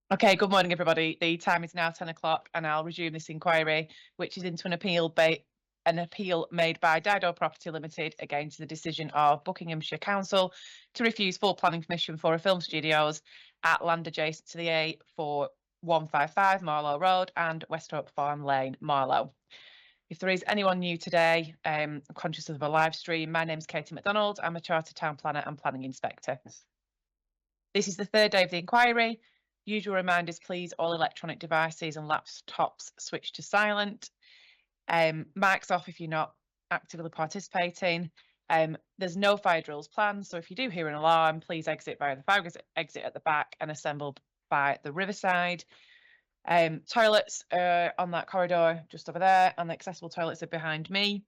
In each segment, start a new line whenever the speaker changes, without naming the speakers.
Okay, good morning, everybody. The time is now 10 o'clock and I'll resume this inquiry, which is into an appeal made by Dido Property Limited against the decision of Buckinghamshire Council to refuse full planning permission for a film studios at land adjacent to the A4155 Marlow Road and Westhope Farm Lane, Marlow. If there is anyone new today, conscious of a live stream, my name's Katie McDonald. I'm a Chartered Town Planner and Planning Inspector. This is the third day of the inquiry. Usual reminders, please, all electronic devices and laptops switch to silent. Mics off if you're not actively participating. There's no fire drills planned, so if you do hear an alarm, please exit via the fire exit at the back and assemble by the riverside. Toilets are on that corridor just over there, and the accessible toilets are behind me.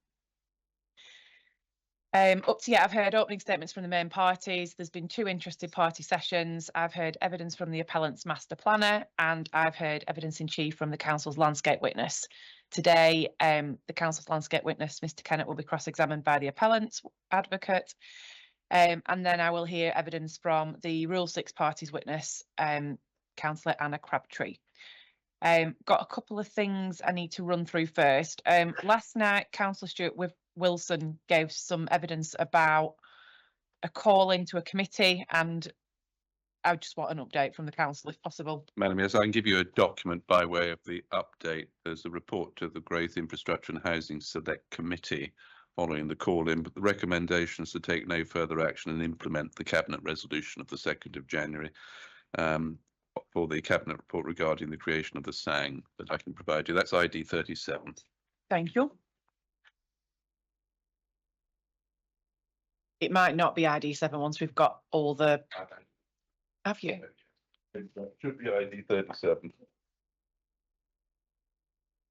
Up to yet, I've heard opening statements from the main parties. There's been 2 interested party sessions. I've heard evidence from the appellant's master planner, and I've heard evidence in chief from the council's landscape witness. Today, the council's landscape witness, Mr. Kennett, will be cross-examined by the appellant's advocate. And then I will hear evidence from the Rule 6 parties witness, Councillor Anna Crabtree. Got a couple of things I need to run through first. Last night, Councillor Stuart Wilson gave some evidence about a call into a committee, and I just want an update from the council if possible.
Madam, yes, I can give you a document by way of the update. There's a report to the Growth, Infrastructure and Housing Select Committee following the call in, but the recommendation is to take no further action and implement the Cabinet resolution of the 2nd of January for the Cabinet report regarding the creation of the SANG that I can provide you. That's ID 37.
Thank you. It might not be ID 7 once we've got all the... Have you?
It should be ID 37.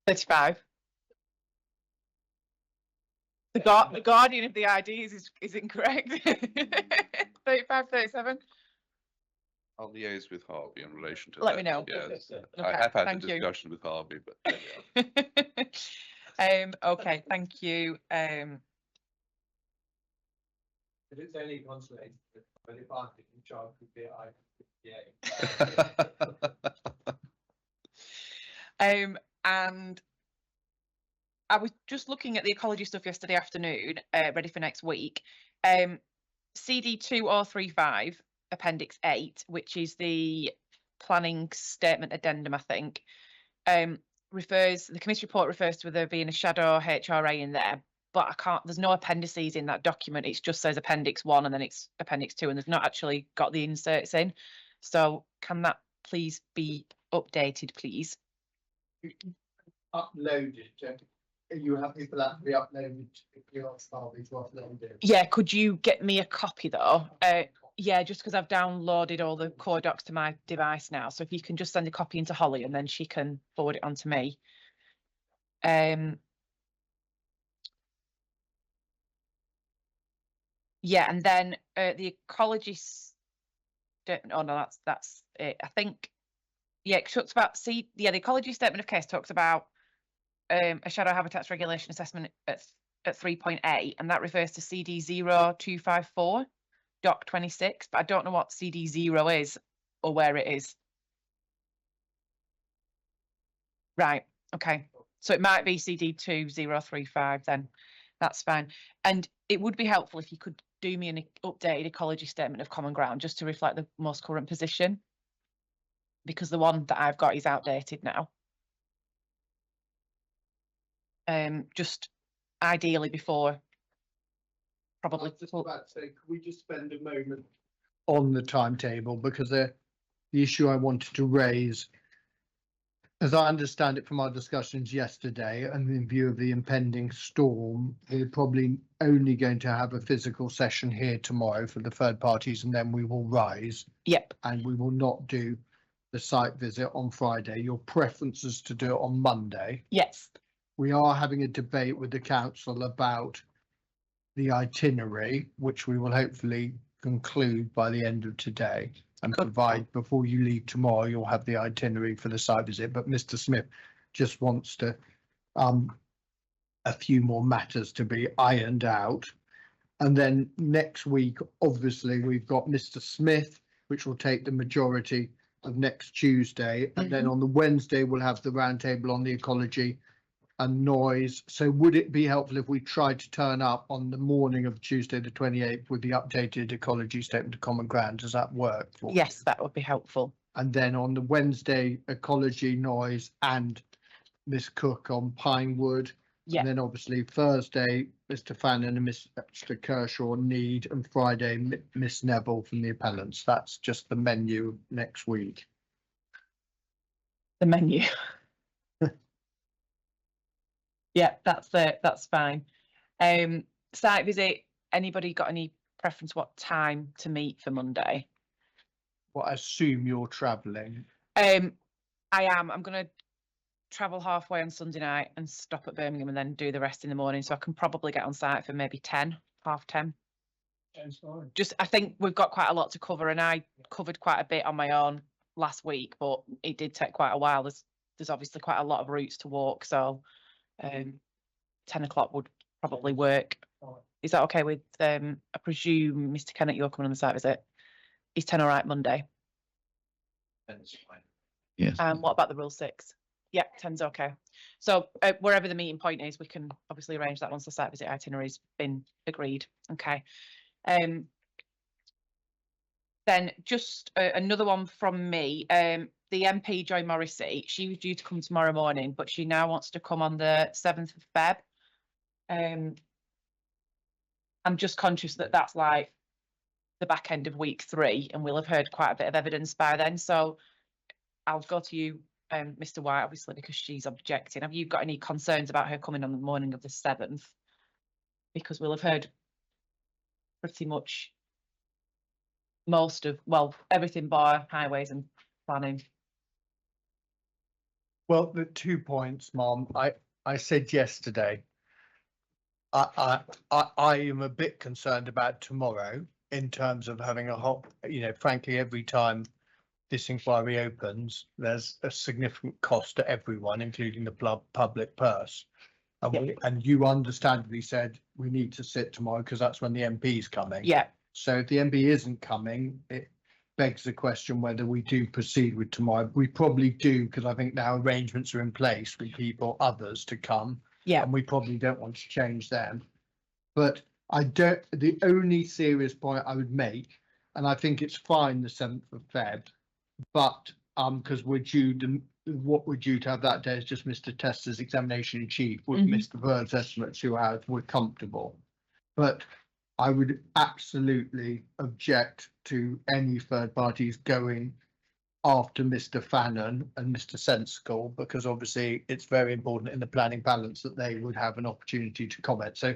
35. The guardian of the IDs is incorrect. 35, 37.
I'll liaise with Harvey in relation to
Let
that.
me know.
Yes.
Okay,
I have had a
thank you.
discussion with Harvey, but there we are.
Okay, thank you.
If it's only consulated, but if I think in charge would be
And I was just looking at the ecology stuff yesterday afternoon, ready for next week. CD 2035, Appendix 8, which is the planning statement addendum, I think, the committee report refers to there being a shadow HRA in there, but there's no appendices in that document. It just says Appendix 1 and then it's Appendix 2, and there's not actually got the inserts in. So can that please be updated, please?
uploaded. You have people that be uploaded if you're not starting to upload it.
Yeah, could you get me a copy though? Yeah, just because I've downloaded all the core docs to my device now. So if you can just send a copy into Holly and then she can forward it on to me. Yeah, and then the ecologists don't. Oh no, that's it. I think. Yeah, it talks about the ecology statement of case talks about a shadow habitats regulation assessment at 3.8, and that refers to CD 0254 doc 26, but I don't know what CD 0 is or where it is. Right. Okay. So it might be CD 2035 then. That's fine. And it would be helpful if you could do me an updated ecology statement of common ground just to reflect the most current position, because the one that I've got is outdated now. Just ideally before, probably.
I was just about to say, could we just spend a moment on the timetable, because the issue I wanted to raise, as I understand it from our discussions yesterday, and in view of the impending storm, we're probably only going to have a physical session here tomorrow for the third parties, and then we will rise.
Yep.
And we will not do the site visit on Friday. Your preference is to do it on Monday.
Yes.
We are having a debate with the council about the itinerary, which we will hopefully conclude by the end of today and provide before you leave tomorrow. You'll have the itinerary for the site visit, but Mr. Smith just wants to a few more matters to be ironed out. And then next week, obviously, we've got Mr. Smith, which will take the majority of next Tuesday. And then on the Wednesday, we'll have the roundtable on the ecology and noise. So would it be helpful if we tried to turn up on the morning of Tuesday, the 28th, with the updated ecology statement of common ground? Does that work? For
Yes, that would be helpful.
And then on the Wednesday, ecology, noise and Miss Cook on Pinewood.
Yeah.
And then obviously Thursday, Mr. Fannin and Mr. Kershaw Need, and Friday, Miss Neville from the appellants. That's just the menu next week.
The menu. Yeah, that's fine. Site visit, anybody got any preference what time to meet for Monday?
Well, I assume you're travelling.
I am. I'm gonna travel halfway on Sunday night and stop at Birmingham and then do the rest in the morning. So I can probably get on site for maybe 10, half 10. Just, I think we've got quite a lot to cover, and I covered quite a bit on my own last week, but it did take quite a while. There's obviously quite a lot of routes to walk, so 10 o'clock would probably work. Is that okay with, I presume, Mr. Kennett, you're coming on the site visit? Is 10 all right Monday?
Yes.
And what about the rule 6? Yeah, 10's okay. So wherever the meeting point is, we can obviously arrange that once the site visit itinerary's been agreed. Okay. Then just another one from me. The MP Joy Morrissey, she was due to come tomorrow morning, but she now wants to come on the 7th of Feb. I'm just conscious that that's like the back end of week 3, and we'll have heard quite a bit of evidence by then. So I'll go to you, Mr. White, obviously, because she's objecting. Have you got any concerns about her coming on the morning of the 7th? Because we'll have heard pretty much most of, well, everything bar highways and planning.
Well, the 2 points, Mom. I said yesterday, I am a bit concerned about tomorrow in terms of having a hot, frankly, every time this inquiry opens, there's a significant cost to everyone, including the public purse. And you understandably said we need to sit tomorrow because that's when the MP is coming.
Yeah.
So if the MP isn't coming, it begs the question whether we do proceed with tomorrow. We probably do, because I think now arrangements are in place with people, others to come.
Yeah.
And we probably don't want to change them. But the only serious point I would make, and I think it's fine the 7th of Feb, but because what we're due to have that day is just Mr. Tester's examination in chief with Mr. Bird's estimate 2 hours. We're comfortable. But I would absolutely object to any third parties going after Mr. Fannin and Mr. Sensical, because obviously it's very important in the planning balance that they would have an opportunity to comment. So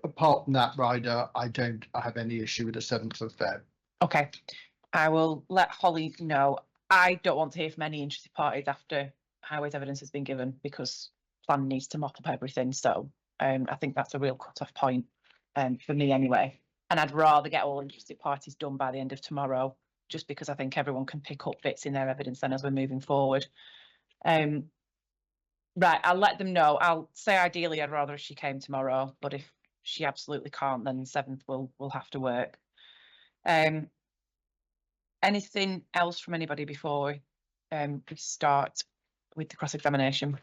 apart from that, Ryder, I have any issue with the 7th of Feb.
Okay. I will let Holly know. I don't want to hear from any interested parties after highways evidence has been given, because plan needs to mop up everything. So I think that's a real cut-off point for me anyway. And I'd rather get all interested parties done by the end of tomorrow, just because I think everyone can pick up bits in their evidence then as we're moving forward. Right, I'll let them know. I'll say ideally I'd rather if she came tomorrow, but if she absolutely can't, then 7th will have to work. Anything else from anybody before we start with the cross-examination?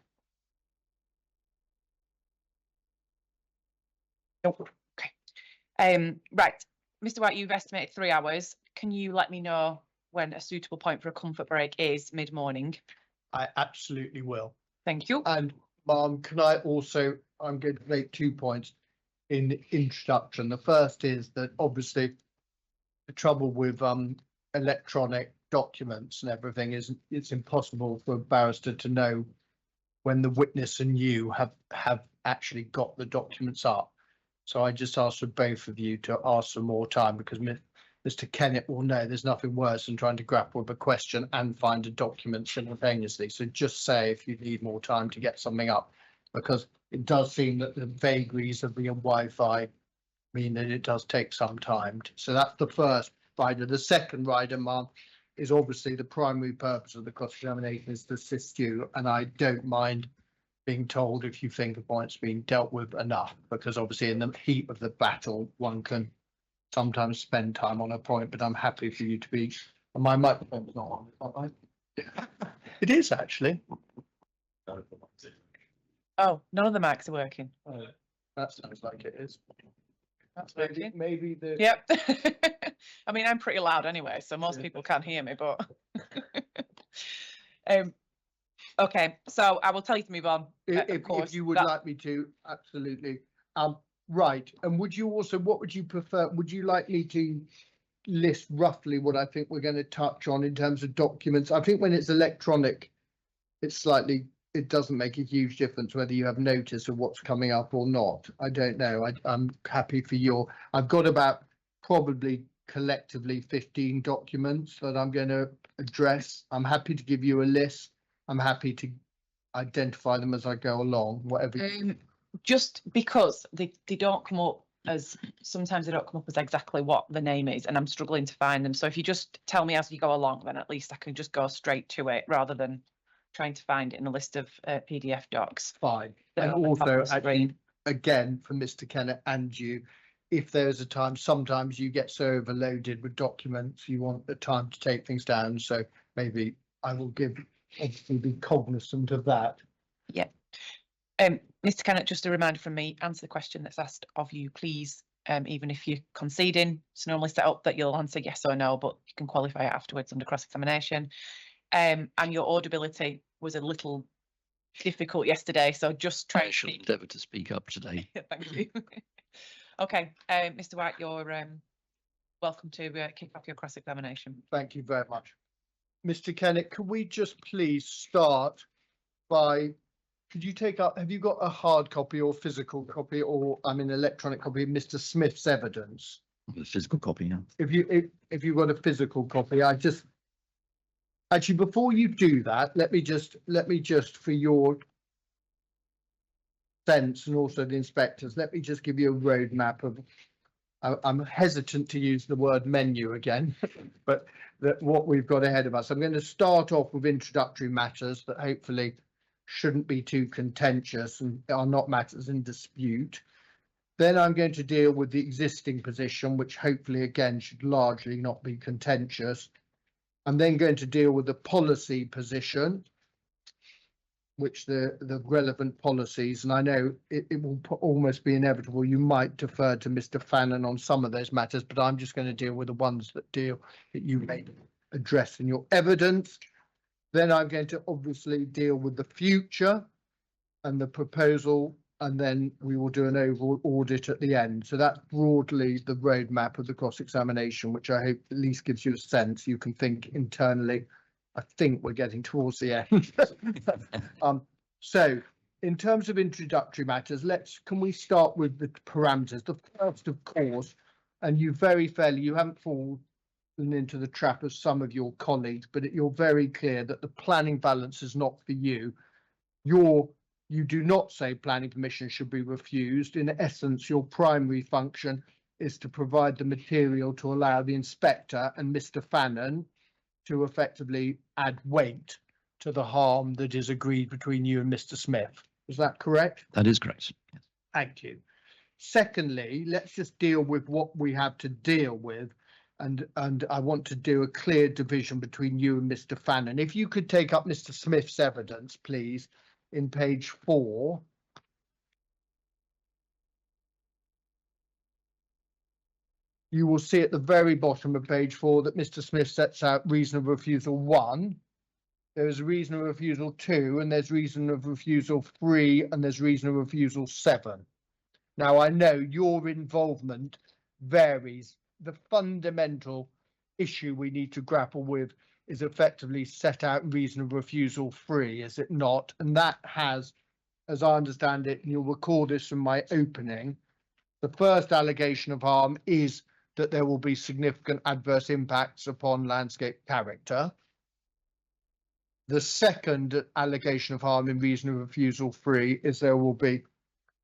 Nope. Okay. Right, Mr. White, you've estimated 3 hours. Can you let me know when a suitable point for a comfort break is mid-morning?
I absolutely will.
Thank you.
And Mom, can I also, I'm going to make 2 points in the introduction. The first is that obviously the trouble with electronic documents and everything is it's impossible for a barrister to know when the witness and you have actually got the documents up. So I just ask for both of you to ask for more time, because Mr. Kennett will know there's nothing worse than trying to grapple with a question and find a document simultaneously. So just say if you need more time to get something up, because it does seem that the vagaries of the Wi-Fi mean that it does take some time. So that's the first rider. The second rider, Mum, is obviously the primary purpose of the cross-examination is to assist you, and I don't mind being told if you think a point's been dealt with enough, because obviously in the heat of the battle one can sometimes spend time on a point, but I'm happy for you to be And my microphone's not on, is that right? It is actually.
Oh, none of the mics are working.
Oh, that sounds like it is.
That's
Maybe,
working.
maybe the.
Yep. I mean, I'm pretty loud anyway, so most
Yeah.
people can't hear me, but. Okay, so I will tell you to move on. Of
If
course,
you would
that-
like me to, absolutely. Right, and would you also, what would you prefer? Would you like me to list roughly what I think we're going to touch on in terms of documents? I think when it's electronic, it doesn't make a huge difference whether you have notice of what's coming up or not. I don't know. I'm happy for I've got about probably collectively 15 documents that I'm going to address. I'm happy to give you a list. I'm happy to identify them as I go along, whatever.
Just because they don't come up as, sometimes they don't come up as exactly what the name is, and I'm struggling to find them. So if you just tell me as you go along, then at least I can just go straight to it rather than trying to find it in a list of PDF docs.
Fine.
that
And
are on the top of
also,
the screen.
actually, again, for Mr. Kennett and you, if there's a time, sometimes you get so overloaded with documents, you want the time to take things down. So maybe I will obviously be cognizant of that.
Yeah. Mr. Kennett, just a reminder from me, answer the question that's asked of you, please. Even if you're conceding, it's normally set up that you'll answer yes or no, but you can qualify it afterwards under cross-examination. And your audibility was a little difficult yesterday, so just try
I shall
to
endeavour to speak up today.
Thank you. Okay, Mr. White, you're welcome to kick off your cross-examination.
Thank you very much. Mr. Kennett, could we just please start by, could you take up, have you got a hard copy or physical copy or electronic copy of Mr. Smith's evidence?
The physical copy, yeah.
If you've got a physical copy, actually, before you do that, let me just for your sense and also the inspectors, let me just give you a roadmap of, I'm hesitant to use the word menu again, but what we've got ahead of us. I'm going to start off with introductory matters that hopefully shouldn't be too contentious and are not matters in dispute. Then I'm going to deal with the existing position, which hopefully again should largely not be contentious. I'm then going to deal with the policy position, which the relevant policies, and I know it will almost be inevitable. You might defer to Mr. Fannin on some of those matters, but I'm just going to deal with the ones that you may address in your evidence. Then I'm going to obviously deal with the future and the proposal, and then we will do an overall audit at the end. So that's broadly the roadmap of the cross-examination, which I hope at least gives you a sense. You can think internally. I think we're getting towards the end. So in terms of introductory matters, can we start with the parameters? The first, of course, and you very fairly, you haven't fallen into the trap of some of your colleagues, but you're very clear that the planning balance is not for you. You do not say planning permission should be refused. In essence, your primary function is to provide the material to allow the inspector and Mr. Fannin to effectively add weight to the harm that is agreed between you and Mr. Smith. Is that correct?
That is correct. Yes.
Thank you. Secondly, let's just deal with what we have to deal with. And I want to do a clear division between you and Mr. Fannin. If you could take up Mr. Smith's evidence, please, in page 4. You will see at the very bottom of page 4 that Mr. Smith sets out reason of refusal 1. There's reason of refusal 2, and there's reason of refusal 3, and there's reason of refusal 7. Now, I know your involvement varies. The fundamental issue we need to grapple with is effectively set out in reason of refusal 3, is it not? And that has, as I understand it, and you'll recall this from my opening, the first allegation of harm is that there will be significant adverse impacts upon landscape character. The second allegation of harm in reason of refusal 3 is there will be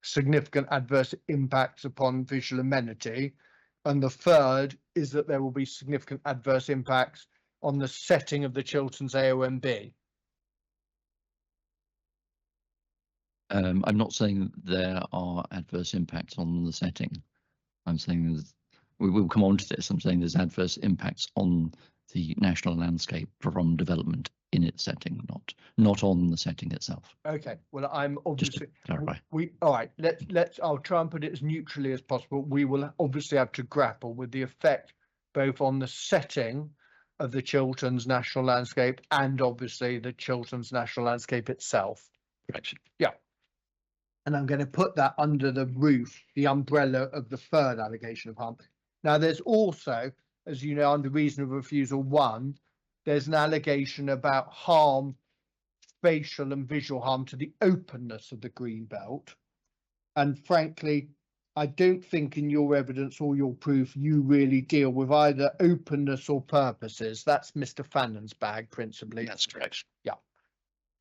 significant adverse impacts upon visual amenity. And the third is that there will be significant adverse impacts on the setting of the Chilterns AOMB.
I'm not saying there are adverse impacts on the setting. I'm saying we will come on to this. I'm saying there's adverse impacts on the national landscape from development in its setting, not on the setting itself.
Okay, well, I'm
Just to
obviously,
clarify.
all right, I'll try and put it as neutrally as possible. We will obviously have to grapple with the effect both on the setting of the Chilterns National Landscape and obviously the Chilterns National Landscape itself.
Correct.
And I'm going to put that under the roof, the umbrella of the third allegation of harm. Now, there's also, as you know, under reason of refusal 1, there's an allegation about harm, spatial and visual harm to the openness of the green belt. And frankly, I don't think in your evidence or your proof you really deal with either openness or purposes. That's Mr. Fannon's bag principally.
That's correct.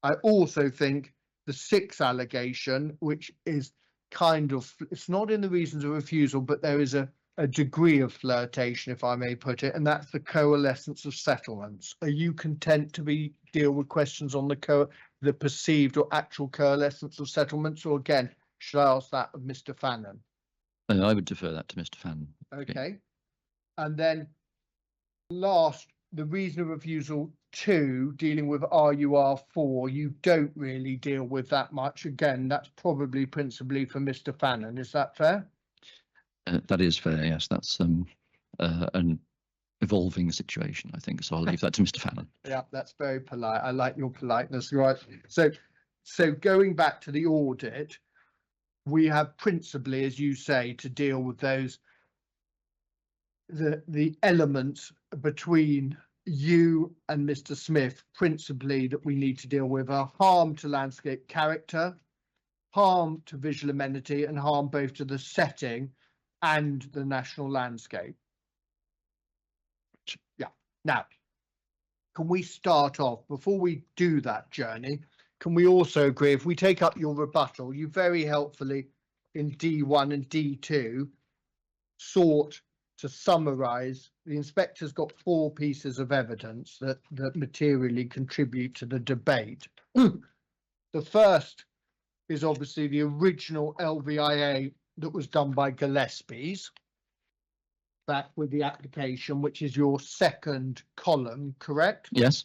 I also think the 6th allegation, which is kind of, it's not in the reasons of refusal, but there is a degree of flirtation, if I may put it, and that's the coalescence of settlements. Are you content to deal with questions on the perceived or actual coalescence of settlements, or again, should I ask that of Mr. Fannon?
I would defer that to Mr. Fannon.
Okay. And then last, the reason of refusal 2, dealing with RUR4, you don't really deal with that much. Again, that's probably principally for Mr. Fannon. Is that fair?
That is fair, yes. That's an evolving situation, I think. So I'll leave that to Mr. Fannon.
Yeah, that's very polite. I like your politeness, right? So going back to the audit, we have principally, as you say, to deal with those the elements between you and Mr. Smith, principally that we need to deal with are harm to landscape character, harm to visual amenity, and harm both to the setting and the national landscape. Yeah. Now, can we start off, before we do that journey, can we also agree, if we take up your rebuttal, you very helpfully in D1 and D2 sought to summarise, the inspector's got 4 pieces of evidence that materially contribute to the debate. The first is obviously the original LVIA that was done by Gillespie's back with the application, which is your second column, correct?
Yes.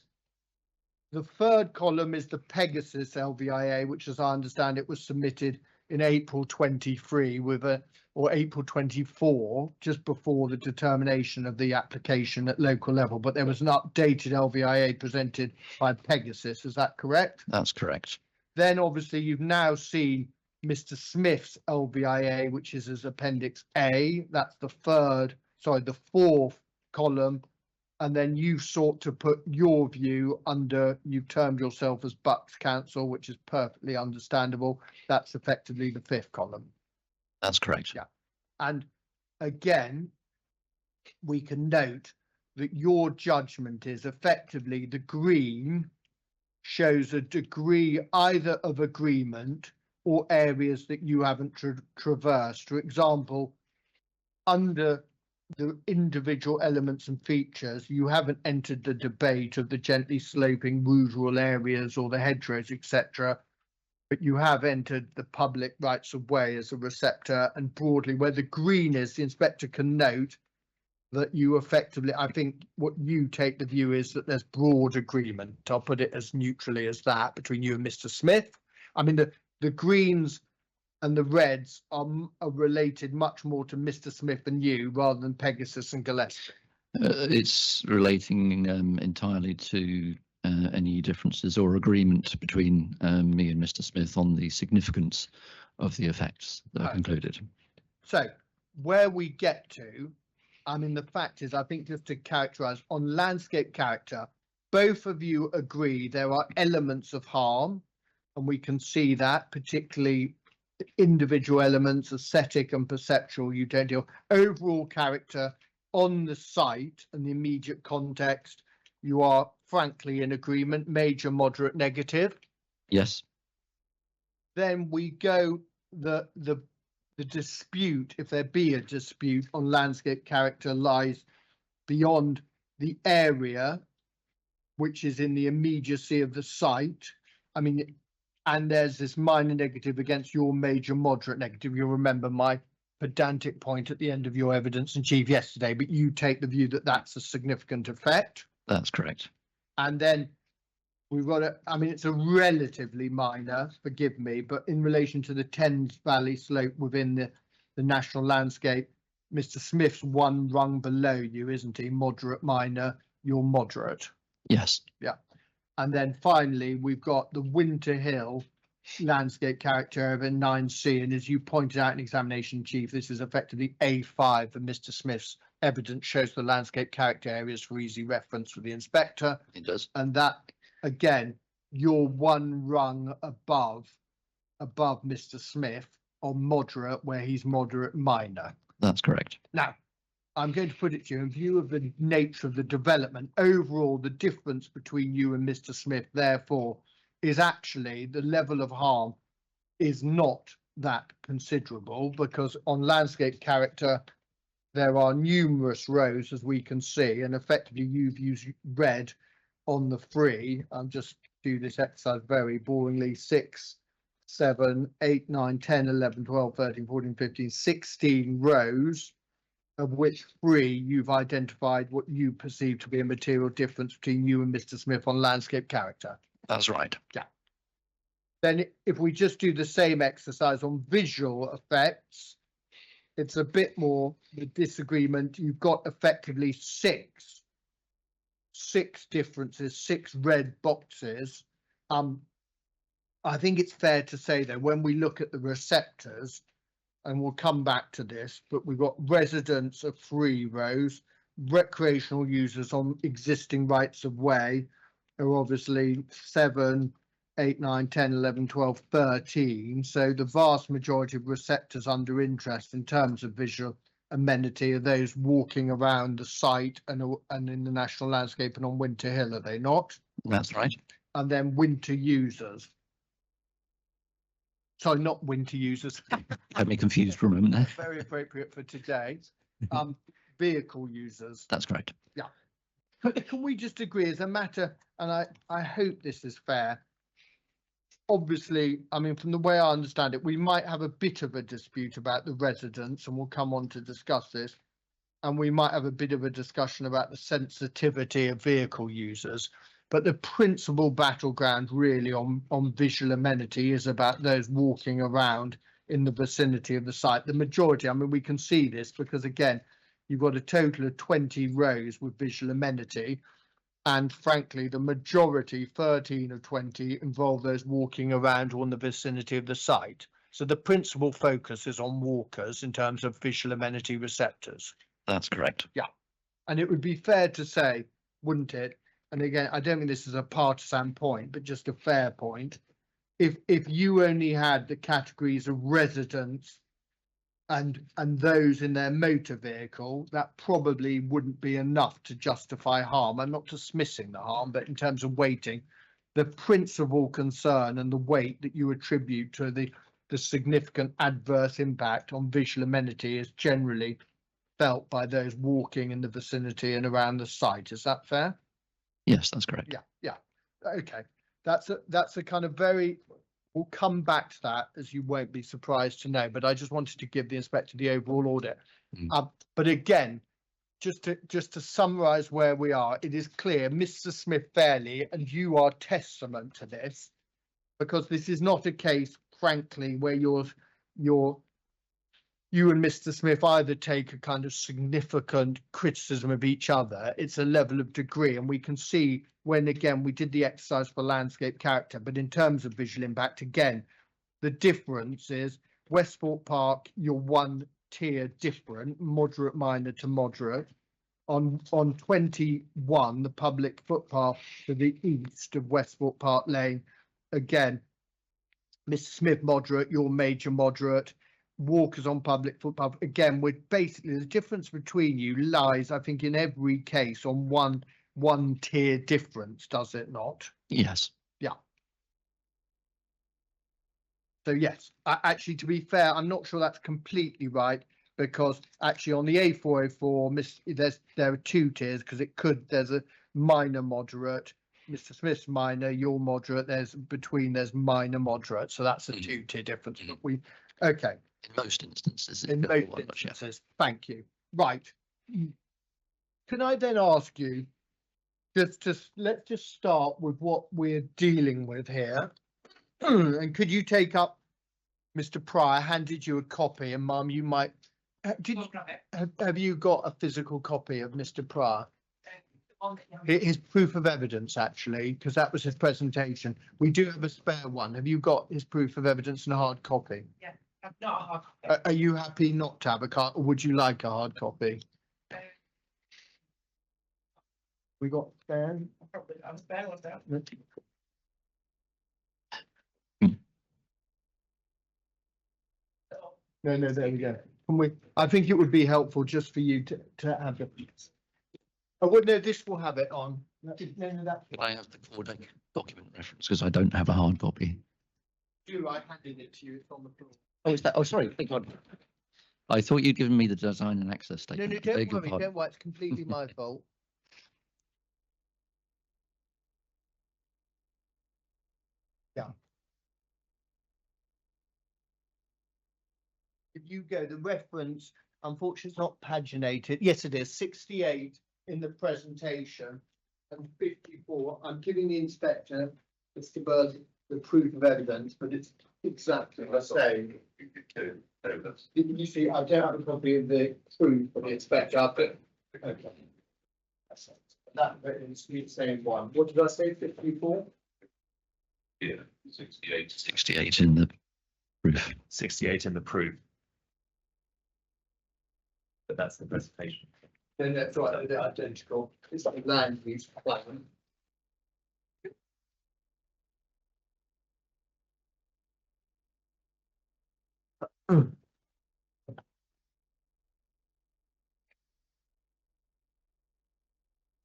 The third column is the Pegasus LVIA, which, as I understand it, was submitted in April 23 or April 24, just before the determination of the application at local level. But there was an updated LVIA presented by Pegasus. Is that correct?
That's correct.
Then obviously you've now seen Mr. Smith's LVIA, which is as Appendix A. That's the fourth column. And then you sought to put your view under, you've termed yourself as Bucks Council, which is perfectly understandable. That's effectively the 5th column.
That's correct.
Yeah. And again, we can note that your judgment is effectively the green shows a degree either of agreement or areas that you haven't traversed. For example, under the individual elements and features, you haven't entered the debate of the gently sloping rural areas or the hedgerows, etc. But you have entered the public rights of way as a receptor, and broadly where the green is, the inspector can note that you effectively, I think what you take the view is that there's broad agreement. I'll put it as neutrally as that between you and Mr. Smith. I mean, the greens and the reds are related much more to Mr. Smith and you rather than Pegasus and Gillespie.
It's relating entirely to any differences or agreement between me and Mr. Smith on the significance of the effects that are concluded.
So where we get to, I mean, the fact is, I think just to characterise on landscape character, both of you agree there are elements of harm, and we can see that particularly individual elements, aesthetic and perceptual, you don't deal. Overall character on the site and the immediate context, you are frankly in agreement, major, moderate, negative.
Yes.
Then we go the dispute, if there be a dispute on landscape character, lies beyond the area, which is in the immediacy of the site. I mean, and there's this minor negative against your major moderate negative. You'll remember my pedantic point at the end of your evidence in chief yesterday, but you take the view that that's a significant effect.
That's correct.
And then we've got I mean, it's a relatively minor, forgive me, but in relation to the Thames Valley slope within the national landscape, Mr. Smith's one rung below you, isn't he? Moderate, minor, you're moderate.
Yes.
And then finally, we've got the Winter Hill landscape character area 9C. And as you pointed out in examination, Chief, this is effectively A5 for Mr. Smith's evidence shows the landscape character areas for easy reference for the inspector.
It does.
And that, again, you're one rung above Mr. Smith on moderate, where he's moderate minor.
That's correct.
Now, I'm going to put it to you in view of the nature of the development. Overall, the difference between you and Mr. Smith, therefore, is actually the level of harm is not that considerable, because on landscape character, there are numerous rows, as we can see, and effectively you've used red on the free. I'll just do this exercise very boringly. 6, 7, 8, 9, 10, 11, 12, 13, 14, 15, 16 rows, of which 3 you've identified what you perceive to be a material difference between you and Mr. Smith on landscape character.
That's right.
Then if we just do the same exercise on visual effects, it's a bit more the disagreement. You've got effectively six differences, 6 red boxes. I think it's fair to say though, when we look at the receptors, and we'll come back to this, but we've got residents of 3 rows, recreational users on existing rights of way are obviously 7, 8, 9, 10, 11, 12, 13. So the vast majority of receptors under interest in terms of visual amenity are those walking around the site and in the national landscape and on Winter Hill, are they not?
That's right.
And then winter users. Sorry, not winter users.
Had me confused for a moment there.
Very appropriate for today. Vehicle users.
That's correct.
Can we just agree as a matter, and I hope this is fair. Obviously, I mean, from the way I understand it, we might have a bit of a dispute about the residents, and we'll come on to discuss this. And we might have a bit of a discussion about the sensitivity of vehicle users. But the principal battleground really on visual amenity is about those walking around in the vicinity of the site. The majority, I mean, we can see this because, again, you've got a total of 20 rows with visual amenity. And frankly, the majority, 13 of 20, involve those walking around or in the vicinity of the site. So the principal focus is on walkers in terms of visual amenity receptors.
That's correct.
And it would be fair to say, wouldn't it? And again, I don't think this is a partisan point, but just a fair point. If you only had the categories of residents and those in their motor vehicle, that probably wouldn't be enough to justify harm. I'm not dismissing the harm, but in terms of weighting, the principal concern and the weight that you attribute to the significant adverse impact on visual amenity is generally felt by those walking in the vicinity and around the site. Is that fair?
Yes, that's correct.
Yeah. Okay. That's a kind of we'll come back to that, as you won't be surprised to know, but I just wanted to give the inspector the overall audit. But again, just to summarize where we are, it is clear Mr. Smith Fairley, and you are testament to this, because this is not a case, frankly, where you and Mr. Smith either take a kind of significant criticism of each other. It's a level of degree, and we can see when, again, we did the exercise for landscape character, but in terms of visual impact, again, the difference is Westport Park, you're one tier different, moderate, minor to moderate. On 21, the public footpath to the east of Westport Park Lane, again, Mr. Smith moderate, you're major moderate. Walkers on public footpath, again, we're basically, the difference between you lies, I think, in every case on one tier difference, does it not?
Yes.
So yes, actually, to be fair, I'm not sure that's completely right, because actually on the A404, there are 2 tiers, because there's a minor moderate, Mr. Smith's minor, you're moderate, there's minor moderate, so that's a 2-tier difference. But okay.
In most instances.
In most instances, thank you. Right. Can I then ask you, let's just start with what we're dealing with here. And could you take up, Mr. Pryor handed you a copy, and Mum, you might, have you got a physical copy of Mr. Pryor? His proof of evidence, actually, because that was his presentation. We do have a spare one. Have you got his proof of evidence and a hard copy?
Yeah, not a hard copy.
Are you happy not to have a card, or would you like a hard copy? We got spare?
Probably got a spare one down.
No, there we go. Can we, I think it would be helpful just for you to have it. Oh, well, no, this will have it on. No, that's
Could I have the core document reference, because I don't have a hard copy.
you. I handed it to you. It's on the floor.
Oh, is that? Oh, sorry. Thank God. I thought you'd given me the design and access
No,
statement. I
don't
beg your
worry,
pardon.
don't worry. It's completely my fault. Yeah. If you go, the reference, unfortunately, it's not paginated. Yes, it is 68 in the presentation and 54. I'm giving the inspector, Mr. Bird, the proof of evidence, but it's exactly the same. You see, I don't have a copy of the proof for the inspector. Okay. That is the same one. What did I say, 54?
Yeah, 68.
68 in the proof.
68 in the proof. But that's the presentation.
No, that's right, they're identical. It's like land use plan.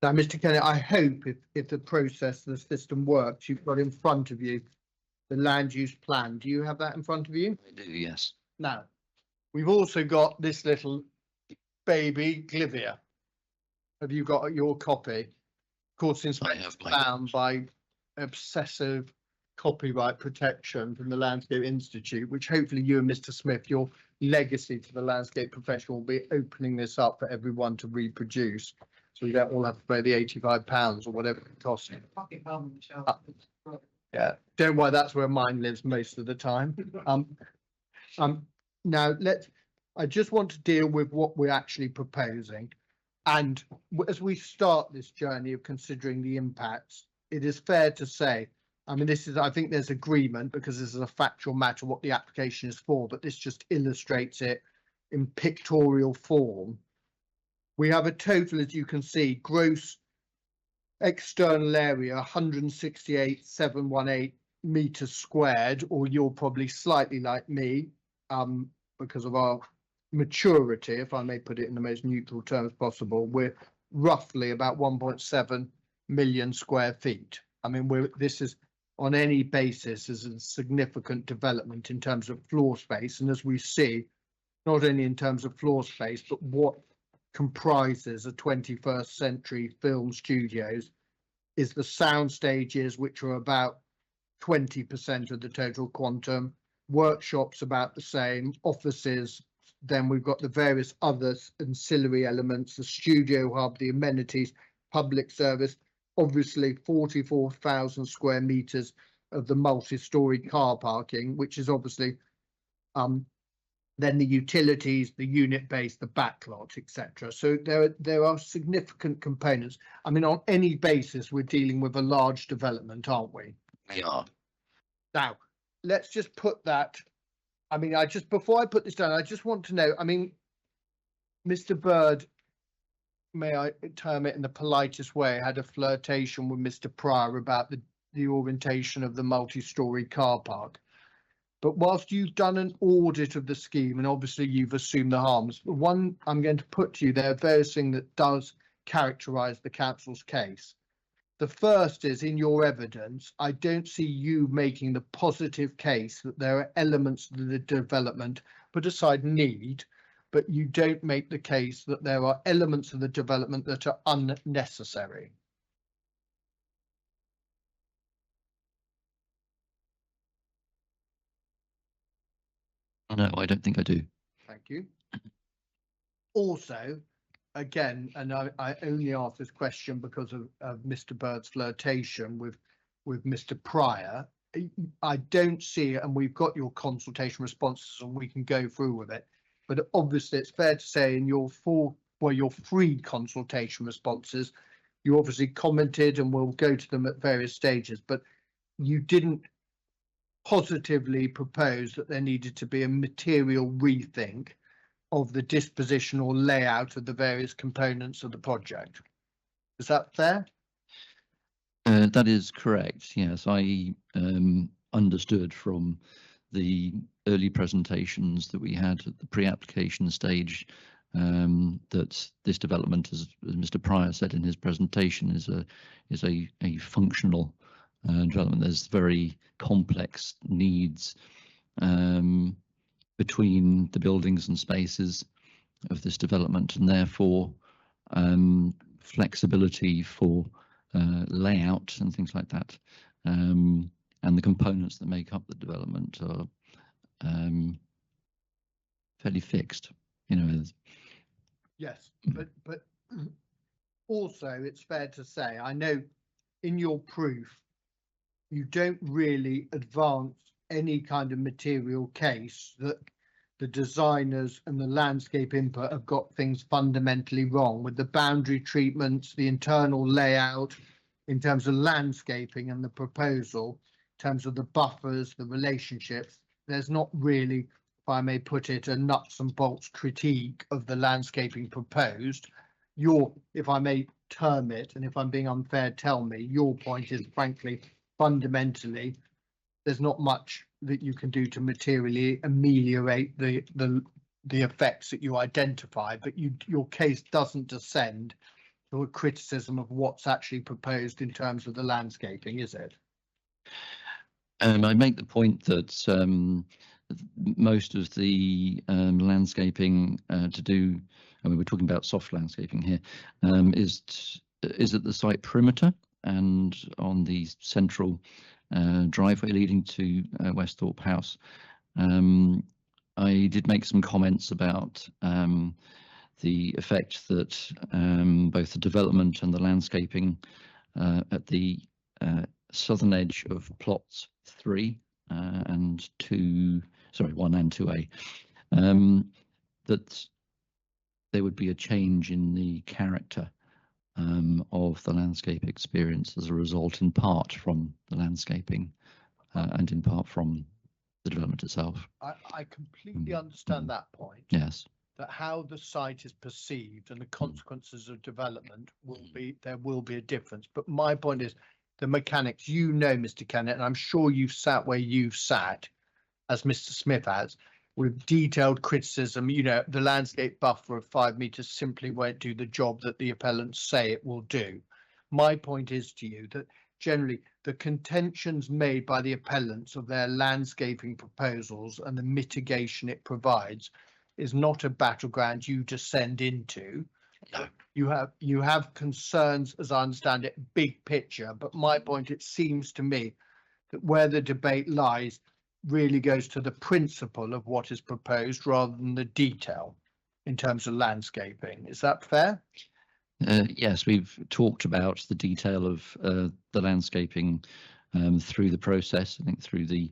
Now, Mr. Kennett, I hope if the process, the system works, you've got in front of you the land use plan. Do you have that in front of you?
I do, yes.
Now, we've also got this little baby Glivia. Have you got your copy? Of course, inspected
have my
bound by obsessive copyright protection from the Landscape Institute, which hopefully you and Mr. Smith, your legacy to the landscape profession, will be opening this up for everyone to reproduce. So we don't all have to pay the £85 or whatever it costs. Yeah, don't worry, that's where mine lives most of the time. Now I just want to deal with what we're actually proposing. And as we start this journey of considering the impacts, it is fair to say, I mean, I think there's agreement because this is a factual matter what the application is for, but this just illustrates it in pictorial form. We have a total, as you can see, gross external area 168,718 meters squared, or you're probably slightly like me because of our maturity, if I may put it in the most neutral terms possible. We're roughly about 1.7 million square feet. I mean, this is on any basis is a significant development in terms of floor space, and as we see, not only in terms of floor space, but what comprises a 21st century film studios is the sound stages, which are about 20% of the total quantum, workshops about the same, offices, then we've got the various other ancillary elements, the studio hub, the amenities, public service, obviously 44,000 square meters of the multi-story car parking, which is obviously then the utilities, the unit base, the backlot, etc. So there are significant components. I mean, on any basis, we're dealing with a large development, aren't we?
We are.
Now, let's just put that. I mean, before I put this down, I just want to know, I mean, Mr. Bird, may I term it in the politest way, had a flirtation with Mr. Pryor about the orientation of the multi-story car park. But whilst you've done an audit of the scheme, and obviously you've assumed the harms, one I'm going to put to you, there are various things that does characterise the council's case. The first is, in your evidence, I don't see you making the positive case that there are elements of the development, put aside need, but you don't make the case that there are elements of the development that are unnecessary.
No, I don't think I do.
Thank you. Also, again, and I only ask this question because of Mr. Bird's flirtation with Mr. Pryor. I don't see it, and we've got your consultation responses and we can go through with it. But obviously it's fair to say in your your 3 consultation responses, you obviously commented, and we'll go to them at various stages, but you didn't positively propose that there needed to be a material rethink of the disposition or layout of the various components of the project. Is that fair?
That is correct. Yes, I understood from the early presentations that we had at the pre-application stage that this development, as Mr. Pryor said in his presentation, is a functional development. There's very complex needs between the buildings and spaces of this development, and therefore flexibility for layout and things like that, and the components that make up the development are fairly fixed.
Yes, but also it's fair to say, I know in your proof you don't really advance any kind of material case that the designers and the landscape input have got things fundamentally wrong with the boundary treatments, the internal layout, in terms of landscaping and the proposal, in terms of the buffers, the relationships. There's not really, if I may put it, a nuts and bolts critique of the landscaping proposed. If I may term it, and if I'm being unfair, tell me, your point is frankly, fundamentally, there's not much that you can do to materially ameliorate the effects that you identify, but your case doesn't descend to a criticism of what's actually proposed in terms of the landscaping, is it?
I make the point that most of the landscaping to do, I mean, we're talking about soft landscaping here, is at the site perimeter and on the central driveway leading to Westhorpe House. I did make some comments about the effect that both the development and the landscaping at the southern edge of plots 1 and 2A, that there would be a change in the character of the landscape experience as a result, in part from the landscaping and in part from the development itself.
I completely understand that point.
Yes.
That how the site is perceived and the consequences of development there will be a difference. But my point is the mechanics, Mr. Kennett, and I'm sure you've sat where you've sat, as Mr. Smith has, with detailed criticism. The landscape buffer of 5 meters simply won't do the job that the appellants say it will do. My point is to you that generally the contentions made by the appellants of their landscaping proposals and the mitigation it provides is not a battleground you descend into.
No.
You have concerns, as I understand it, big picture, but my point, it seems to me that where the debate lies really goes to the principle of what is proposed rather than the detail in terms of landscaping. Is that fair?
Yes, we've talked about the detail of the landscaping through the process, I think through the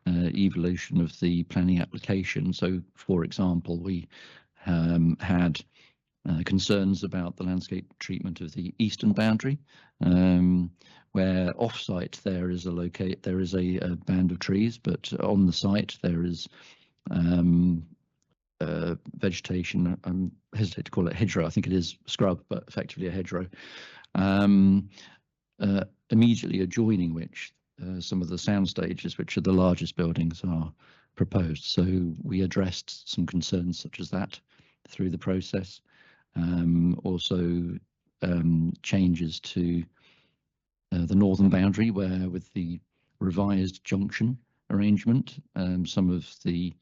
evolution of the planning application. So, for example, we had concerns about the landscape treatment of the eastern boundary, where off-site there is a band of trees, but on the site there is vegetation. I hesitate to call it hedgerow. I think it is scrub, but effectively a hedgerow. Immediately adjoining which some of the sound stages, which are the largest buildings, are proposed. So we addressed some concerns such as that through the process. Also changes to the northern boundary, where with the revised junction arrangement, some of the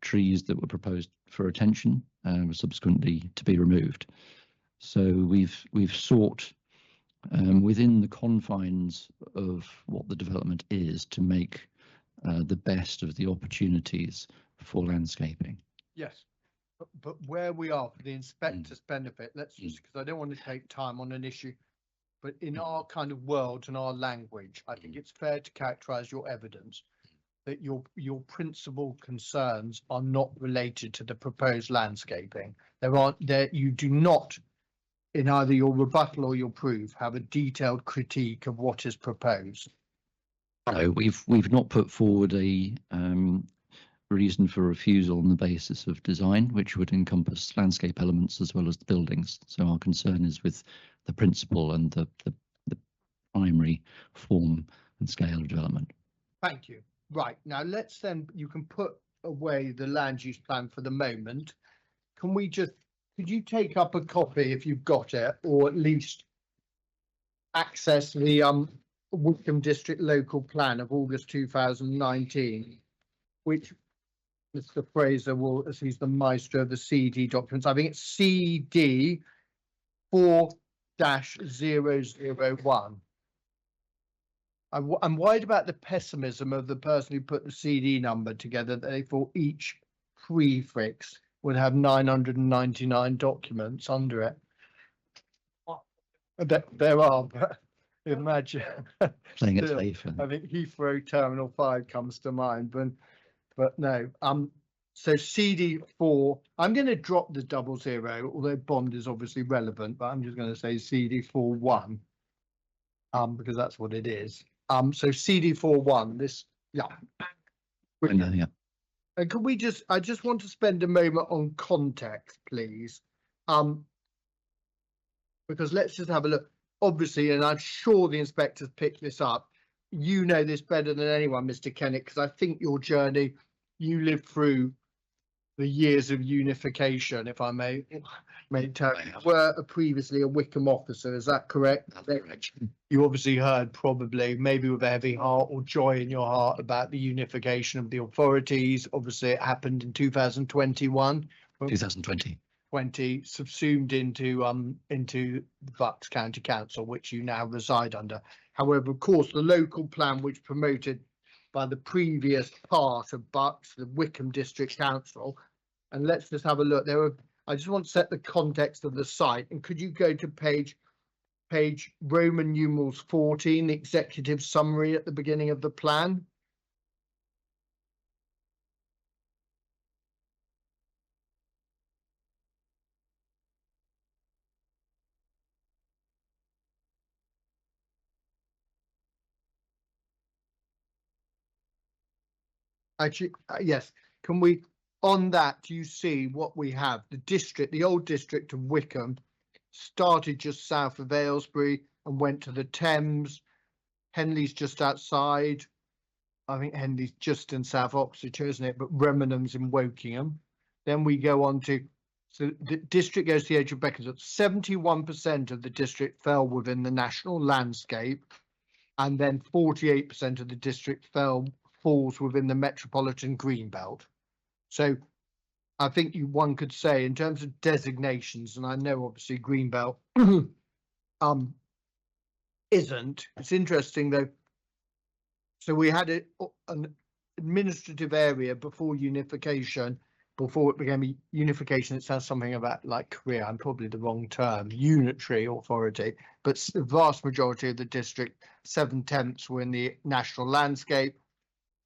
trees that were proposed for attention were subsequently to be removed. So we've sought within the confines of what the development is to make the best of the opportunities for landscaping.
Yes. But where we are for the inspector's benefit, let's just, because I don't want to take time on an issue, but in our kind of world and our language, I think it's fair to characterize your evidence that your principal concerns are not related to the proposed landscaping. You do not, in either your rebuttal or your proof, have a detailed critique of what is proposed.
No, we've not put forward a reason for refusal on the basis of design, which would encompass landscape elements as well as the buildings. So our concern is with the principle and the primary form and scale of development.
Thank you. Right, now let's then, you can put away the land use plan for the moment. Could you take up a copy if you've got it, or at least access the Wickham District Local Plan of August 2019, which Mr. Fraser will, as he's the maestro of the CD documents, I think it's CD 4-001. I'm worried about the pessimism of the person who put the CD number together, that they thought each prefix would have 999 documents under it. There are, but imagine.
Playing it
Still,
safe.
I think Heathrow Terminal 5 comes to mind, but no. So CD4, I'm going to drop the 00, although bond is obviously relevant, but I'm just going to say CD41, because that's what it is. So CD41, this, yeah.
Yeah.
And could we just, I just want to spend a moment on context, please. Because let's just have a look. Obviously, and I'm sure the inspectors picked this up. You know this better than anyone, Mr. Kennett, because I think your journey, you lived through the years of unification, if I may tell you. You were previously a Wickham officer, is that correct?
That's correct.
You obviously heard, probably, maybe with a heavy heart or joy in your heart, about the unification of the authorities. Obviously, it happened in 2021.
2020.
Subsumed into the Bucks County Council, which you now reside under. However, of course, the local plan, which promoted by the previous part of Bucks, the Wickham District Council, and let's just have a look. I just want to set the context of the site, and could you go to page Roman numerals 14, the executive summary at the beginning of the plan? Actually, yes. Can we, on that, do you see what we have? The district, the old district of Wickham, started just south of Aylesbury and went to the Thames. Henley's just outside. I think Henley's just in South Oxfordshire, isn't it? But Remenham's in Wokingham. Then we go on to, so the district goes to the edge of Beaconsfield. 71% of the district fell within the national landscape, and then 48% of the district falls within the metropolitan green belt. So I think one could say, in terms of designations, and I know obviously green belt isn't. It's interesting though. So we had an administrative area before unification. Before it became a unification, it sounds something about like Korea. I'm probably the wrong term. Unitary authority, but the vast majority of the district, 7/10 were in the national landscape,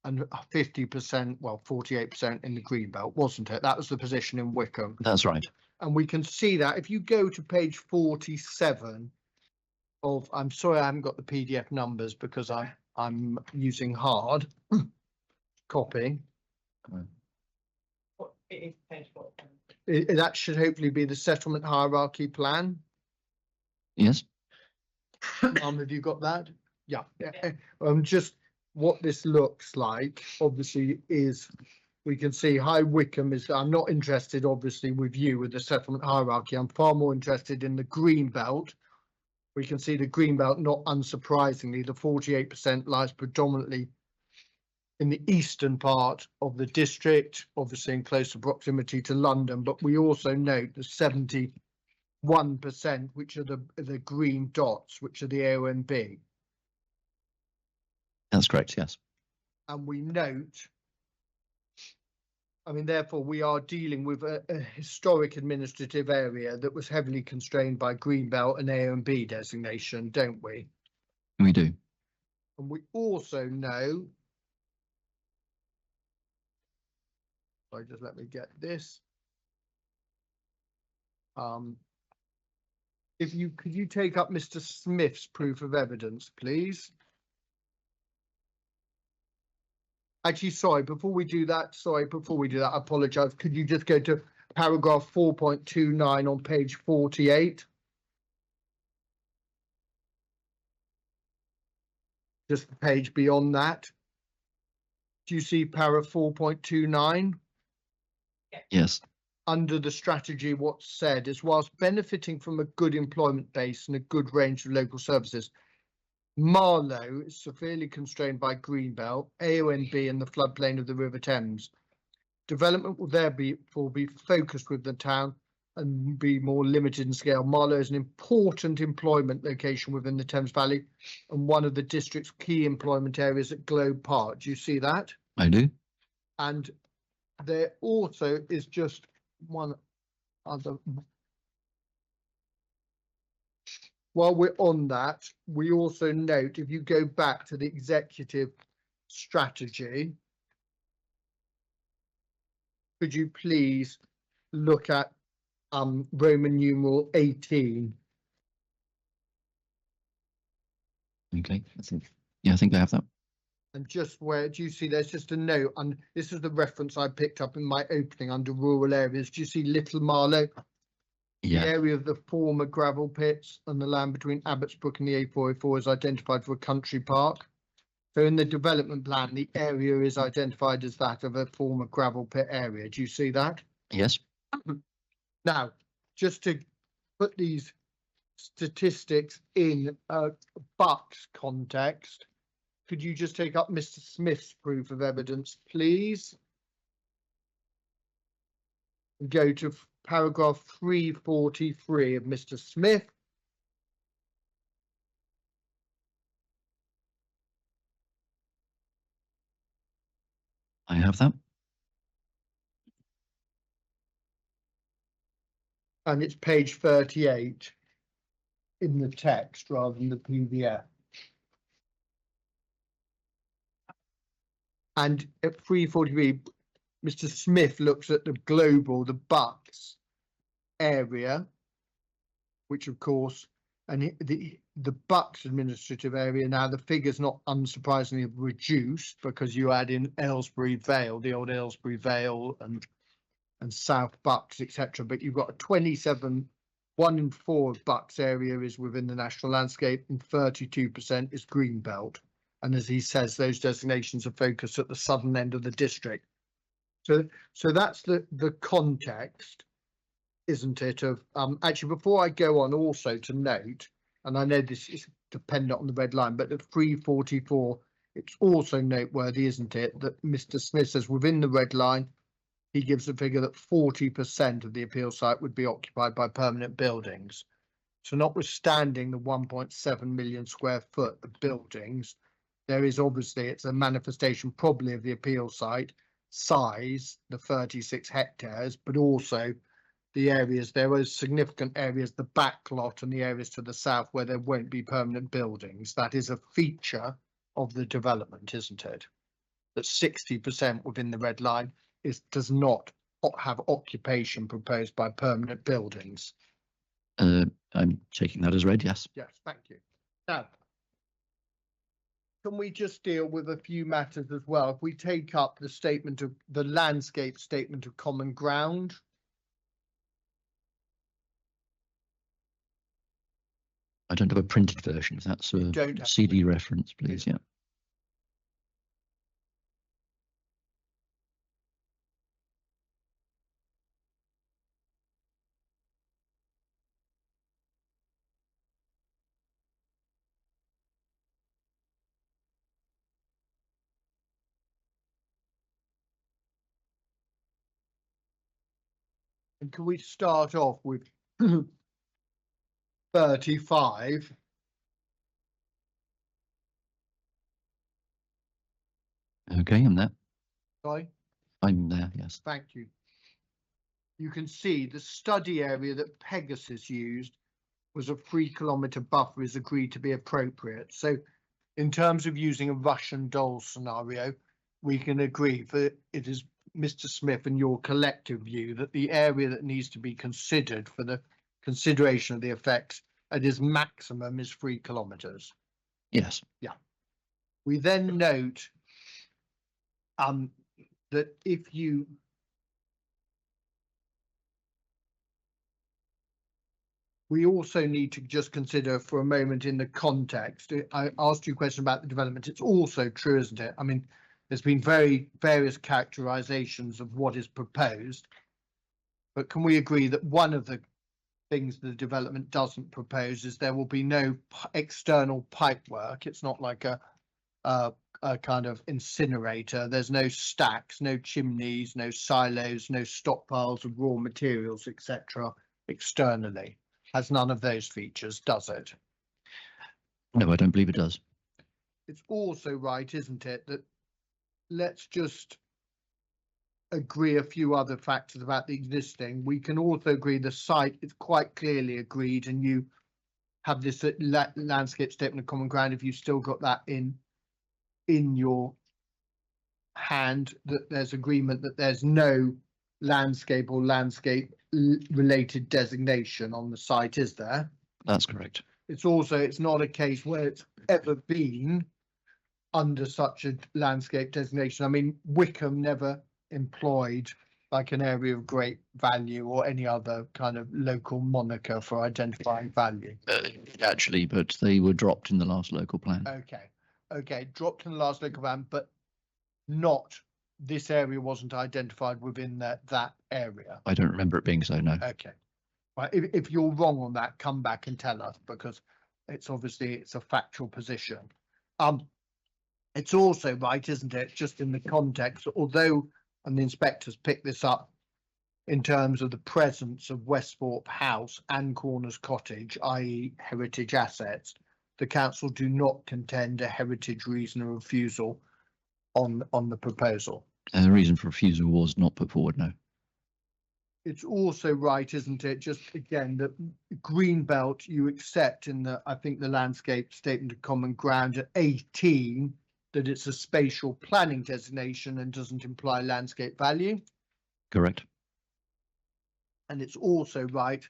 and 50%, well, 48% in the green belt, wasn't it? That was the position in Wickham.
That's right.
And we can see that if you go to page 47 of, I'm sorry, I haven't got the PDF numbers because I'm using hard copy.
It is page 4.
That should hopefully be the settlement hierarchy plan.
Yes.
Have you got that? Yeah. Just what this looks like, obviously, is we can see High Wickham is, I'm not interested, obviously, with you with the settlement hierarchy. I'm far more interested in the green belt. We can see the green belt, not unsurprisingly, the 48% lies predominantly in the eastern part of the district, obviously in closer proximity to London, but we also note the 71%, which are the green dots, which are the A, O and B.
That's correct, yes.
And we note, I mean, therefore, we are dealing with a historic administrative area that was heavily constrained by Greenbelt and A and B designation, don't we?
We do.
And we also know. Sorry, just let me get this. If you could you take up Mr. Smith's proof of evidence, please? Actually, sorry, before we do that, I apologise. Could you just go to paragraph 4.29 on page 48? Just the page beyond that. Do you see para 4.29?
Yes.
Under the strategy, what's said is whilst benefiting from a good employment base and a good range of local services, Marlow is severely constrained by Greenbelt, AONB and the floodplain of the River Thames. Development will therefore be focused with the town and be more limited in scale. Marlow is an important employment location within the Thames Valley and one of the district's key employment areas at Globe Park. Do you see that?
I do.
And there also is just one other. While we're on that, we also note, if you go back to the executive strategy, could you please look at Roman numeral 18?
Okay. I think I have that.
And just where do you see there's just a note, and this is the reference I picked up in my opening under rural areas. Do you see Little Marlow?
Yeah.
The area of the former gravel pits and the land between Abbotsbrook and the A404 is identified for a country park. So in the development plan, the area is identified as that of a former gravel pit area. Do you see that?
Yes.
Now, just to put these statistics in a Bucks context, could you just take up Mr. Smith's proof of evidence, please? Go to paragraph 343 of Mr. Smith.
I have that.
And it's page 38 in the text rather than the PDF. And at 343, Mr. Smith looks at the global, the Bucks area, which of course, and the Bucks administrative area, now the figures not unsurprisingly have reduced because you add in Aylesbury Vale, the old Aylesbury Vale and South Bucks, etc. But you've got a 27, 1 in 4 of Bucks area is within the national landscape and 32% is Greenbelt. And as he says, those designations are focused at the southern end of the district. So that's the context, isn't it? Of actually, before I go on, also to note, and I know this is dependent on the red line, but at 344, it's also noteworthy, isn't it, that Mr. Smith says within the red line, he gives a figure that 40% of the appeal site would be occupied by permanent buildings. So notwithstanding the 1.7 million square foot of buildings, there is obviously, it's a manifestation probably of the appeal site size, the 36 hectares, but also the areas, there are significant areas, the back lot and the areas to the south where there won't be permanent buildings. That is a feature of the development, isn't it? That 60% within the red line does not have occupation proposed by permanent buildings.
I'm taking that as read, yes.
Yes, thank you. Now, can we just deal with a few matters as well? If we take up the statement of the landscape statement of common ground.
I don't have a printed version. If that's a
Don't have
CD reference, please. Yeah.
And can we start off with 35?
Okay, and that.
Sorry.
I'm there, yes.
Thank you. You can see the study area that Pegasus used was a 3 kilometre buffer is agreed to be appropriate. So in terms of using a Russian doll scenario, we can agree that it is Mr. Smith and your collective view that the area that needs to be considered for the consideration of the effects at its maximum is 3 kilometres.
Yes.
We then note that if you we also need to just consider for a moment in the context. I asked you a question about the development. It's also true, isn't it? I mean, there's been various characterizations of what is proposed, but can we agree that one of the things the development doesn't propose is there will be no external pipe work? It's not like a kind of incinerator. There's no stacks, no chimneys, no silos, no stockpiles of raw materials, etc. externally. Has none of those features, does it?
No, I don't believe it does.
It's also right, isn't it, that let's just agree a few other factors about the existing. We can also agree the site is quite clearly agreed, and you have this landscape statement of common ground, if you've still got that in your hand, that there's agreement that there's no landscape or landscape related designation on the site, is there?
That's correct.
It's not a case where it's ever been under such a landscape designation. I mean, Wickham never employed like an area of great value or any other kind of local moniker for identifying value.
Actually, but they were dropped in the last local plan.
Okay, dropped in the last local plan, but not, this area wasn't identified within that area.
I don't remember it being so, no.
Okay. Right, if you're wrong on that, come back and tell us, because it's a factual position. It's also right, isn't it, just in the context, although, and the inspectors picked this up in terms of the presence of Westthorpe House and Corners Cottage, i.e. heritage assets, the council do not contend a heritage reason of refusal on the proposal.
The reason for refusal was not put forward, no.
It's also right, isn't it, just again, that Greenbelt you accept in I think the landscape statement of common ground at 18, that it's a spatial planning designation and doesn't imply landscape value.
Correct.
And it's also right,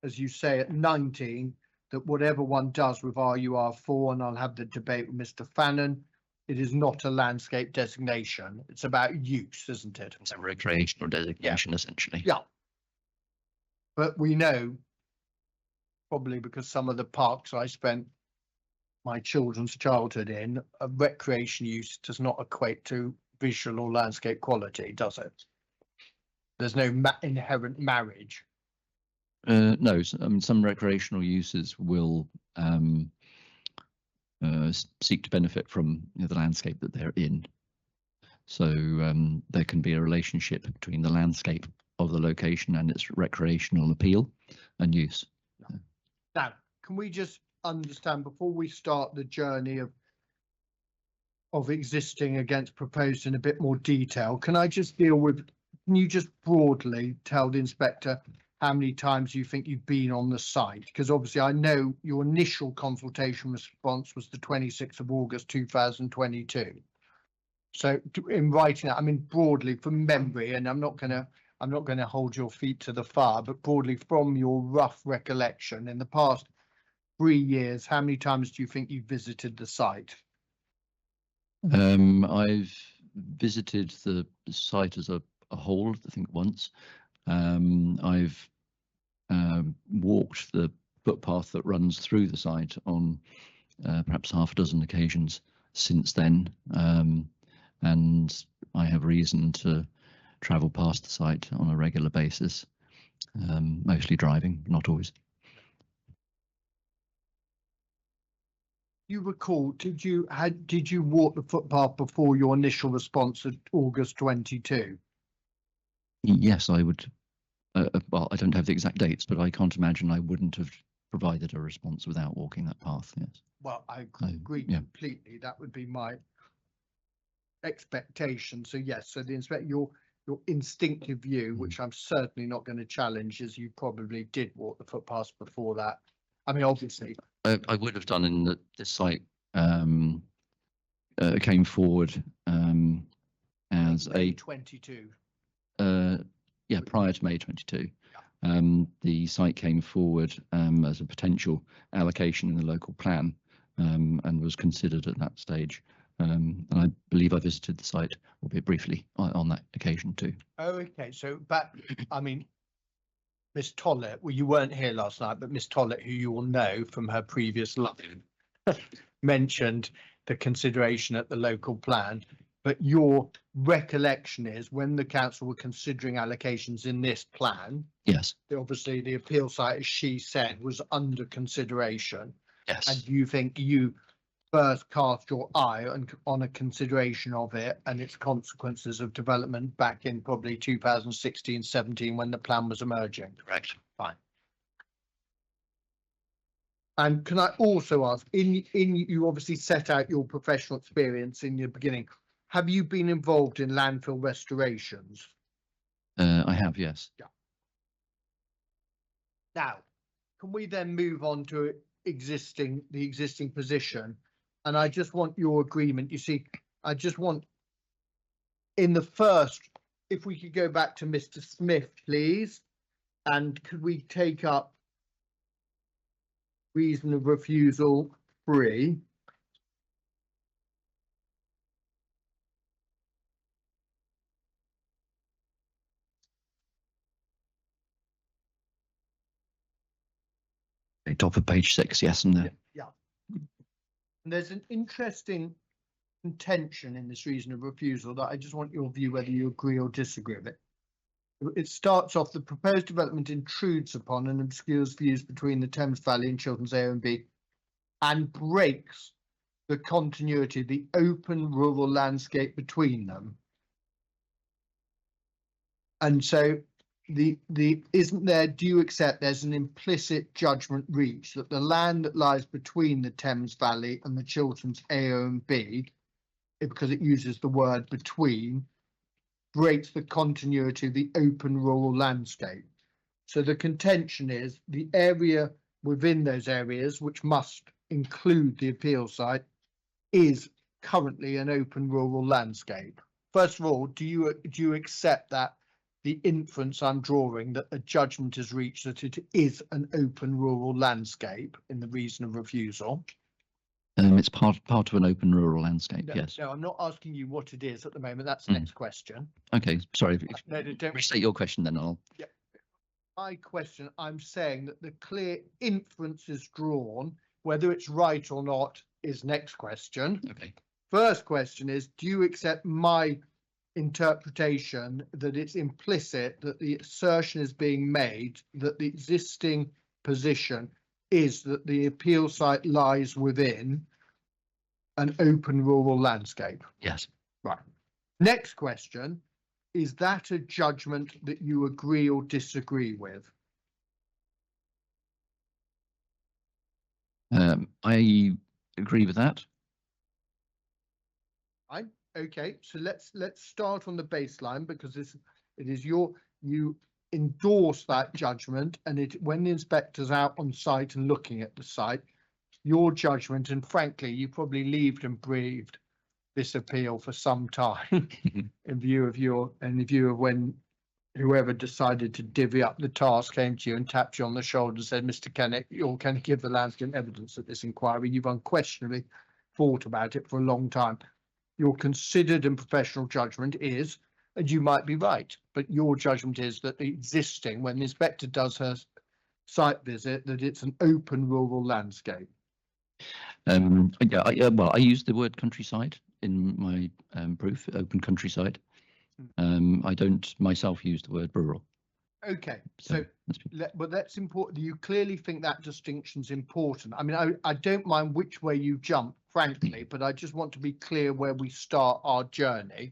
as you say, at 19, that whatever one does with RUR4, and I'll have the debate with Mr. Fannon, it is not a landscape designation. It's about use, isn't it?
It's a recreational designation, essentially.
Yeah. But we know, probably because some of the parks I spent my children's childhood in, a recreation use does not equate to visual or landscape quality, does it? There's no inherent marriage.
No, I mean, some recreational uses will seek to benefit from the landscape that they're in. So there can be a relationship between the landscape of the location and its recreational appeal and use.
Now, can we just understand, before we start the journey of existing against proposed in a bit more detail, can you just broadly tell the inspector how many times you think you've been on the site? Because obviously I know your initial consultation response was the 26th of August 2022. So in writing that, I mean, broadly from memory, and I'm not going to hold your feet to the fire, but broadly from your rough recollection, in the past 3 years, how many times do you think you visited the site?
I've visited the site as a whole, I think once. I've walked the footpath that runs through the site on perhaps half a dozen occasions since then, and I have reason to travel past the site on a regular basis, mostly driving, not always.
You recall, did you walk the footpath before your initial response at August 22?
Yes, I would. Well, I don't have the exact dates, but I can't imagine I wouldn't have provided a response without walking that path. Yes.
Well, I agree completely. That would be my expectation. So yes, so the your instinctive view, which I'm certainly not going to challenge, is you probably did walk the footpaths before that. I mean, obviously,
I would have done in that this site came forward as
May
a
22.
prior to May 22. The site came forward as a potential allocation in the local plan and was considered at that stage. And I believe I visited the site, albeit briefly, on that occasion too.
Oh, okay. So, but I mean, Miss Tollett, well, you weren't here last night, but Miss Tollett, who you will know from her previous life, mentioned the consideration at the local plan. But your recollection is when the council were considering allocations in this plan,
Yes,
obviously the appeal site, as she said, was under consideration.
yes.
And you think you first cast your eye on a consideration of it and its consequences of development back in probably 2016-17 when the plan was emerging.
Correct.
And can I also ask, in you obviously set out your professional experience in your beginning. Have you been involved in landfill restorations?
I have, yes.
Now, can we then move on to the existing position? And I just want your agreement. You see, I just want in the first, if we could go back to Mr. Smith, please. And could we take up reason of refusal 3?
Top of page 6, yes, and there.
Yeah. And there's an interesting contention in this reason of refusal that I just want your view whether you agree or disagree with it. It starts off, the proposed development intrudes upon and obscures views between the Thames Valley and Chilterns A and B and breaks the continuity of the open rural landscape between them. And so isn't there, do you accept there's an implicit judgment reached that the land that lies between the Thames Valley and the Chilterns A and B, because it uses the word between, breaks the continuity of the open rural landscape? So the contention is the area within those areas, which must include the appeal site, is currently an open rural landscape. First of all, do you accept that the inference I'm drawing that a judgment is reached that it is an open rural landscape in the reason of refusal?
It's part of an open rural landscape,
No,
yes.
no, I'm not asking you what it is at the moment. That's the next question.
Okay, sorry. If
No, don't
restate your question, then I'll.
My question, I'm saying that the clear inference is drawn, whether it's right or not is next question.
Okay.
First question is, do you accept my interpretation that it's implicit that the assertion is being made that the existing position is that the appeal site lies within an open rural landscape?
Yes.
Right. Next question, is that a judgment that you agree or disagree with?
I agree with that.
Okay, so let's start on the baseline, because you endorse that judgment, and when the inspector's out on site and looking at the site, your judgment, and frankly, you probably lived and breathed this appeal for some time in view of when whoever decided to divvy up the task came to you and tapped you on the shoulder and said, Mr. Kennett, you're going to give the landscape evidence at this inquiry. You've unquestionably thought about it for a long time. Your considered and professional judgment is, and you might be right, but your judgment is that the existing, when the inspector does her site visit, that it's an open rural landscape.
I use the word countryside in my proof, open countryside. I don't myself use the word rural.
Okay, so but that's important. You clearly think that distinction's important. I mean, I don't mind which way you jump, frankly, but I just want to be clear where we start our journey,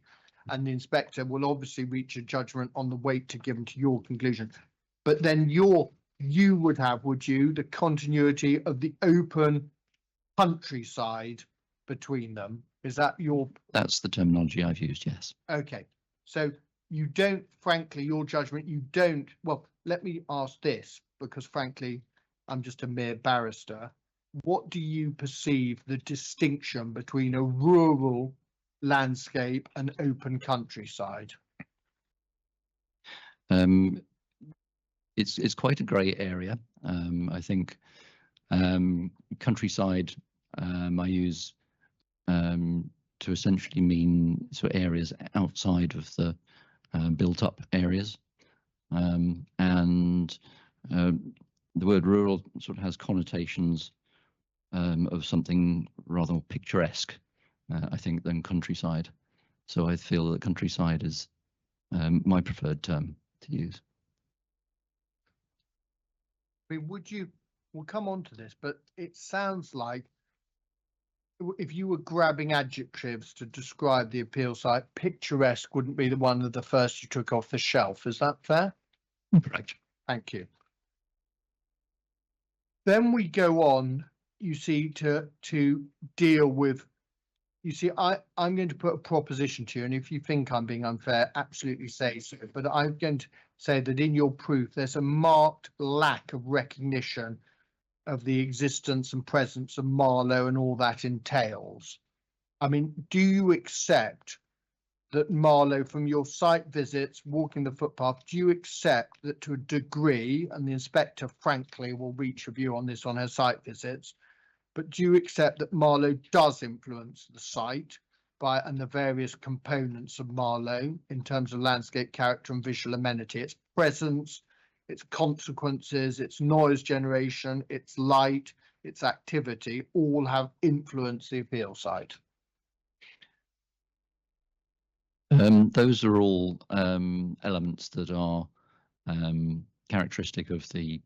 and the inspector will obviously reach a judgment on the weight to give to your conclusion. But then you would have, would you, the continuity of the open countryside between them, Is that your,
That's the terminology I've used, yes.
okay, so you don't, frankly, your judgment, you don't, well, let me ask this, because frankly, I'm just a mere barrister. What do you perceive the distinction between a rural landscape and open countryside?
It's quite a grey area. I think countryside I use to essentially mean sort of areas outside of the built up areas, and the word rural sort of has connotations of something rather more picturesque, I think, than countryside. So I feel that countryside is my preferred term to use.
I mean, we'll come on to this, but it sounds like if you were grabbing adjectives to describe the appeal site, picturesque wouldn't be the one of the first you took off the shelf. Is that fair?
Correct.
Thank you. Then we go on, you see, to deal with, you see, I'm going to put a proposition to you, and if you think I'm being unfair, absolutely say so. But I'm going to say that in your proof, there's a marked lack of recognition of the existence and presence of Marlow and all that entails. I mean, do you accept that Marlow, from your site visits, walking the footpath, do you accept that to a degree, and the inspector frankly will reach a view on this on her site visits, but do you accept that Marlow does influence the site by and the various components of Marlow in terms of landscape character and visual amenity, its presence, its consequences, its noise generation, its light, its activity, all have influenced the appeal site?
Those are all elements that are characteristic of the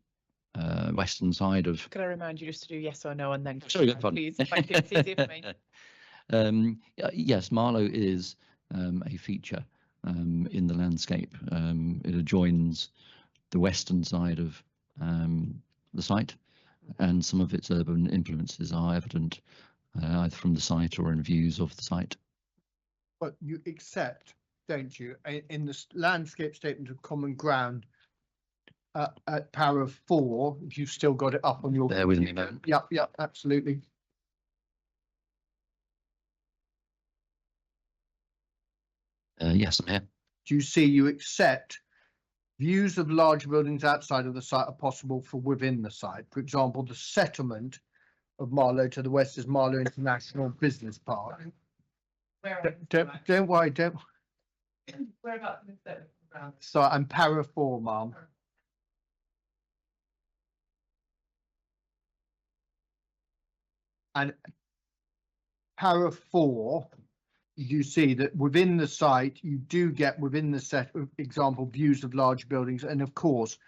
western side of.
Can I remind you just to do yes or no and then?
Sorry, go on.
Please, thank you. It's easier for me.
Yes, Marlow is a feature in the landscape. It adjoins the western side of the site, and some of its urban influences are evident either from the site or in views of the site.
But you accept, don't you, in the landscape statement of common ground at para 4, if you've still got it up on your.
Bear with me a moment.
Yep, absolutely.
Yes, I'm here.
Do you see you accept views of large buildings outside of the site are possible for within the site? For example, the settlement of Marlow to the west is Marlow International Business Park. Don't worry, don't.
Whereabouts in the ground?
So I'm para 4, ma'am. And para 4, you see that within the site, you do get within the set of example views of large buildings. And of course,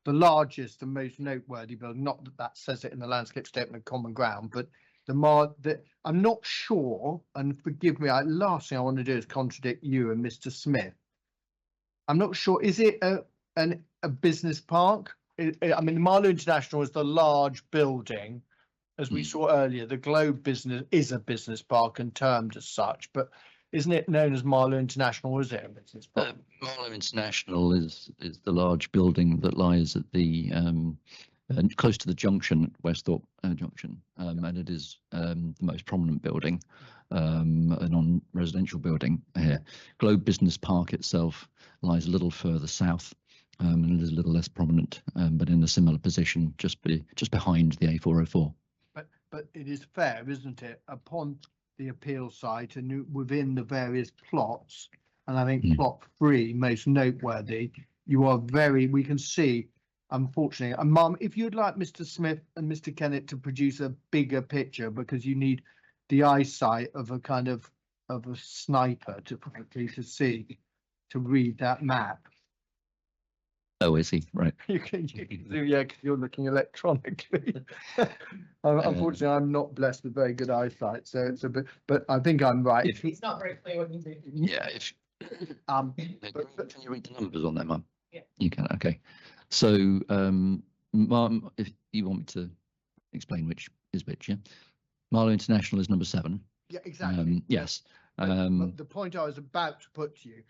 the largest and most noteworthy building, not that that says it in the landscape statement of common ground, but I'm not sure, and forgive me, last thing I want to do is contradict you and Mr. Smith. I'm not sure, is it a business park? I mean, Marlow International is the large building. As we saw earlier, the Globe business is a business park and termed as such, but isn't it known as Marlow International? Is it a business park?
Marlow International is the large building that lies at the close to the junction at Westhorpe Junction, and it is the most prominent building, a non-residential building here. Globe Business Park itself lies a little further south, and it is a little less prominent, but in a similar position, just behind the A404.
But it is fair, isn't it, upon the appeal site and within the various plots, and I think plot 3 most noteworthy, you are we can see, unfortunately, and Mum, if you'd like Mr. Smith and Mr. Kennett to produce a bigger picture, because you need the eyesight of a kind of a sniper to see, to read that map.
Oh, is he? Right.
You can do, yeah, because you're looking electronically. Unfortunately, I'm not blessed with very good eyesight, so it's a bit, but I think I'm right.
It's not very clear what you do.
Yeah.
But
Can you read the numbers on there, Mum?
Yeah.
You can. Okay. So, Mum, if you want me to explain which is which, yeah. Marlow International is number 7,
Yeah, exactly.
Yes.
But the point I was about to put to you,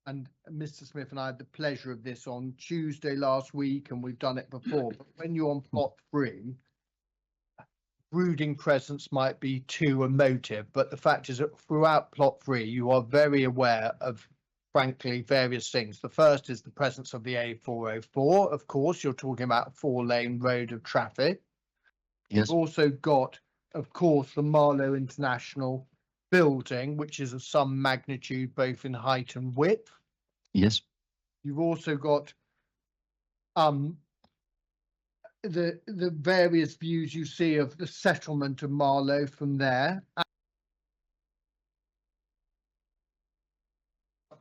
and Mr. Smith and I had the pleasure of this on Tuesday last week, and we've done it before, but when you're on plot 3, brooding presence might be too emotive, but the fact is that throughout plot 3, you are very aware of, frankly, various things. The first is the presence of the A404. Of course, you're talking about a 4-lane road of traffic.
Yes.
You've also got, of course, the Marlow International building, which is of some magnitude, both in height and width.
Yes.
You've also got the various views you see of the settlement of Marlow from there.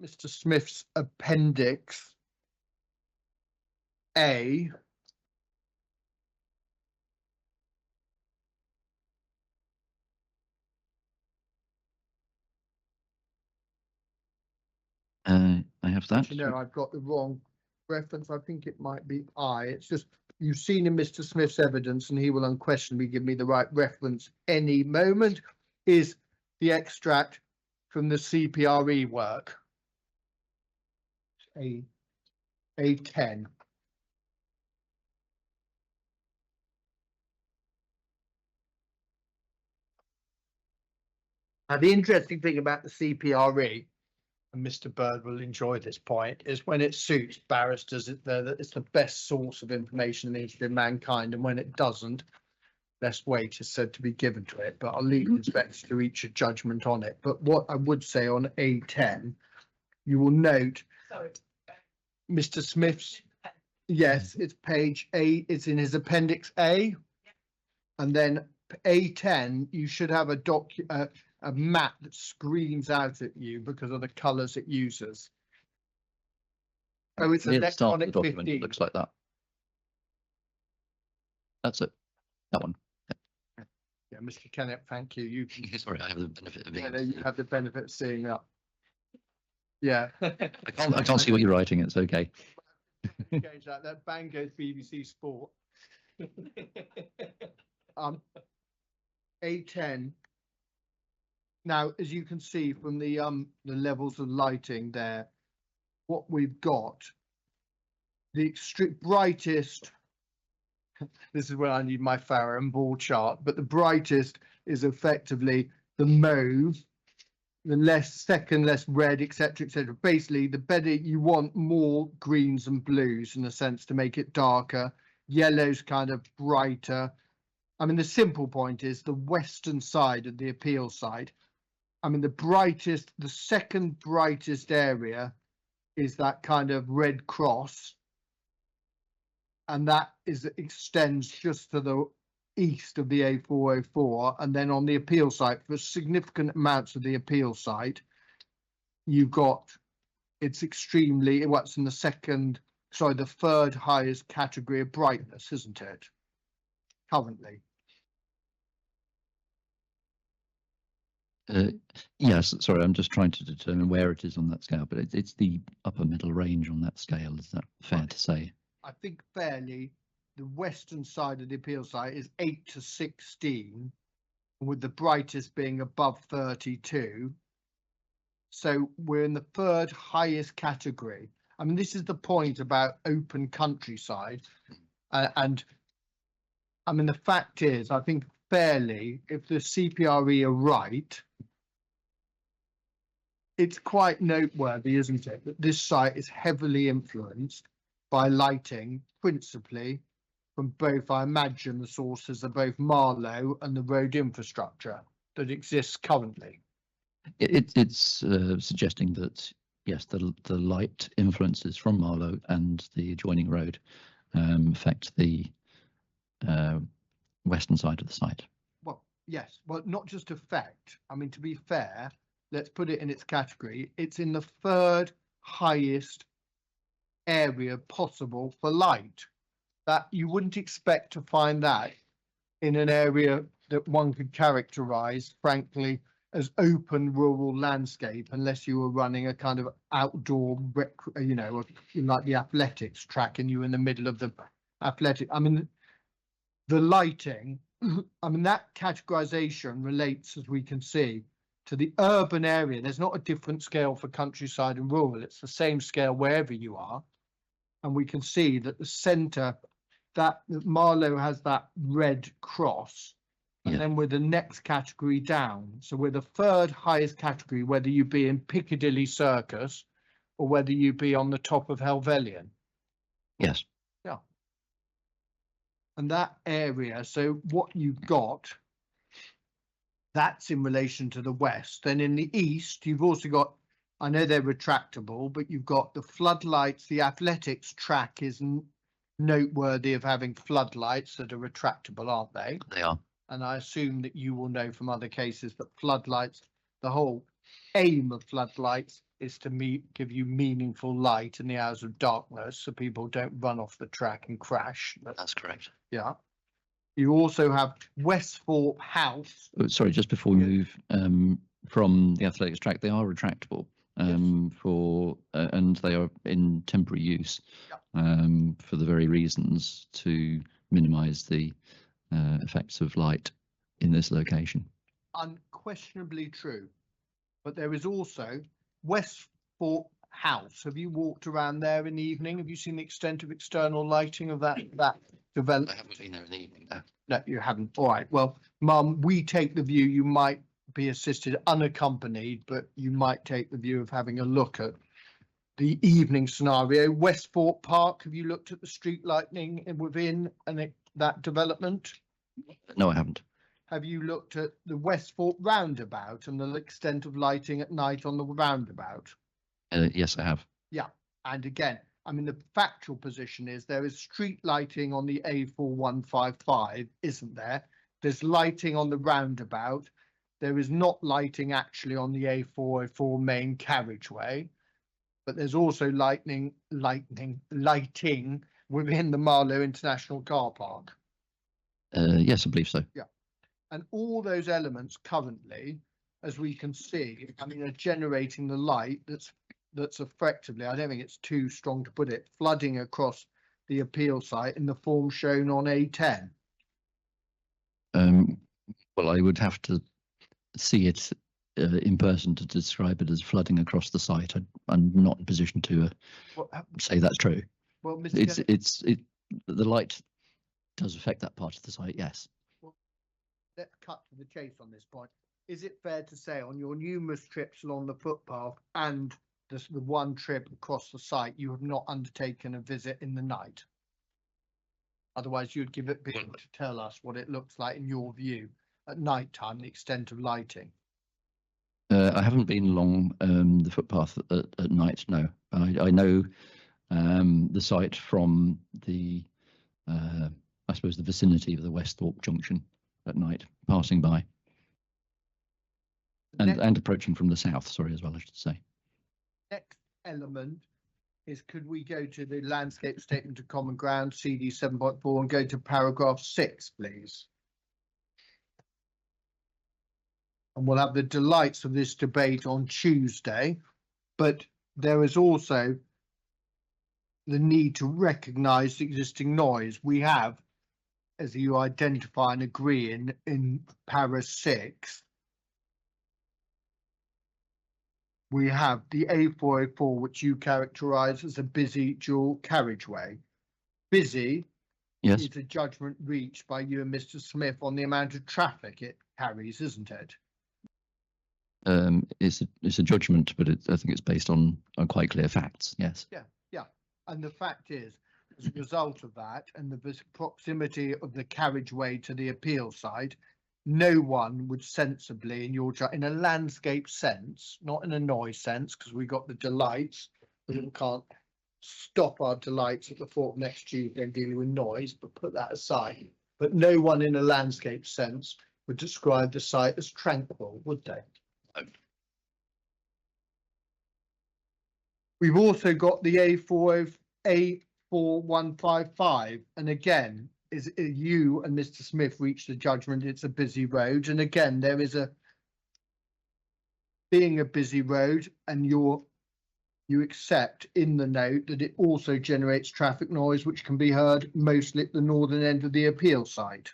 Mr. Smith's appendix A.
I have that.
You know, I've got the wrong reference. I think it might be I. It's just you've seen in Mr. Smith's evidence, and he will unquestionably give me the right reference any moment, is the extract from the CPRE work. A10. Now, the interesting thing about the CPRE, and Mr. Bird will enjoy this point, is when it suits barristers, it's the best source of information in the history of mankind, and when it doesn't, less weight is said to be given to it. But I'll leave the inspector to reach a judgment on it. But what I would say on A10, you will note Mr. Smith's, yes, it's page A, it's in his appendix A, and then A10, you should have a map that screams out at you because of the colours it uses. Oh, it's
Near the start of the
electronic
document,
15.
it looks like that. That's it. That one.
Yeah, Mr. Kennett, thank you. You can,
Sorry, I have the benefit of being.
you have the benefit of seeing that. Yeah.
I can't see what you're writing. It's okay.
Change that bang goes BBC Sport. A10. Now, as you can see from the levels of lighting there, what we've got, the extreme brightest, this is where I need my Farrow and ball chart, but the brightest is effectively the mauve, the second less red, etc., etc. Basically, the better you want more greens and blues in a sense to make it darker. Yellow's kind of brighter. I mean, the simple point is the western side of the appeal side. I mean, the second brightest area is that kind of red cross. And that extends just to the east of the A404. And then on the appeal site, for significant amounts of the appeal site, you've got, it's extremely, what's in the third highest category of brightness, isn't it? Currently.
Yes, sorry, I'm just trying to determine where it is on that scale, but it's the upper middle range on that scale. Is that fair to say?
I think fairly, the western side of the appeal site is 8 to 16, with the brightest being above 32. So we're in the third highest category. I mean, this is the point about open countryside. And I mean, the fact is, I think fairly, if the CPRE are right, it's quite noteworthy, isn't it, that this site is heavily influenced by lighting, principally from both, I imagine, the sources of both Marlow and the road infrastructure that exists currently.
It's suggesting that, yes, the light influences from Marlow and the adjoining road affect the western side of the site.
Well, yes, well, not just affect. I mean, to be fair, let's put it in its category. It's in the third highest area possible for light. That you wouldn't expect to find that in an area that one could characterize, frankly, as open rural landscape, unless you were running a kind of outdoor, like the athletics track and you were in the middle of the athletic. I mean, the lighting I mean, that categorization relates, as we can see, to the urban area. There's not a different scale for countryside and rural. It's the same scale wherever you are. And we can see that the centre, that Marlow has that red cross. And
Yeah.
then we're the next category down. So we're the third highest category, whether you be in Piccadilly Circus or whether you be on the top of Helvellyn.
Yes.
And that area, so what you've got, that's in relation to the west. Then in the east, you've also got, I know they're retractable, but you've got the floodlights. The athletics track is noteworthy of having floodlights that are retractable, aren't they?
They are.
And I assume that you will know from other cases that floodlights, the whole aim of floodlights is to give you meaningful light in the hours of darkness so people don't run off the track and crash.
That's correct.
Yeah. You also have Westthorpe House.
Oh, sorry, just before we move from the athletics track, they are retractable and they are in temporary use for the very reasons to minimise the effects of light in this location.
Unquestionably true. But there is also Westthorpe House. Have you walked around there in the evening? Have you seen the extent of external lighting of that development?
I haven't been there in the evening, no.
No, you haven't. All right. Well, Mum, we take the view you might be assisted unaccompanied, but you might take the view of having a look at the evening scenario. Westthorpe Park, have you looked at the street lighting within that development?
No, I haven't.
Have you looked at the Westthorpe roundabout and the extent of lighting at night on the roundabout?
Yes, I have.
And again, I mean, the factual position is there is street lighting on the A4155, isn't there? There's lighting on the roundabout. There is not lighting actually on the A404 main carriageway, but there's also lighting within the Marlow International Car Park.
Yes, I believe so.
And all those elements currently, as we can see, I mean, are generating the light that's effectively, I don't think it's too strong to put it, flooding across the appeal site in the form shown on A10.
Well, I would have to see it in person to describe it as flooding across the site. I'm not in a position to say that's true.
Well, Mr.
The light does affect that part of the site, yes.
Let's cut to the chase on this point. Is it fair to say on your numerous trips along the footpath and the one trip across the site, you have not undertaken a visit in the night? Otherwise, you'd give it big to tell us what it looks like in your view at night time, the extent of lighting.
I haven't been along the footpath at night, no. I know the site from the, I suppose, the vicinity of the Westthorpe Junction at night, passing by. And approaching from the south, sorry, as well, I should say.
Next element is, could we go to the landscape statement of common ground, CD 7.4, and go to paragraph 6, please? And we'll have the delights of this debate on Tuesday, but there is also the need to recognise the existing noise. We have, as you identify and agree in para 6, we have the A404, which you characterise as a busy dual carriageway. Busy
Yes.
is a judgment reached by you and Mr. Smith on the amount of traffic it carries, isn't it?
It's a judgment, but I think it's based on quite clear facts. Yes.
Yeah. And the fact is, as a result of that and the proximity of the carriageway to the appeal site, no one would sensibly, in a landscape sense, not in a noise sense, because we got the delights, we can't stop our delights at the Thorpe next Tuesday and dealing with noise, but put that aside. But no one in a landscape sense would describe the site as tranquil, would they?
No.
We've also got the A4155, and again, is you and Mr. Smith reached the judgment it's a busy road, and again there is being a busy road, and you accept in the note that it also generates traffic noise which can be heard mostly at the northern end of the appeal site.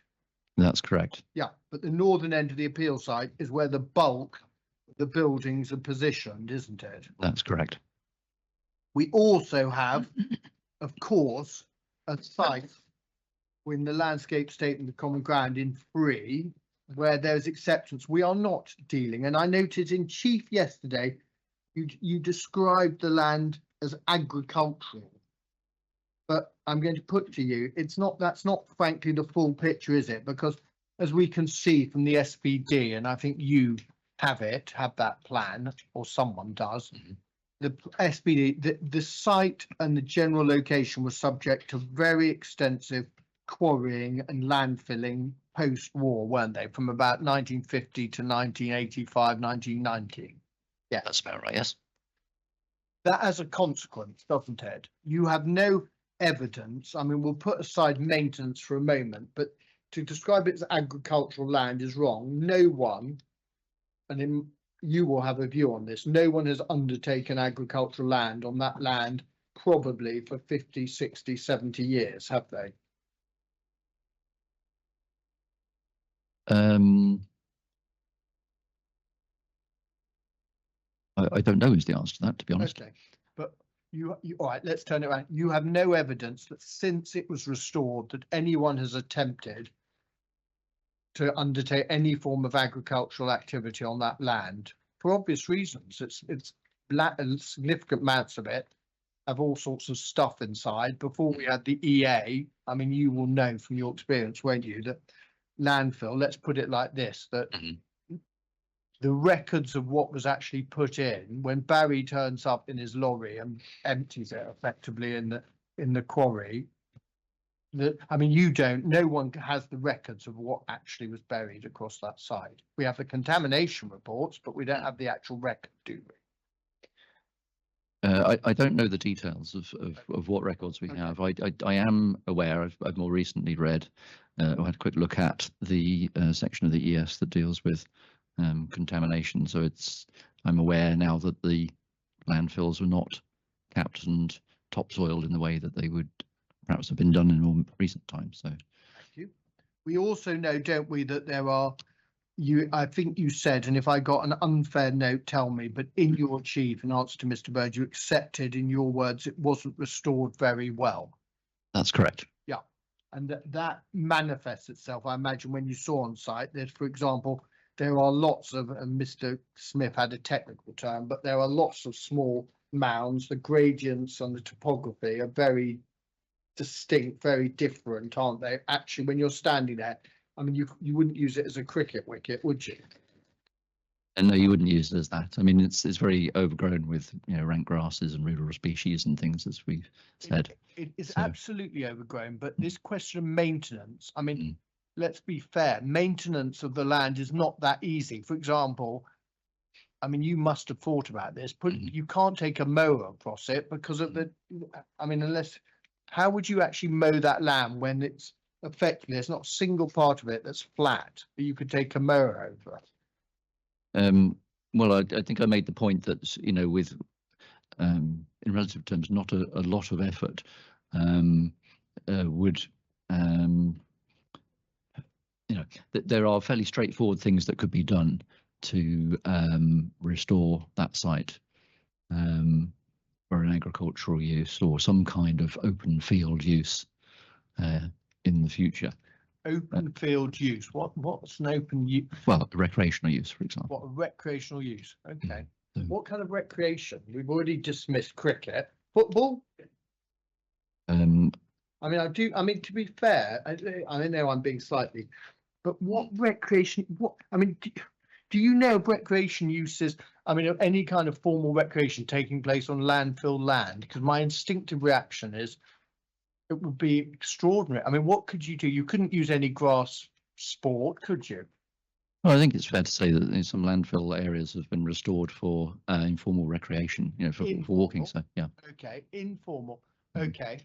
That's correct.
Yeah, but the northern end of the appeal site is where the bulk of the buildings are positioned, isn't it?
That's correct.
We also have, of course, a site in the landscape statement of common ground in 3, where there's acceptance. We are not dealing, and I noted in chief yesterday, you described the land as agricultural. But I'm going to put to you, that's not frankly the full picture, is it? Because as we can see from the SPD, and I think you have that plan, or someone does, the SPD, the site and the general location was subject to very extensive quarrying and landfilling post-war, weren't they? From about 1950 to 1985, 1990. Yeah,
That's about right. Yes.
that has a consequence, doesn't it? You have no evidence. I mean, we'll put aside maintenance for a moment, but to describe it as agricultural land is wrong. No one, and you will have a view on this, no one has undertaken agricultural land on that land probably for 50, 60, 70 years, have they?
I don't know is the answer to that, to be honest.
Okay, but you all right, let's turn it around. You have no evidence that since it was restored that anyone has attempted to undertake any form of agricultural activity on that land for obvious reasons. It's significant amounts of it have all sorts of stuff inside. Before we had the EA, I mean, you will know from your experience, won't you, that landfill, let's put it like this, that the records of what was actually put in when Barry turns up in his lorry and empties it effectively in the quarry. I mean, no one has the records of what actually was buried across that site. We have the contamination reports, but we don't have the actual record, do we?
I don't know the details of what records we have. I am aware, I've more recently read, I had a quick look at the section of the ES that deals with contamination. So I'm aware now that the landfills were not capped and topsoiled in the way that they would perhaps have been done in more recent times. So
thank you. We also know, don't we, that there are, I think you said, and if I got an unfair note, tell me, but in your chief, in answer to Mr. Bird, you accepted in your words it wasn't restored very well.
that's correct.
Yeah, and that manifests itself, I imagine, when you saw on site that, for example, there are lots of, and Mr. Smith had a technical term, but there are lots of small mounds. The gradients and the topography are very distinct, very different, aren't they? Actually, when you're standing there, I mean, you wouldn't use it as a cricket wicket, would you?
And no, you wouldn't use it as that. I mean, it's very overgrown with rank grasses and rural species and things, as we've said.
It is
So-
absolutely overgrown, but this question of maintenance, I mean, let's be fair, maintenance of the land is not that easy. For example, I mean, you must have thought about this, but you can't take a mower across it because of I mean, how would you actually mow that land when it's effectively, there's not a single part of it that's flat, but you could take a mower over?
Well, I think I made the point that, with, in relative terms, not a lot of effort would, that there are fairly straightforward things that could be done to restore that site for an agricultural use or some kind of open field use in the future.
Open field use. What's an open use?
Well, recreational use, for example.
What a recreational use? Okay.
So-
What kind of recreation? We've already dismissed cricket. Football? I mean, to be fair, I know I'm being slightly, but what recreation, do you know of recreation uses, I mean, any kind of formal recreation taking place on landfill land? Because my instinctive reaction is it would be extraordinary. I mean, what could you do? You couldn't use any grass sport, could you?
Well, I think it's fair to say that some landfill areas have been restored for informal recreation, for walking. So, yeah.
Okay, informal. Okay,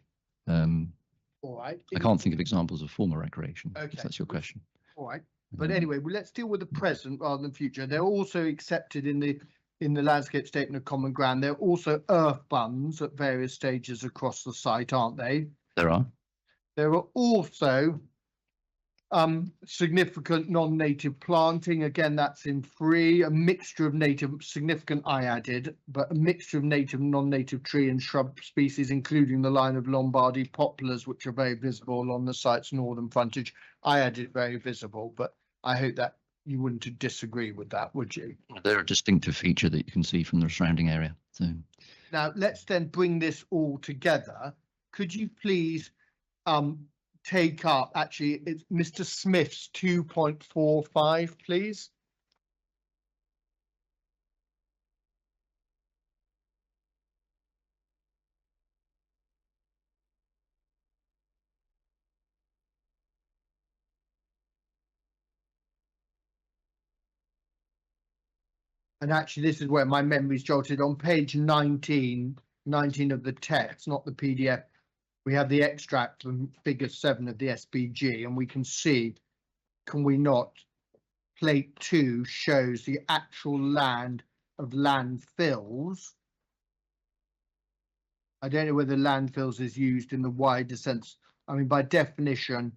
all right.
I can't think of examples of formal recreation,
Okay.
if that's your question.
All right. But anyway, well, let's deal with the present rather than future. They're also accepted in the landscape statement of common ground. There are also earth bunds at various stages across the site, aren't they?
There are.
There are also Significant non-native planting, again, that's in 3, a mixture of native, significant I added, but a mixture of native and non-native tree and shrub species, including the line of Lombardy poplars, which are very visible on the site's northern frontage. I added very visible, but I hope that you wouldn't disagree with that, would you?
They're a distinctive feature that you can see from the surrounding area. So
Now, let's then bring this all together. Could you please take up, actually, it's Mr. Smith's 2.45, please? And actually, this is where my memory's jolted. On page 19 of the text, not the PDF, we have the extract from figure 7 of the SBG, and we can see, can we not, plate 2 shows the actual land of landfills. I don't know whether landfills is used in the wider sense. I mean, by definition,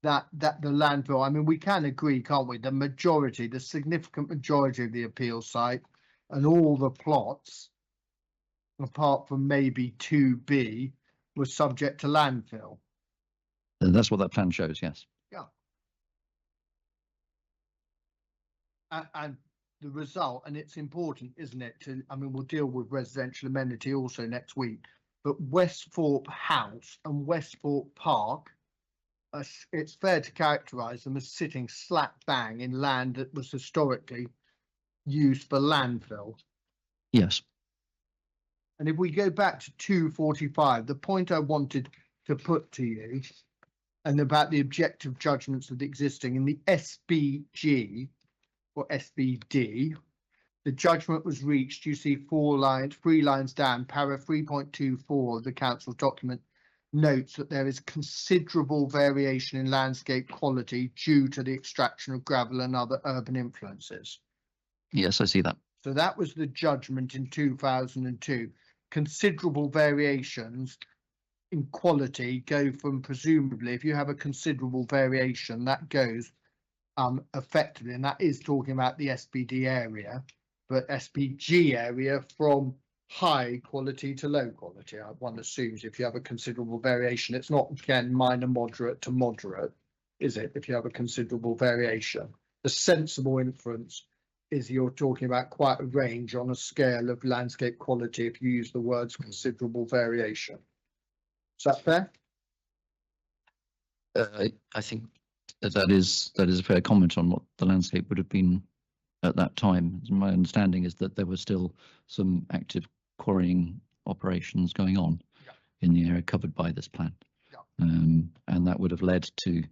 that the landfill, I mean, we can agree, can't we? The majority, the significant majority of the appeal site and all the plots, apart from maybe 2B, was subject to landfill.
that's what that plan shows, yes.
And the result, and it's important, isn't it? I mean, we'll deal with residential amenity also next week, but Westthorpe House and Westthorpe Park, it's fair to characterise them as sitting slap bang in land that was historically used for landfill.
Yes.
And if we go back to 245, the point I wanted to put to you, and about the objective judgments of the existing in the SBG or SBD, the judgment was reached. You see 3 lines down, para 3.24 of the council document notes that there is considerable variation in landscape quality due to the extraction of gravel and other urban influences.
Yes, I see that.
So that was the judgment in 2002. Considerable variations in quality go from, presumably, if you have a considerable variation, that goes effectively, and that is talking about the SBD area, but SPG area from high quality to low quality. One assumes if you have a considerable variation, it's not, again, minor, moderate to moderate, is it? If you have a considerable variation, the sensible inference is you're talking about quite a range on a scale of landscape quality if you use the words considerable variation. Is that fair?
I think that is a fair comment on what the landscape would have been at that time. My understanding is that there were still some active quarrying operations going on in the area covered by this plan, and that would have led to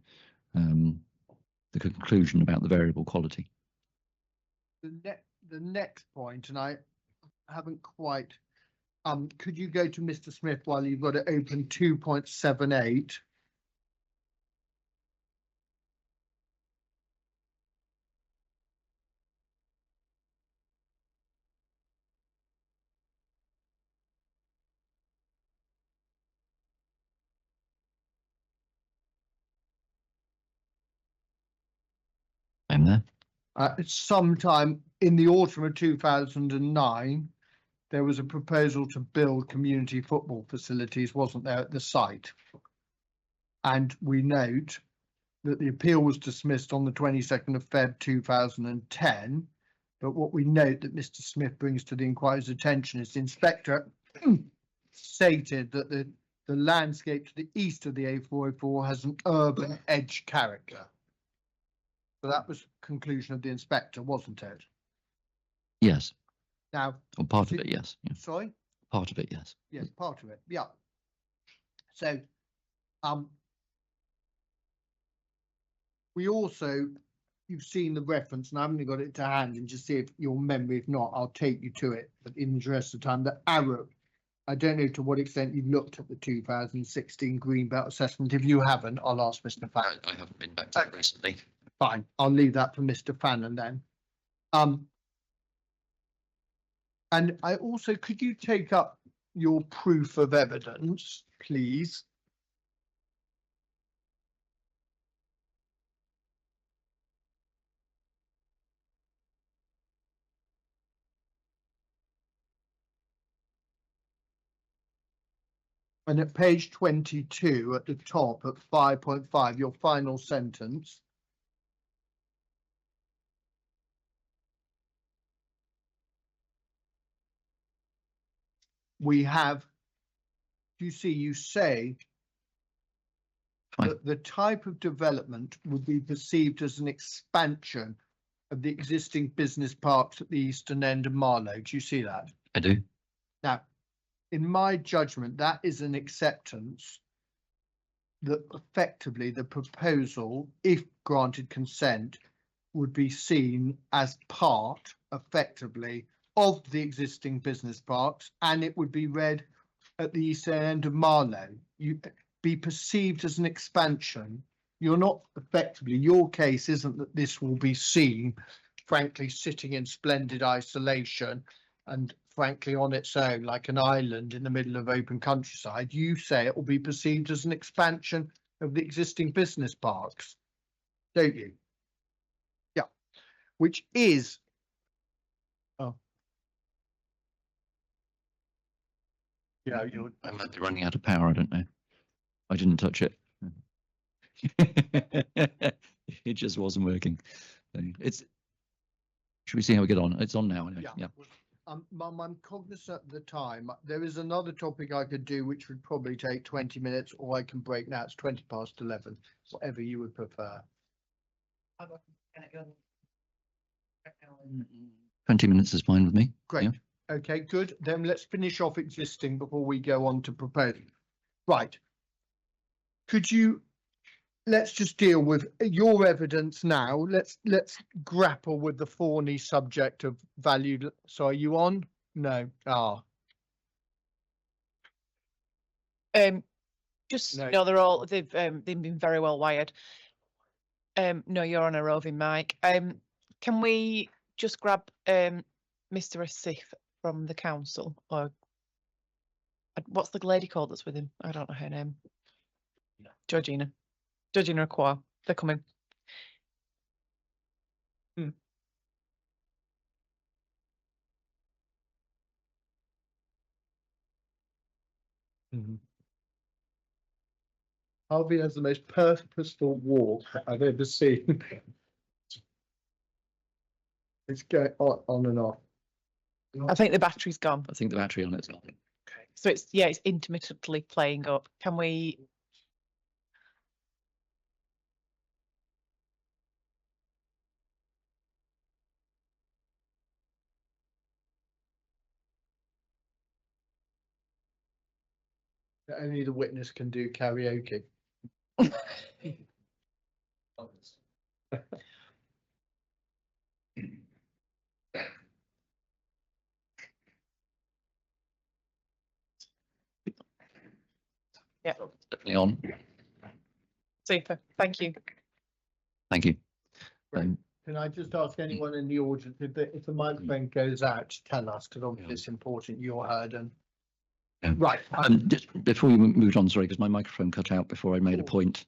the conclusion about the variable quality.
The next point, and I haven't quite, could you go to Mr. Smith while you've got it open, 2.78?
I'm there.
Sometime in the autumn of 2009, there was a proposal to build community football facilities, wasn't there, at the site? And we note that the appeal was dismissed on the 22nd of Feb 2010. But what we note that Mr. Smith brings to the inquiry's attention is the inspector stated that the landscape to the east of the A404 has an urban edge character. So that was the conclusion of the inspector, wasn't it?
Yes.
Now,
Or part of it, yes. Yeah.
sorry?
Part of it, yes.
Yes, part of it, yeah. So, we also, you've seen the reference, and I haven't got it to hand, and just see if your memory, if not, I'll take you to it. But in the interest of time, the arrow, I don't know to what extent you've looked at the 2016 Greenbelt assessment. If you haven't, I'll ask Mr. Fannon.
I haven't been back to that recently.
Fine, I'll leave that for Mr. Fannon then. And I also, could you take up your proof of evidence, please? And at page 22 at the top at 5.5, your final sentence. We have, you say
Fine.
that the type of development would be perceived as an expansion of the existing business parks at the eastern end of Marlow. Do you see that?
I do.
Now, in my judgment, that is an acceptance that effectively the proposal, if granted consent, would be seen as part, effectively, of the existing business parks, and it would be read at the eastern end of Marlow. You be perceived as an expansion. You're not effectively, your case isn't that this will be seen, frankly, sitting in splendid isolation and frankly on its own, like an island in the middle of open countryside. You say it will be perceived as an expansion of the existing business parks, don't you? Yeah, which is, oh. Yeah, you're,
I might be running out of power. I don't know. I didn't touch it. It just wasn't working. It's. Should we see how we get on? It's on now. Anyway. Yeah.
I'm cognizant of the time. There is another topic I could do, which would probably take 20 minutes, or I can break now. It's 11:20, whatever you would prefer.
20 minutes is fine with me.
Great.
Yeah.
Okay, good. Then let's finish off existing before we go on to proposing. Right. Could you, let's just deal with your evidence now. Let's grapple with the thorny subject of valued. So are you on? No. Ah.
Just
No.
no, they've been very well wired. No, you're on a roving mic. Can we just grab Mr. Asif from the council, or what's the lady called that's with him? I don't know her name. Georgina Aqua. They're coming.
Harvey has the most purposeful walk I've ever seen. It's going on and off.
I think the battery's gone.
I think the battery on it's not.
So it's intermittently playing up. Can we?
Only the witness can do karaoke.
Yeah.
Definitely on.
Super. Thank you.
Thank you.
Right. Can I just ask anyone in the audience if the microphone goes out, tell us, because obviously it's important you're heard. And
Yeah.
right.
Just before we moved on, sorry, because my microphone cut out before I made a point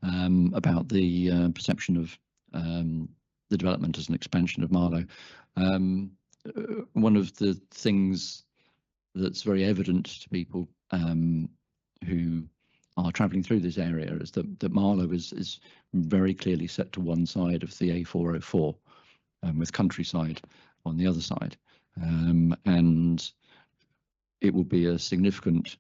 about the perception of the development as an expansion of Marlow. One of the things that's very evident to people who are travelling through this area is that Marlow is very clearly set to one side of the A404, with countryside on the other side, and it will be a significant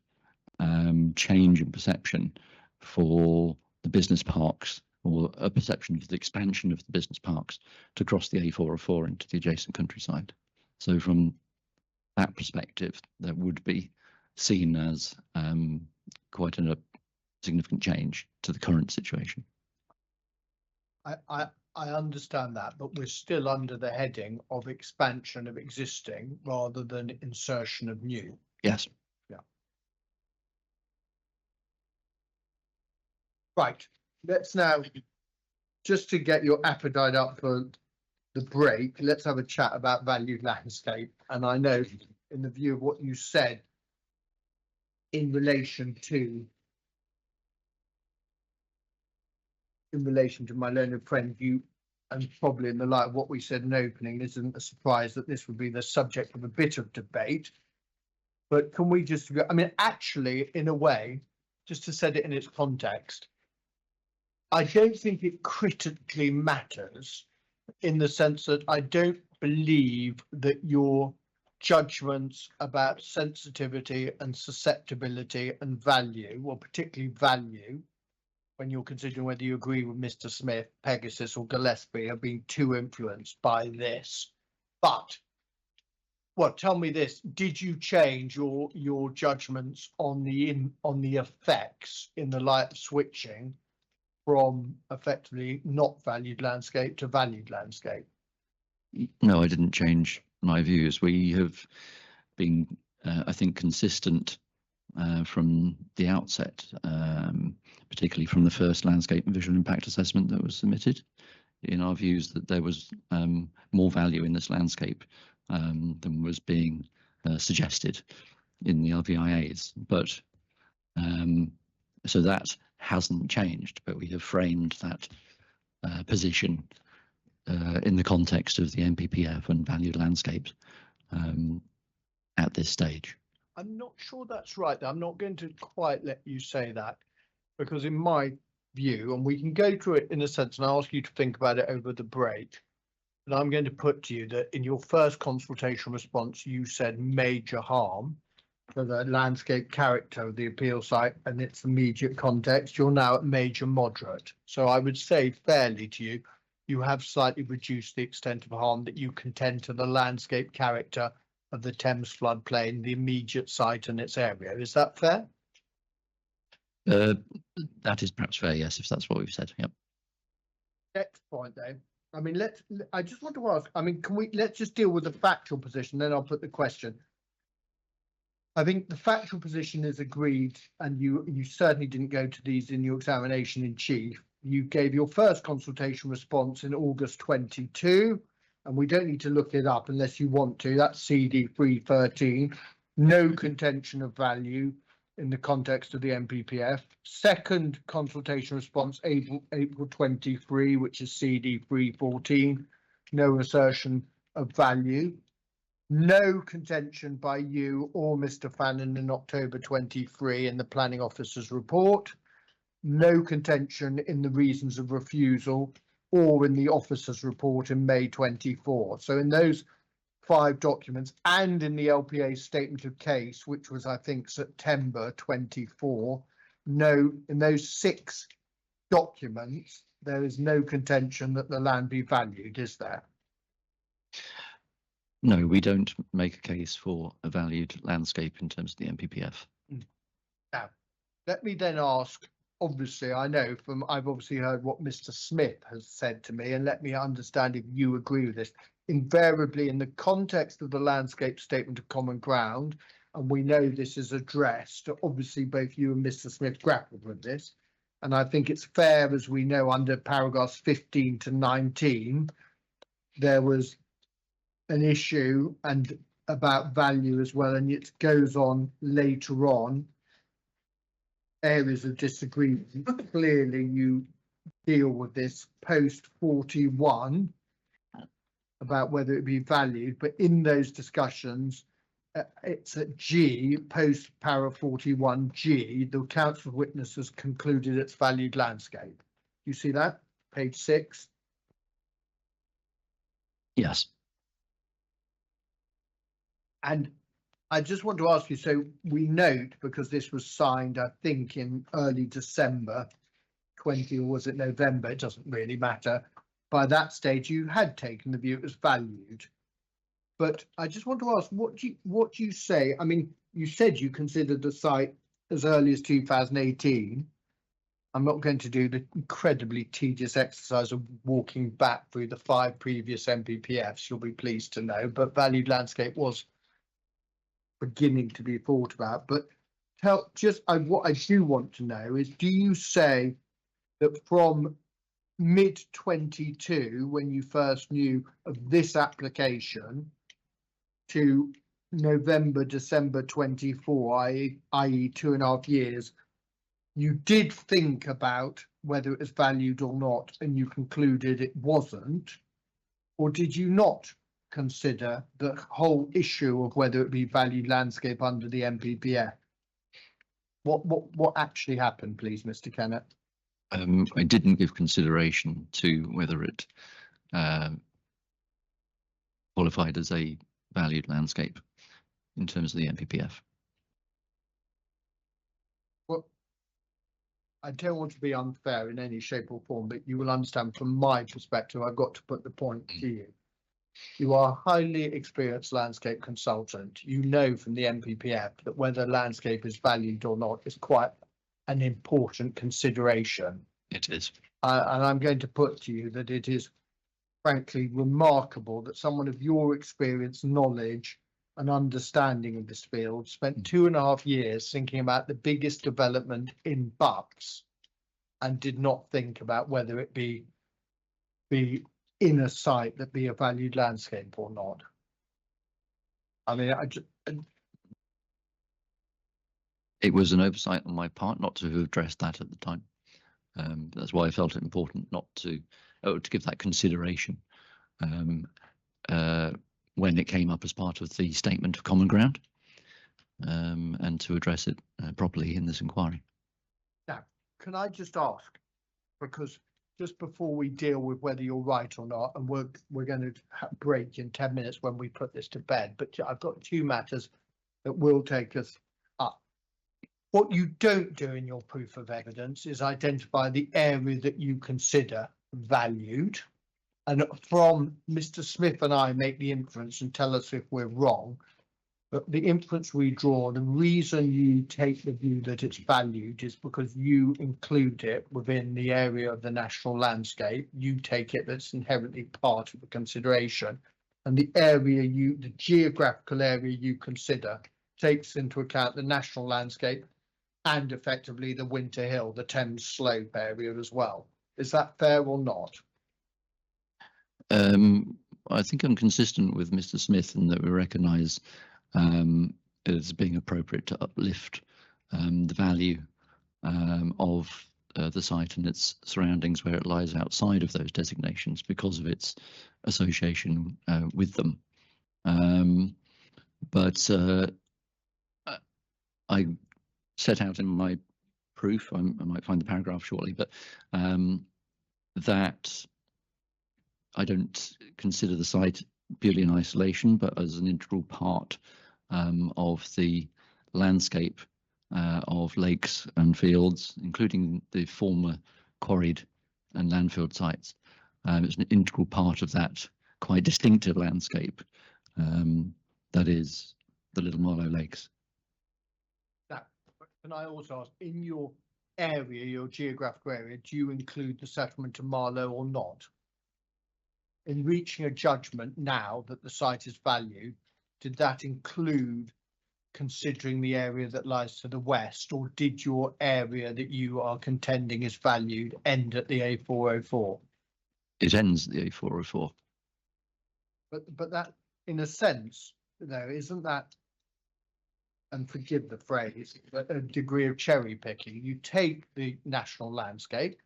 change in perception for the business parks, or a perception of the expansion of the business parks to cross the A404 into the adjacent countryside. So from that perspective, that would be seen as quite a significant change to the current situation.
I understand that, but we're still under the heading of expansion of existing rather than insertion of new.
Yes.
Yeah. Right. Let's now, just to get your appetite up for the break, let's have a chat about valued landscape. And I know, in the view of what you said in relation to my learned friend, you, and probably in the light of what we said in opening, this isn't a surprise that this would be the subject of a bit of debate. But can we just go, I mean, actually, in a way, just to set it in its context, I don't think it critically matters in the sense that I don't believe that your judgments about sensitivity and susceptibility and value, or particularly value, when you're considering whether you agree with Mr. Smith, Pegasus or Gillespie, have been too influenced by this. But, well, tell me this, did you change your judgments on the effects in the light of switching from effectively not valued landscape to valued landscape?
No, I didn't change my views. We have been, I think, consistent from the outset, particularly from the first landscape and visual impact assessment that was submitted, in our views that there was more value in this landscape than was being suggested in the LVIAs. But so that hasn't changed, but we have framed that position in the context of the NPPF and valued landscapes at this stage.
I'm not sure that's right. I'm not going to quite let you say that, because in my view, and we can go through it in a sense, and I'll ask you to think about it over the break, but I'm going to put to you that in your first consultation response, you said major harm for the landscape character of the appeal site and its immediate context. You're now at major moderate. So I would say fairly to you, you have slightly reduced the extent of harm that you contend to the landscape character of the Thames floodplain, the immediate site and its area. Is that fair?
That is perhaps fair, yes, if that's what we've said. Yep.
Next point then. I mean, I just want to ask, I mean, let's just deal with the factual position, then I'll put the question. I think the factual position is agreed, and you certainly didn't go to these in your examination in chief. You gave your first consultation response in August 22, and we don't need to look it up unless you want to. That's CD 313. No contention of value in the context of the NPPF. Second consultation response, April 23, which is CD 314. No assertion of value. No contention by you or Mr. Fannin in October 23 in the planning officer's report. No contention in the reasons of refusal or in the officer's report in May 24. So in those 5 documents and in the LPA statement of case, which was, I think, September 24, no, in those 6 documents, there is no contention that the land be valued, is there?
No, we don't make a case for a valued landscape in terms of the NPPF.
Now, let me then ask, obviously, I know from, I've obviously heard what Mr. Smith has said to me, and let me understand if you agree with this. Invariably, in the context of the landscape statement of common ground, and we know this is addressed, obviously both you and Mr. Smith grappled with this, and I think it's fair, as we know, under paragraphs 15 to 19, there was an issue and about value as well, and it goes on later on, areas of disagreement. Clearly you deal with this post 41 about whether it be valued, but in those discussions it's at G, post para 41G, the council witnesses concluded it's valued landscape. You see that? Page 6.
Yes.
And I just want to ask you, so we note, because this was signed, I think, in early December 20, or was it November? It doesn't really matter. By that stage, you had taken the view it was valued. But I just want to ask, what do you say? I mean, you said you considered the site as early as 2018. I'm not going to do the incredibly tedious exercise of walking back through the 5 previous NPPFs, you'll be pleased to know, but valued landscape was beginning to be thought about. But what I do want to know is, do you say that from mid 22, when you first knew of this application, to November, December 24, i.e. 2.5 years, you did think about whether it was valued or not, and you concluded it wasn't? Or did you not consider the whole issue of whether it be valued landscape under the MPPF? What actually happened, please, Mr. Kennett?
I didn't give consideration to whether it qualified as a valued landscape in terms of the MPPF.
Well, I don't want to be unfair in any shape or form, but you will understand from my perspective, I've got to put the point to you. You are a highly experienced landscape consultant. You know from the MPPF that whether landscape is valued or not is quite an important consideration.
It is.
And I'm going to put to you that it is frankly remarkable that someone of your experience, knowledge and understanding of this field spent 2.5 years thinking about the biggest development in Bucks and did not think about whether it be in a site that be a valued landscape or not. I mean,
It was an oversight on my part not to have addressed that at the time. That's why I felt it important not to give that consideration when it came up as part of the statement of common ground, and to address it properly in this inquiry.
Now, can I just ask, because just before we deal with whether you're right or not, and we're going to break in 10 minutes when we put this to bed, but I've got 2 matters that will take us up. What you don't do in your proof of evidence is identify the area that you consider valued. And from Mr. Smith and I make the inference, and tell us if we're wrong, but the inference we draw, the reason you take the view that it's valued is because you include it within the area of the national landscape. You take it that's inherently part of the consideration, and the geographical area you consider takes into account the national landscape and effectively the Winter Hill, the Thames Slope area as well. Is that fair or not?
I think I'm consistent with Mr. Smith in that we recognise it as being appropriate to uplift the value of the site and its surroundings where it lies outside of those designations because of its association with them. But I set out in my proof, I might find the paragraph shortly, but that I don't consider the site purely in isolation, but as an integral part of the landscape of lakes and fields, including the former quarried and landfill sites. It's an integral part of that quite distinctive landscape that is the Little Marlow Lakes.
Now, can I also ask, in your area, your geographical area, do you include the settlement of Marlow or not? In reaching a judgment now that the site is valued, did that include considering the area that lies to the west, or did your area that you are contending is valued end at the A404?
It ends at the A404.
But that, in a sense, though, isn't that, and forgive the phrase, but a degree of cherry picking? You take the national landscape,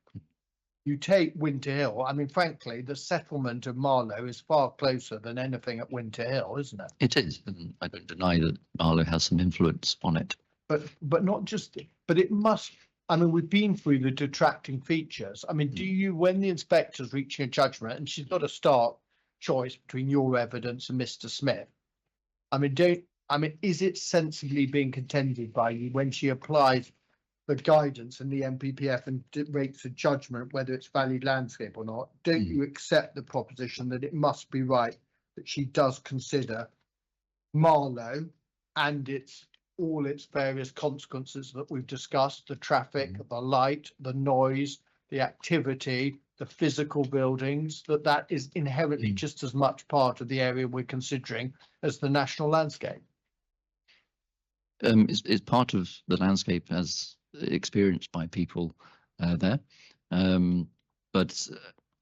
you take Winter Hill. I mean, frankly, the settlement of Marlow is far closer than anything at Winter Hill, isn't it?
It is, and I don't deny that Marlow has some influence on it.
But not just, but it must. I mean, we've been through the detracting features. I mean, do you, when the inspector's reaching a judgment, and she's got a stark choice between your evidence and Mr. Smith? I mean, is it sensibly being contended by you when she applies the guidance and the MPPF and makes a judgment whether it's valued landscape or not? Don't you accept the proposition that it must be right that she does consider Marlow and all its various consequences that we've discussed, the traffic, the light, the noise, the activity, the physical buildings, that is inherently just as much part of the area we're considering as the national landscape?
It's part of the landscape as experienced by people there, but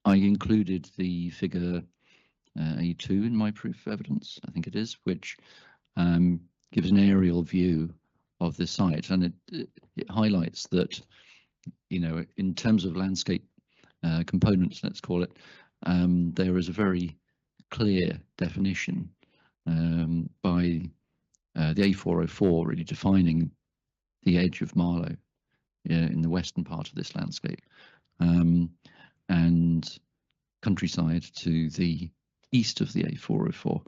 I included the figure A2 in my proof of evidence, I think it is, which gives an aerial view of the site, and it highlights that, you know, in terms of landscape components, let's call it, there is a very clear definition by the A404 really defining the edge of Marlow in the western part of this landscape, and countryside to the east of the A404.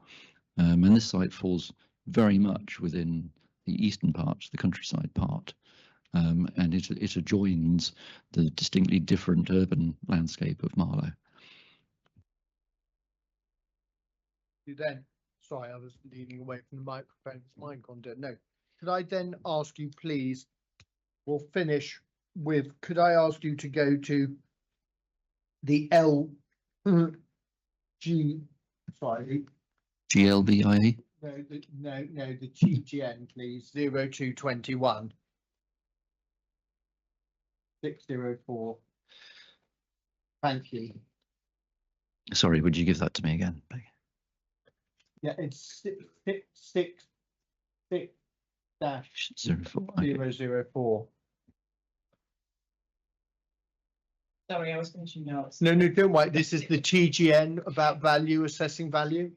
And this site falls very much within the eastern part, the countryside part, and it adjoins the distinctly different urban landscape of Marlow.
You then, sorry, I was leaning away from the microphone. It's mine gone dead. No. Could I then ask you, please, we'll finish with, could I ask you to go to the sorry,
GLBIE?
no, the GGN, please, 0221 604. Thank you.
Sorry, would you give that to me again?
Yeah, it's 666 dash
04. Okay.
004.
Sorry, I was finishing notes.
No, don't worry. This is the TGN about value, assessing value.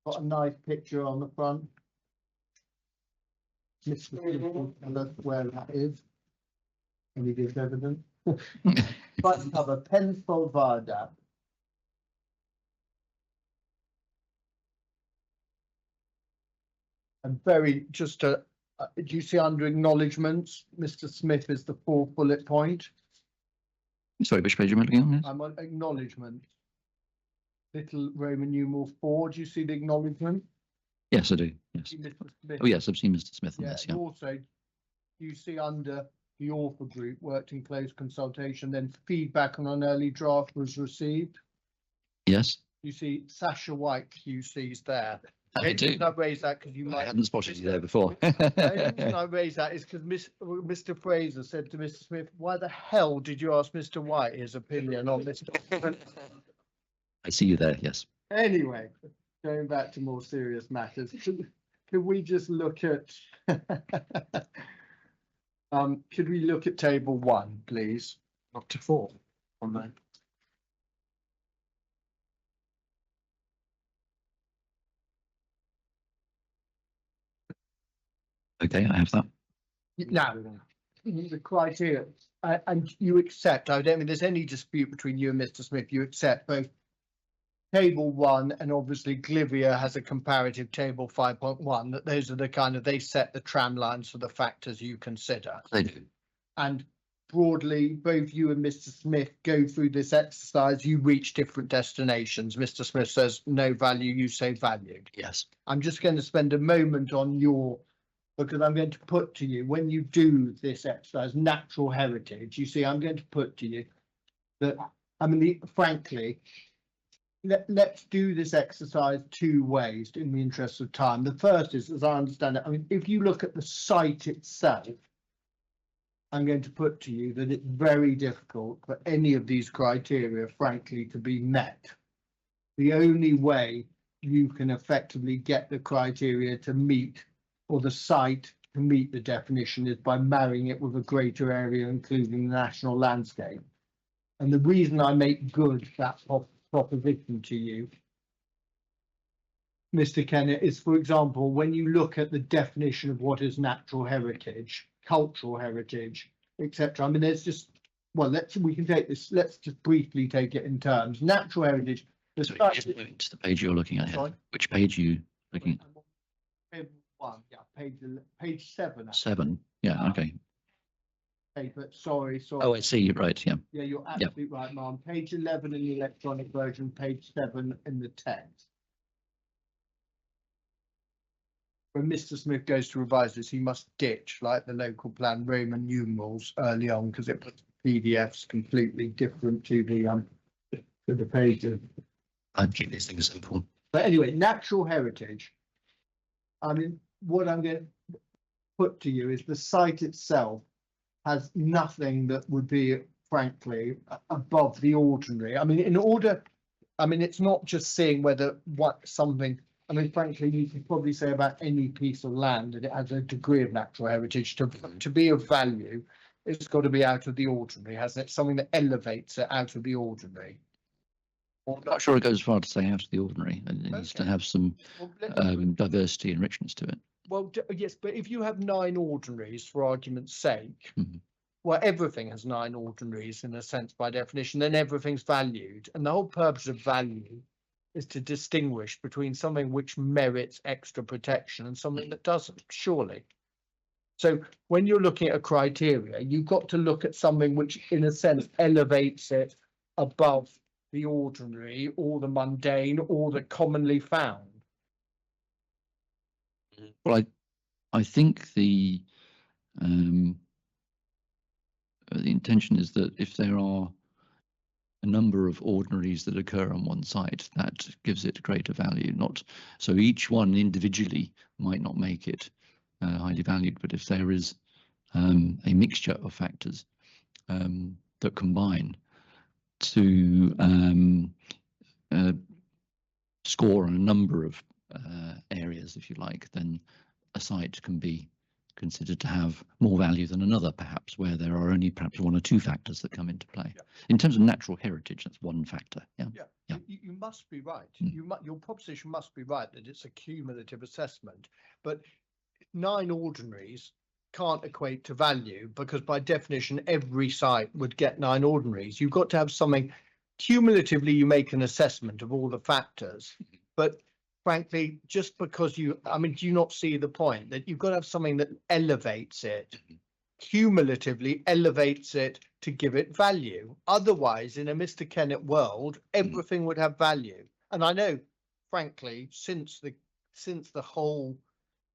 Got a nice picture on the front. Mr. Smith, tell us where that is. And it is evident. Front cover, Pensfold Viaduct. And very, just do you see under acknowledgements, Mr. Smith is the 4th bullet point.
Sorry, which page am I looking on?
I'm on acknowledgement. Little Roman numeral 4. Do you see the acknowledgement?
Yes, I do. Yes.
See Mr. Smith?
Oh, yes, I've seen Mr. Smith on
Yeah,
this.
and
Yeah.
also you see under the author group worked in close consultation, then feedback on an early draft was received.
Yes,
You see Sasha White QC's there.
I do.
I raise that because you
I
might.
hadn't spotted you there before.
The reason I raise that is because Mr. Fraser said to Mr. Smith, "Why the hell did you ask Mr. White his opinion on this document?"
I see you there. Yes.
Anyway, going back to more serious matters, could we just look at could we look at table 1, please?
Up to 4 on that.
Okay, I have that.
Now, the criteria, and you accept, I don't mean there's any dispute between you and Mr. Smith, you accept both table 1 and obviously Glivia has a comparative table 5.1, that those are the kind of, they set the tram lines for the factors you consider.
They do.
And broadly, both you and Mr. Smith go through this exercise, you reach different destinations. Mr. Smith says no value, you say valued.
Yes.
I'm just going to spend a moment on your, because I'm going to put to you, when you do this exercise, natural heritage, you see, I'm going to put to you that, I mean, frankly, let's do this exercise 2 ways in the interest of time. The first is, as I understand it, I mean, if you look at the site itself, I'm going to put to you that it's very difficult for any of these criteria, frankly, to be met. The only way you can effectively get the criteria to meet, or the site to meet the definition, is by marrying it with a greater area, including the national landscape. And the reason I make good that proposition to you, Mr. Kennett, is, for example, when you look at the definition of what is natural heritage, cultural heritage, etc. I mean, there's just, well, we can take this, let's just briefly take it in terms. Natural heritage.
Sorry, just moving to the page you're looking at here.
Sorry?
Which page are you looking
Page 1, yeah, page 7.
7. Yeah. Okay.
But sorry.
Oh, I see. You're right. Yeah.
Yeah, you're absolutely right, Ma'am. Page 11 in the electronic version, page 7 in the text. When Mr. Smith goes to revise this, he must ditch, like the local plan, Roman numerals early on, because it puts PDFs completely different to the pages.
I'd keep these things simple.
But anyway, natural heritage. I mean, what I'm going to put to you is the site itself has nothing that would be, frankly, above the ordinary. I mean, it's not just seeing whether something, I mean, frankly, you could probably say about any piece of land that it has a degree of natural heritage. To be of value, it's got to be out of the ordinary, hasn't it? Something that elevates it out of the ordinary.
I'm not sure it goes as far to say out of the ordinary, and it needs to
Okay.
have some
Well,
diversity and richness to it.
well, yes, but if you have 9 ordinaries, for argument's sake,
Mhm.
well, everything has 9 ordinaries in a sense by definition, then everything's valued. And the whole purpose of value is to distinguish between something which merits extra protection and something that doesn't, surely. So when you're looking at a criteria, you've got to look at something which, in a sense, elevates it above the ordinary or the mundane or the commonly found.
Well, I think the intention is that if there are a number of ordinaries that occur on one site, that gives it greater value. Not so each one individually might not make it highly valued, but if there is a mixture of factors that combine to score on a number of areas, if you like, then a site can be considered to have more value than another, perhaps, where there are only perhaps 1 or 2 factors that come into play.
Yeah.
In terms of natural heritage, that's one factor. Yeah. Yeah.
You must be right.
Mm.
Your proposition must be right that it's a cumulative assessment, but 9 ordinaries can't equate to value because by definition every site would get 9 ordinaries. You've got to have something cumulatively. You make an assessment of all the factors, but frankly, just because do you not see the point that you've got to have something that elevates it, cumulatively elevates it to give it value? Otherwise, in a Mr. Kennett world, everything would have value. And I know, frankly, since the whole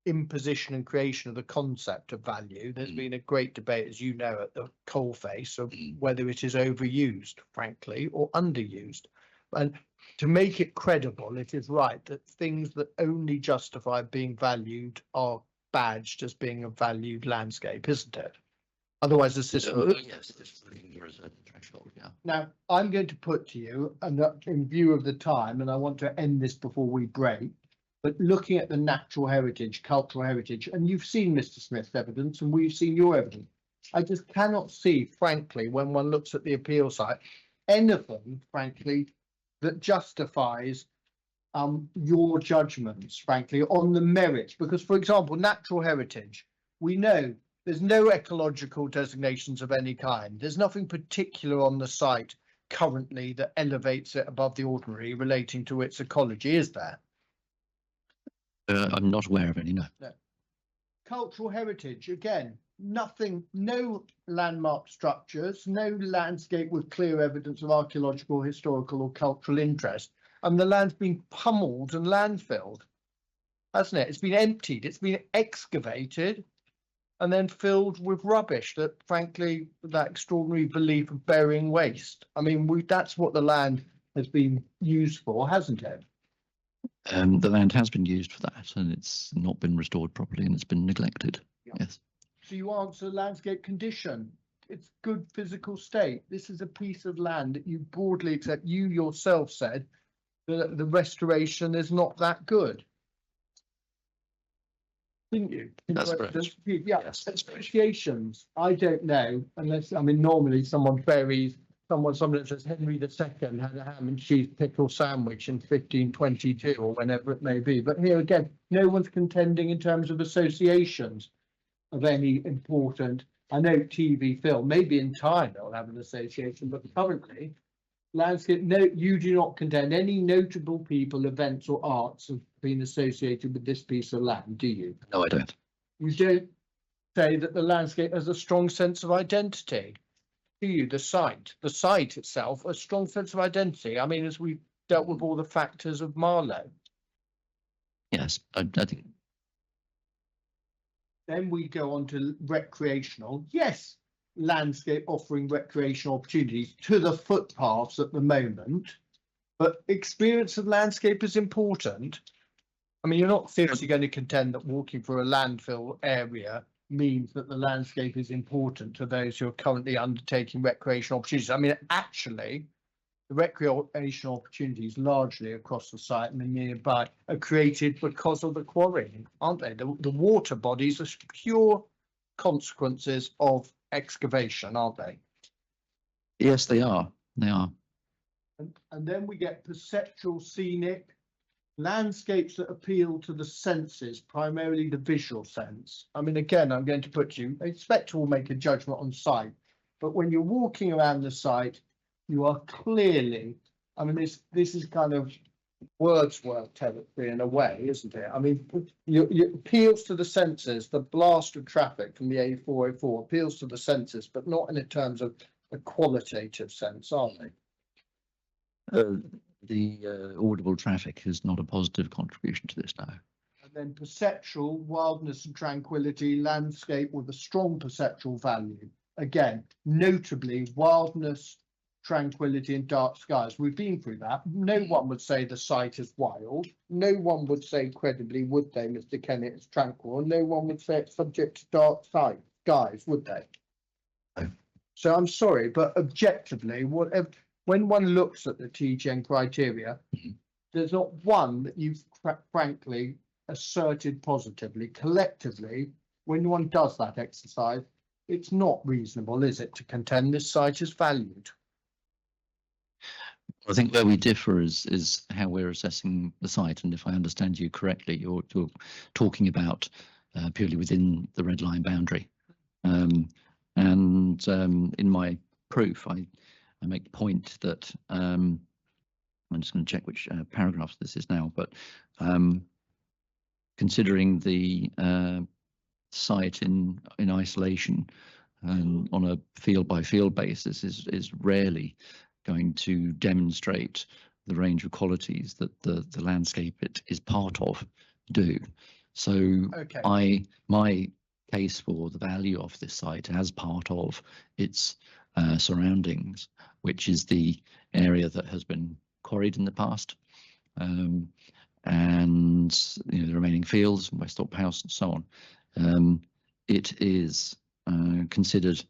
imposition and creation of the concept of value, there's been a great debate, as you know, at the coalface of whether it is overused, frankly, or underused. And to make it credible, it is right that things that only justify being valued are badged as being a valued landscape, isn't it? Otherwise, the system.
Yes, there is a threshold. Yeah.
Now, I'm going to put to you, and in view of the time, and I want to end this before we break, but looking at the natural heritage, cultural heritage, and you've seen Mr. Smith's evidence and we've seen your evidence. I just cannot see, frankly, when one looks at the appeal site, anything, frankly, that justifies your judgments, frankly, on the merits. Because, for example, natural heritage, we know there's no ecological designations of any kind. There's nothing particular on the site currently that elevates it above the ordinary relating to its ecology, is there?
I'm not aware of any, no.
Cultural heritage, again, nothing, no landmark structures, no landscape with clear evidence of archaeological, historical or cultural interest. And the land's been pummeled and landfilled, hasn't it? It's been emptied, it's been excavated and then filled with rubbish that, frankly, that extraordinary belief of burying waste. I mean, that's what the land has been used for, hasn't it?
The land has been used for that, and it's not been restored properly, and it's been neglected.
Yeah.
Yes.
So you answer landscape condition. It's good physical state. This is a piece of land that you broadly accept. You yourself said that the restoration is not that good. Didn't you?
That's correct.
Yeah.
Yes, that's correct.
Appreciations. I don't know unless, I mean, normally someone buries someone says Henry II had a ham and cheese pickle sandwich in 1522 or whenever it may be. But here again, no one's contending in terms of associations of any important. I know TV film, maybe in time they'll have an association, but currently landscape, no, you do not contend any notable people, events or arts have been associated with this piece of land, do you?
No, I don't.
You don't say that the landscape has a strong sense of identity. Do you? The site itself, a strong sense of identity. I mean, as we dealt with all the factors of Marlow.
Yes, I think.
Then we go on to recreational. Yes, landscape offering recreational opportunities to the footpaths at the moment, but experience of landscape is important. I mean, you're not seriously going to contend that walking through a landfill area means that the landscape is important to those who are currently undertaking recreational opportunities. I mean, actually, the recreational opportunities largely across the site and nearby are created because of the quarrying, aren't they? The water bodies are pure consequences of excavation, aren't they?
Yes, they are. They are.
And then we get perceptual, scenic, landscapes that appeal to the senses, primarily the visual sense. I mean, again, I'm going to put you, inspector will make a judgment on site, but when you're walking around the site, you are clearly, I mean, this is kind of Wordsworth territory in a way, isn't it? I mean, it appeals to the senses. The blast of traffic from the A404 appeals to the senses, but not in terms of a qualitative sense, are they?
The audible traffic is not a positive contribution to this now.
And then perceptual, wildness and tranquility, landscape with a strong perceptual value. Again, notably wildness, tranquility and dark skies. We've been through that. No one would say the site is wild. No one would say credibly, would they, Mr. Kennett, it's tranquil. No one would say it's subject to dark skies, would they?
No.
So I'm sorry, but objectively, whatever, when one looks at the TGN criteria, there's not one that you've frankly asserted positively. Collectively, when one does that exercise, it's not reasonable, is it, to contend this site is valued?
I think where we differ is how we're assessing the site. And if I understand you correctly, you're talking about purely within the red line boundary. In my proof, I make the point that I'm just going to check which paragraph this is now, but considering the site in isolation on a field by field basis is rarely going to demonstrate the range of qualities that the landscape it is part of do. So
Okay.
my case for the value of this site as part of its surroundings, which is the area that has been quarried in the past, and the remaining fields, Westthorpe House and so on, it is considered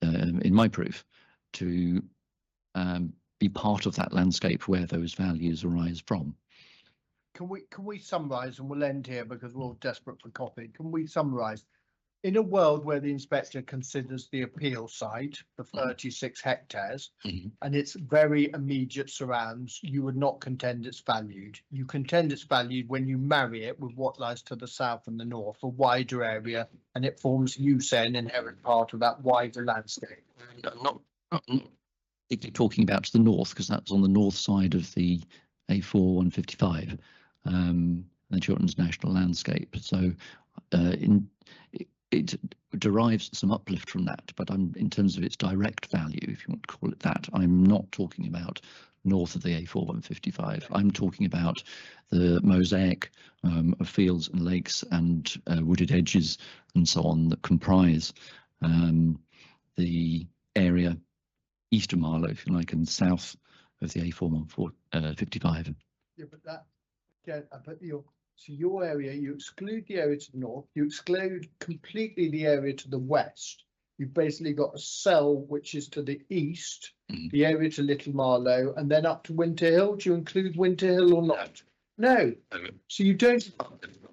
in my proof to be part of that landscape where those values arise from.
Can we summarise, and we'll end here because we're all desperate for coffee. Can we summarise? In a world where the inspector considers the appeal site, the 36 hectares, and its very immediate surrounds, you would not contend it's valued. You contend it's valued when you marry it with what lies to the south and the north, a wider area, and it forms, you say, an inherent part of that wider landscape.
Not particularly talking about to the north, because that's on the north side of the A4 155, the Chilterns National Landscape. So it derives some uplift from that, but in terms of its direct value, if you want to call it that, I'm not talking about north of the A4 155. I'm talking about the mosaic of fields and lakes and wooded edges and so on that comprise the area east of Marlow, if you like, and south of the A4 155.
Yeah, but that, again, so your area, you exclude the area to the north, you exclude completely the area to the west. You've basically got a cell which is to the east, the area to Little Marlow, and then up to Winter Hill. Do you include Winter Hill or not? No. So you don't.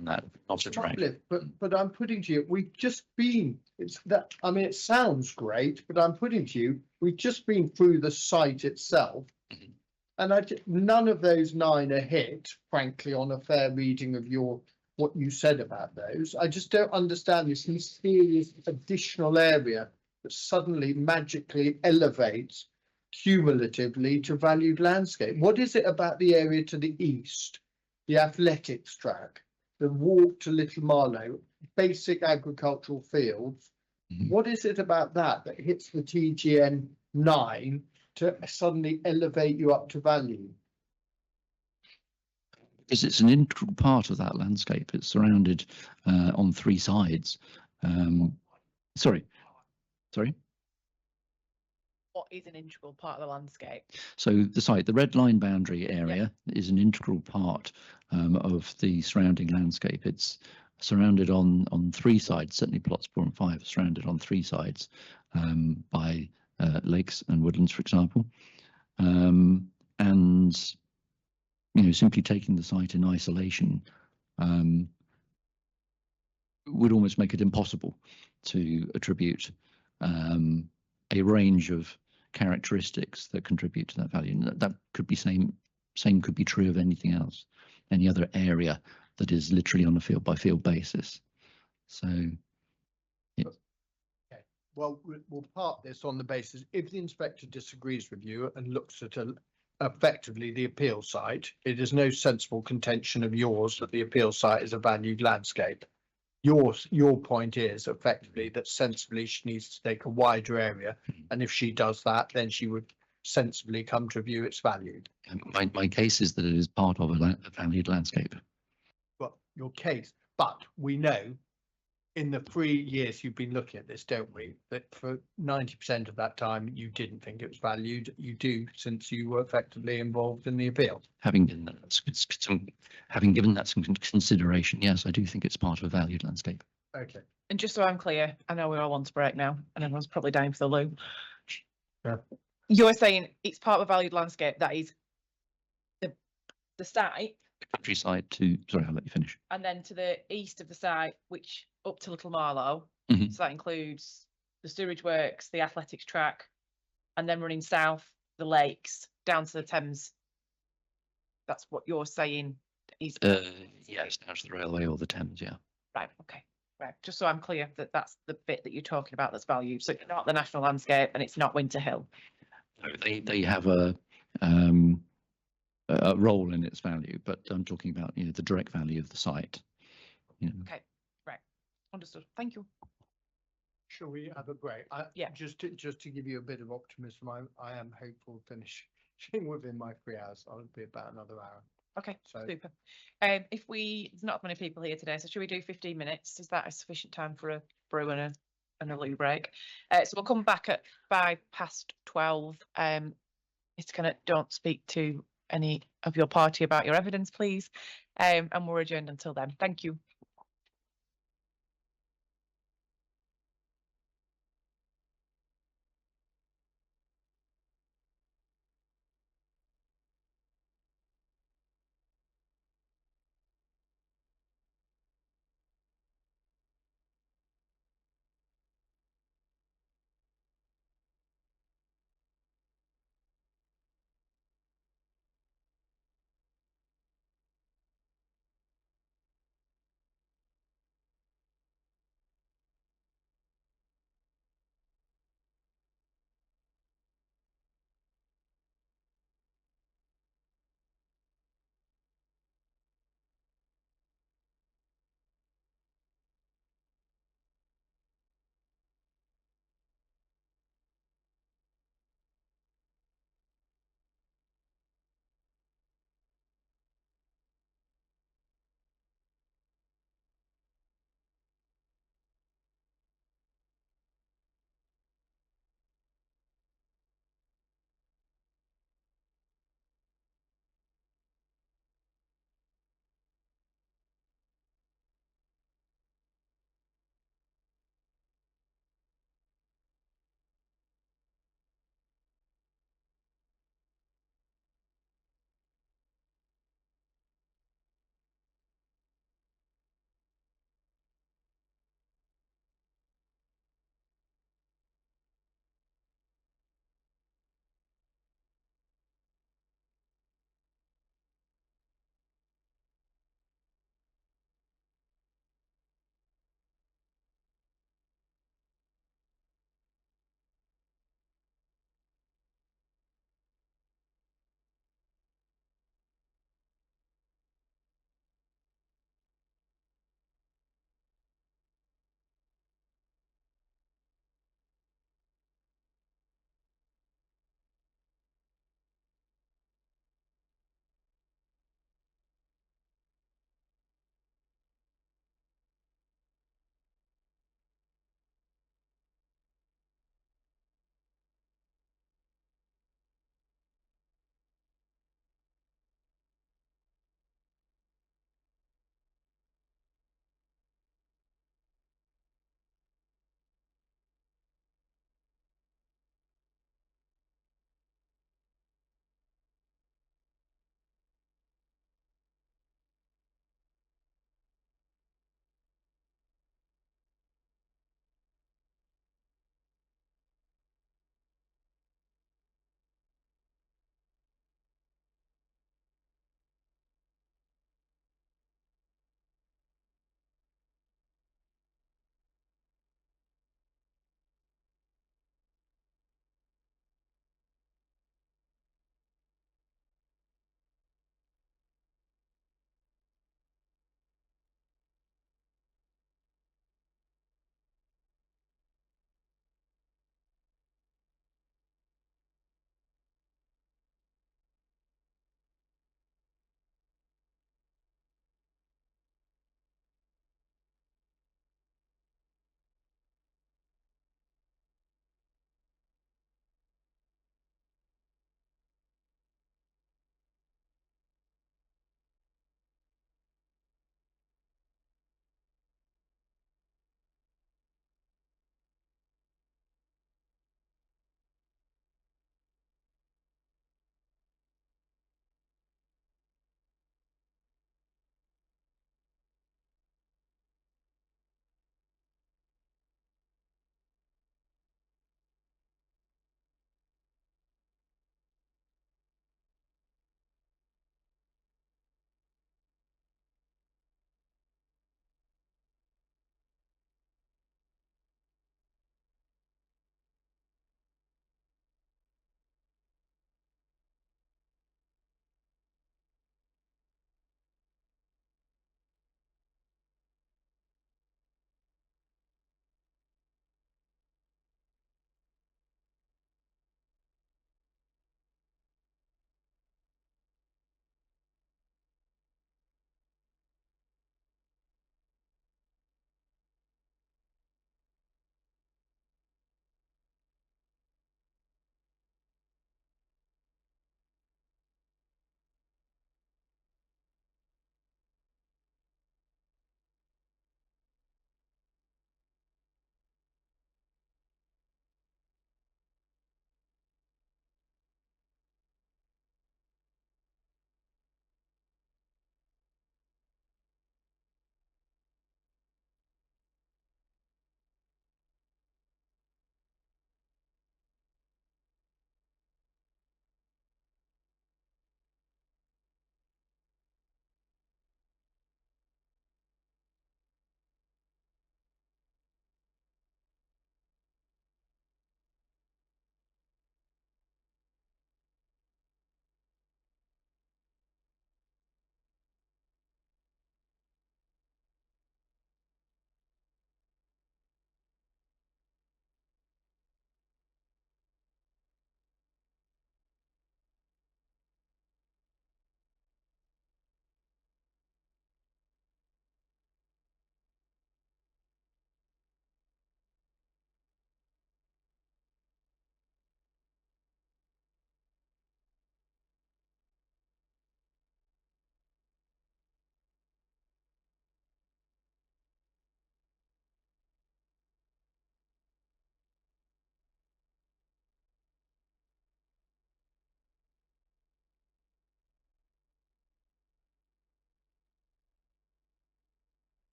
Not a direct.
But I'm putting to you, we've just been. It's that. I mean, it sounds great, but I'm putting to you, we've just been through the site itself. And none of those 9 are hit, frankly, on a fair reading of what you said about those. I just don't understand this mysterious additional area that suddenly magically elevates cumulatively to valued landscape. What is it about the area to the east, the athletics track, the walk to Little Marlow, basic agricultural fields? What is it about that hits the TGN 9 to suddenly elevate you up to value?
Because it's an integral part of that landscape. It's surrounded on 3 sides. Sorry.
What is an integral part of the landscape?
So the site, the red line boundary area, is an integral part of the surrounding landscape. It's surrounded on 3 sides. Certainly plots 4 and 5 are surrounded on 3 sides by lakes and woodlands, for example, and simply taking the site in isolation would almost make it impossible to attribute a range of characteristics that contribute to that value. And that could be same could be true of anything else, any other area that is literally on a field by field basis. So
Well, we'll park this on the basis, if the inspector disagrees with you and looks at effectively the appeal site, it is no sensible contention of yours that the appeal site is a valued landscape. Your point is effectively that sensibly she needs to take a wider area, and if she does that, then she would sensibly come to view its value.
my case is that it is part of a valued landscape.
Well, your case, but we know in the 3 years you've been looking at this, don't we, that for 90% of that time you didn't think it was valued. You do, since you were effectively involved in the appeal.
Having given that some consideration, yes, I do think it's part of a valued landscape.
Okay.
And just so I'm clear, I know we're all on to break now and everyone's probably down for the loo.
Yeah.
You're saying it's part of a valued landscape, that is the site,
Countryside sorry, I'll let you finish.
and then to the east of the site, which up to Little Marlow.
Mhm.
So that includes the sewage works, the athletics track, and then running south, the lakes, down to the Thames. That's what you're saying is
Yes, down to the railway or the Thames, yeah.
right. Okay, right. Just so I'm clear that that's the bit that you're talking about that's valued. So it's not the national landscape and it's not Winter Hill.
No, they have a role in its value, but I'm talking about the direct value of the site.
Okay, right. Understood. Thank you.
Shall we have a break?
Yeah.
Just to give you a bit of optimism, I am hopeful of finishing within my 3 hours. I'll be about another hour.
Okay,
So-
super. If there's not many people here today, so should we do 15 minutes? Is that a sufficient time for a brew and a loo break? So we'll come back at 12:05. It's kind of don't speak to any of your party about your evidence, please. And we're adjourned until then. Thank you.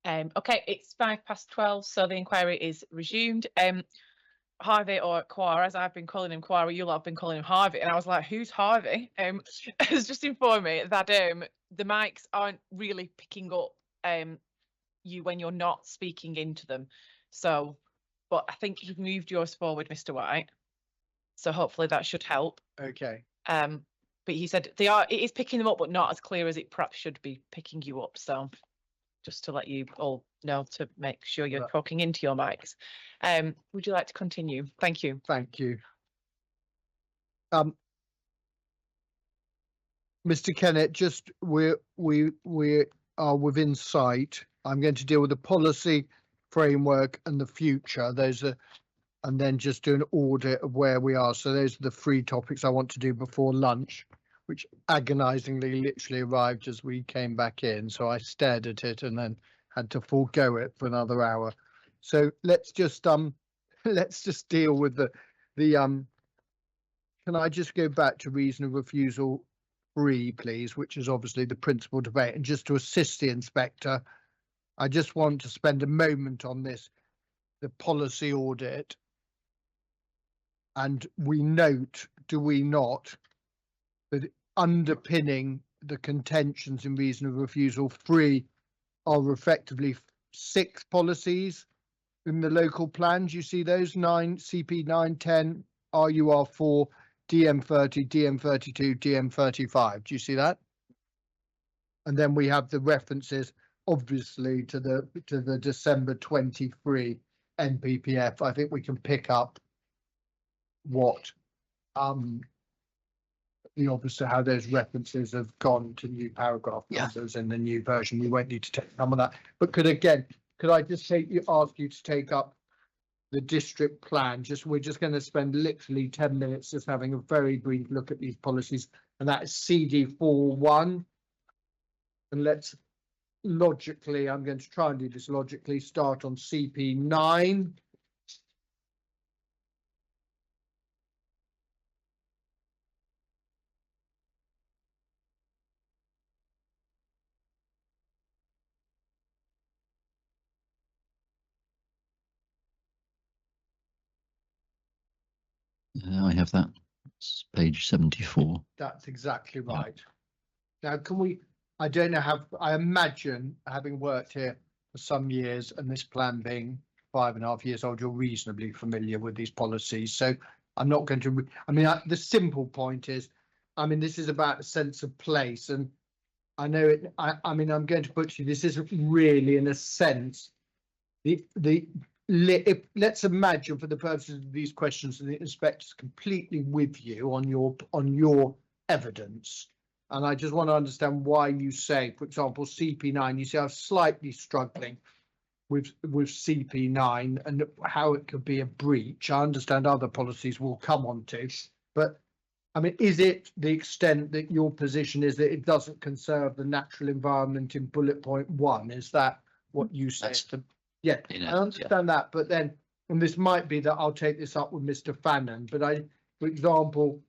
Okay, it's 12:05, so the inquiry is resumed. Harvey, or Quar, as I've been calling him Quar, you'll have been calling him Harvey, and I was like, who's Harvey? Has just informed me that the mics aren't really picking up you when you're not speaking into them. So, but I think you've moved yours forward, Mr. White. So hopefully that should help.
Okay.
But he said it is picking them up, but not as clear as it perhaps should be picking you up. So just to let you all know, to make sure you're
Right.
talking into your mics. Would you like to continue? Thank you.
Thank you. Mr. Kennett, just we are within sight. I'm going to deal with the policy framework and the future. And then just do an audit of where we are. So those are the 3 topics I want to do before lunch, which agonizingly literally arrived as we came back in. So I stared at it and then had to forego it for another hour. So let's just deal with the can I just go back to reason of refusal 3, please, which is obviously the principal debate, and just to assist the inspector, I just want to spend a moment on this, the policy audit. And we note, do we not, that underpinning the contentions in reason of refusal 3 are effectively 6 policies in the local plans. You see those 9, CP 910, RUR4, DM30, DM32, DM35. Do you see that? And then we have the references, obviously, to the December 23 NPPF. I think we can pick up what the obviously how those references have gone to new paragraph numbers in the new version. We won't need to take some of that, but could I just ask you to take up the district plan? We're just going to spend literally 10 minutes just having a very brief look at these policies, and that is CD41. And let's logically, I'm going to try and do this logically, start on CP9.
I have that. It's page 74.
That's exactly right. Now, I don't know I imagine, having worked here for some years and this plan being 5.5 years old, you're reasonably familiar with these policies. So I'm not going to, the simple point is, this is about a sense of place. And I know it, I'm going to put to you, this isn't really in a sense, let's imagine for the purposes of these questions, the inspector's completely with you on your evidence. And I just want to understand why you say, for example, CP9, you say I'm slightly struggling with CP9 and how it could be a breach. I understand other policies will come on to, but is it the extent that your position is that it doesn't conserve the natural environment in bullet point 1? Is that what you say? Yeah, I understand that, but then, and this might be that I'll take this up with Mr. Fannon, but for example,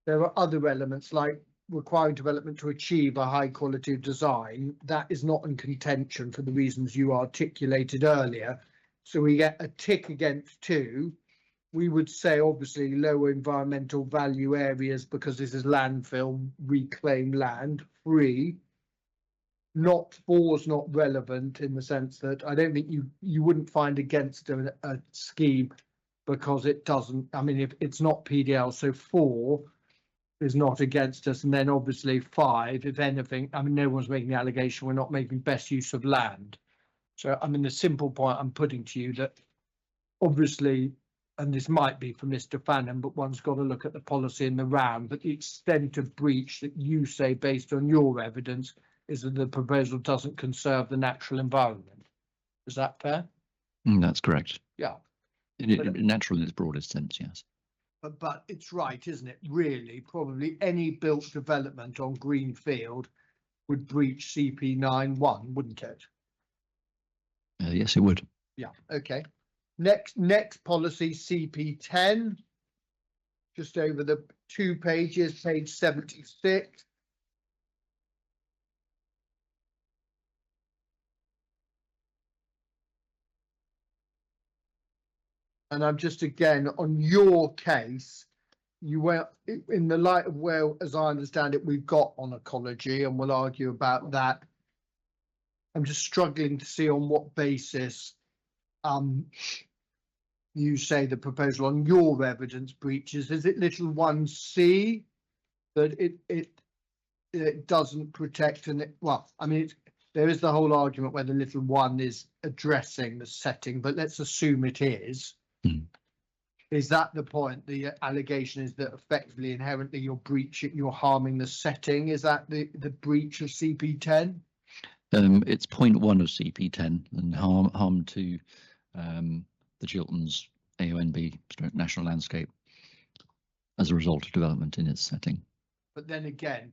there are other elements like requiring development to achieve a high quality of design. That is not in contention for the reasons you articulated earlier. So we get a tick against 2. We would say obviously lower environmental value areas because this is landfill, reclaimed land. 3. Not 4 is not relevant in the sense that I don't think you wouldn't find against a scheme because it doesn't, if it's not PDL, so 4 is not against us. And then obviously 5, if anything, no one's making the allegation we're not making best use of land. So the simple point I'm putting to you that obviously, and this might be for Mr. Fannon, but one's got to look at the policy in the round, but the extent of breach that you say based on your evidence is that the proposal doesn't conserve the natural environment. Is that fair?
That's correct.
Yeah.
Natural in its broadest sense, yes.
But it's right, isn't it? Really, probably any built development on green field would breach CP9(1), wouldn't it?
Yes, it would.
Yeah. Okay. Next policy, CP10. Just over the 2 pages, page 76. And I'm just again on your case, you went in the light of where, as I understand it, we've got on ecology, and we'll argue about that. I'm just struggling to see on what basis you say the proposal on your evidence breaches. Is it little 1C that it doesn't protect, and well, I mean, there is the whole argument whether little 1 is addressing the setting, but let's assume it is. Is that the point? The allegation is that effectively, inherently, you're harming the setting. Is that the breach of CP10?
It's 0.1 of CP10 and harm to the Chilterns AONB national landscape as a result of development in its setting.
But then again,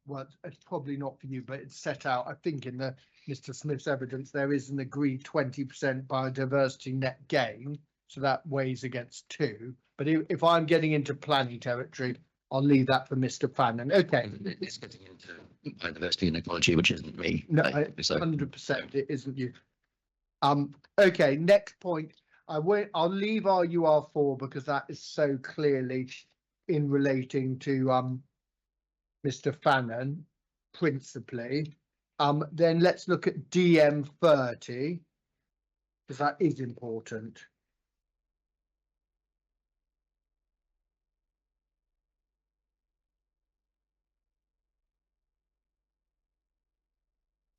well, it's probably not for you, but it's set out, I think, in the Mr. Smith's evidence, there is an agreed 20% biodiversity net gain. So that weighs against 2. But if I'm getting into planning territory, I'll leave that for Mr. Fannin. Okay.
It's getting into biodiversity and ecology, which isn't me.
No,
So
100% it isn't you. Okay, next point. I'll leave RUR4 because that is so clearly in relating to Mr. Fannin, principally. Then let's look at DM30 because that is important.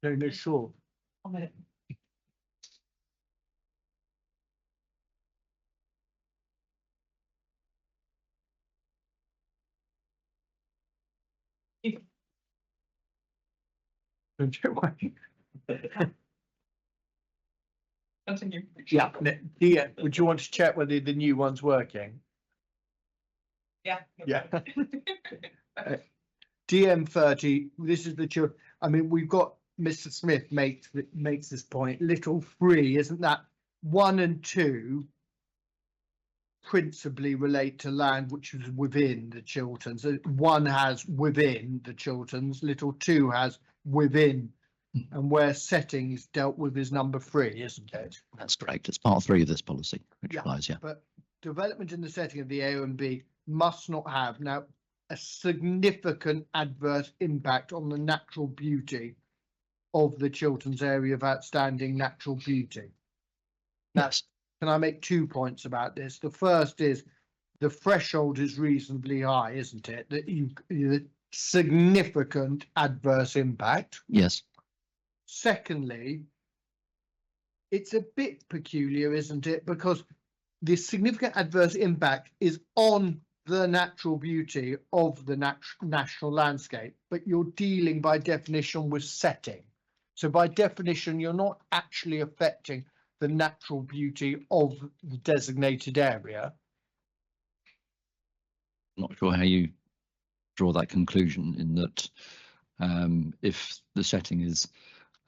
No, sure. Don't you worry.
Continue.
Yeah, would you want to check whether the new one's working?
Yeah.
Yeah. DM30, this is the I mean, we've got Mr. Smith makes this point. Little 3, isn't that 1 and 2 principally relate to land which is within the Chilterns. 1 has within the Chilterns, little 2 has within, and where settings dealt with is number 3, isn't it?
that's correct. It's part 3 of this policy, which
Yeah.
applies, yeah.
But development in the setting of the AONB must not have now a significant adverse impact on the natural beauty of the Chilterns area of outstanding natural beauty.
Yes.
Can I make 2 points about this? The first is the threshold is reasonably high, isn't it? That you significant adverse impact.
Yes.
Secondly, it's a bit peculiar, isn't it? Because the significant adverse impact is on the natural beauty of the national landscape, but you're dealing by definition with setting. So by definition, you're not actually affecting the natural beauty of the designated area.
Not sure how you draw that conclusion in that if the setting is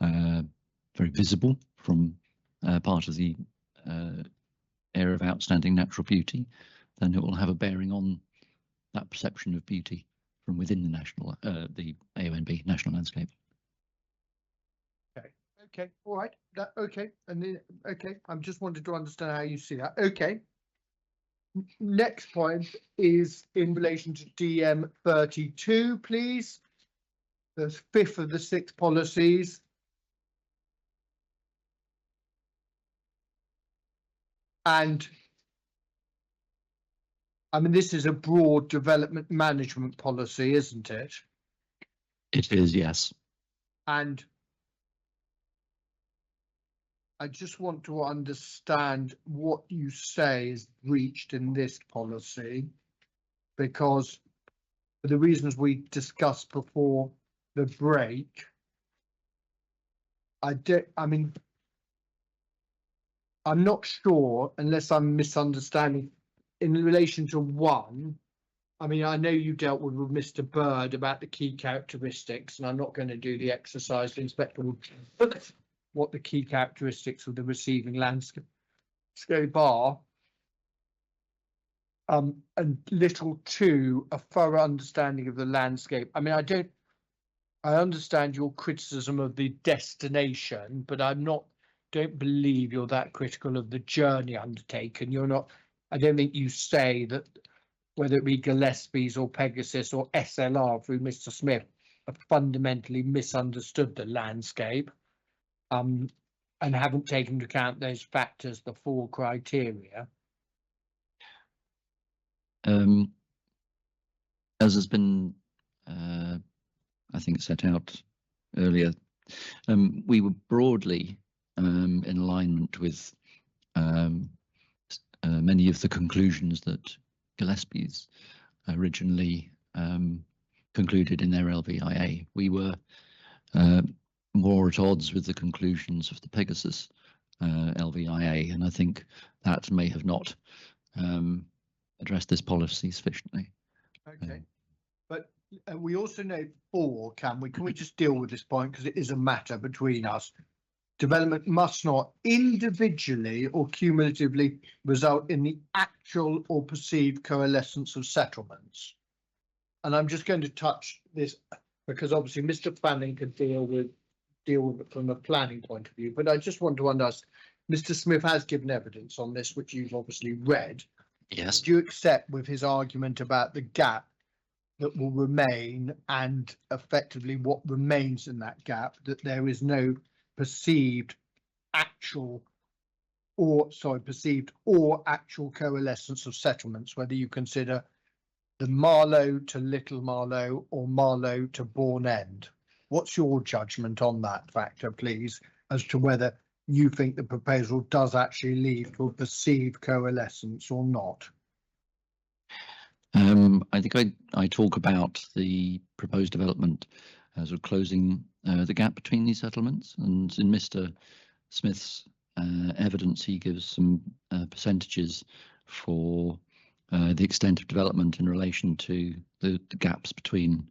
very visible from part of the area of outstanding natural beauty, then it will have a bearing on that perception of beauty from within the national, the AONB national landscape.
Okay, all right. Okay, and then okay. I'm just wanted to understand how you see that. Okay. Next point is in relation to DM32, please. The 5th of the 6 policies. And I mean, this is a broad development management policy, isn't it?
It is, yes.
And I just want to understand what you say is breached in this policy, because for the reasons we discussed before the break, I mean, I'm not sure, unless I'm misunderstanding, in relation to 1. I mean, I know you dealt with Mr. Bird about the key characteristics, and I'm not going to do the exercise. The inspector will what the key characteristics of the receiving landscape are. And little 2, a thorough understanding of the landscape. I mean, I understand your criticism of the destination, but I'm not don't believe you're that critical of the journey undertaken. You're not, I don't think you say that whether it be Gillespie's or Pegasus or SLR through Mr. Smith have fundamentally misunderstood the landscape and haven't taken into account those factors, the 4 criteria.
As has been, I think, set out earlier, we were broadly in alignment with many of the conclusions that Gillespie's originally concluded in their LVIA. We were more at odds with the conclusions of the Pegasus LVIA, and I think that may have not addressed this policy sufficiently.
Okay, but we also know 4, can we just deal with this point because it is a matter between us. Development must not individually or cumulatively result in the actual or perceived coalescence of settlements. And I'm just going to touch this because obviously Mr. Fanning could deal with it from a planning point of view, but I just want to understand, Mr. Smith has given evidence on this, which you've obviously read.
Yes.
Do you accept with his argument about the gap that will remain and effectively what remains in that gap, that there is no perceived or actual coalescence of settlements, whether you consider the Marlow to Little Marlow or Marlow to Bourne End? What's your judgment on that factor, please, as to whether you think the proposal does actually lead to a perceived coalescence or not?
I think I talk about the proposed development as of closing the gap between these settlements, and in Mr. Smith's evidence he gives some percentages for the extent of development in relation to the gaps between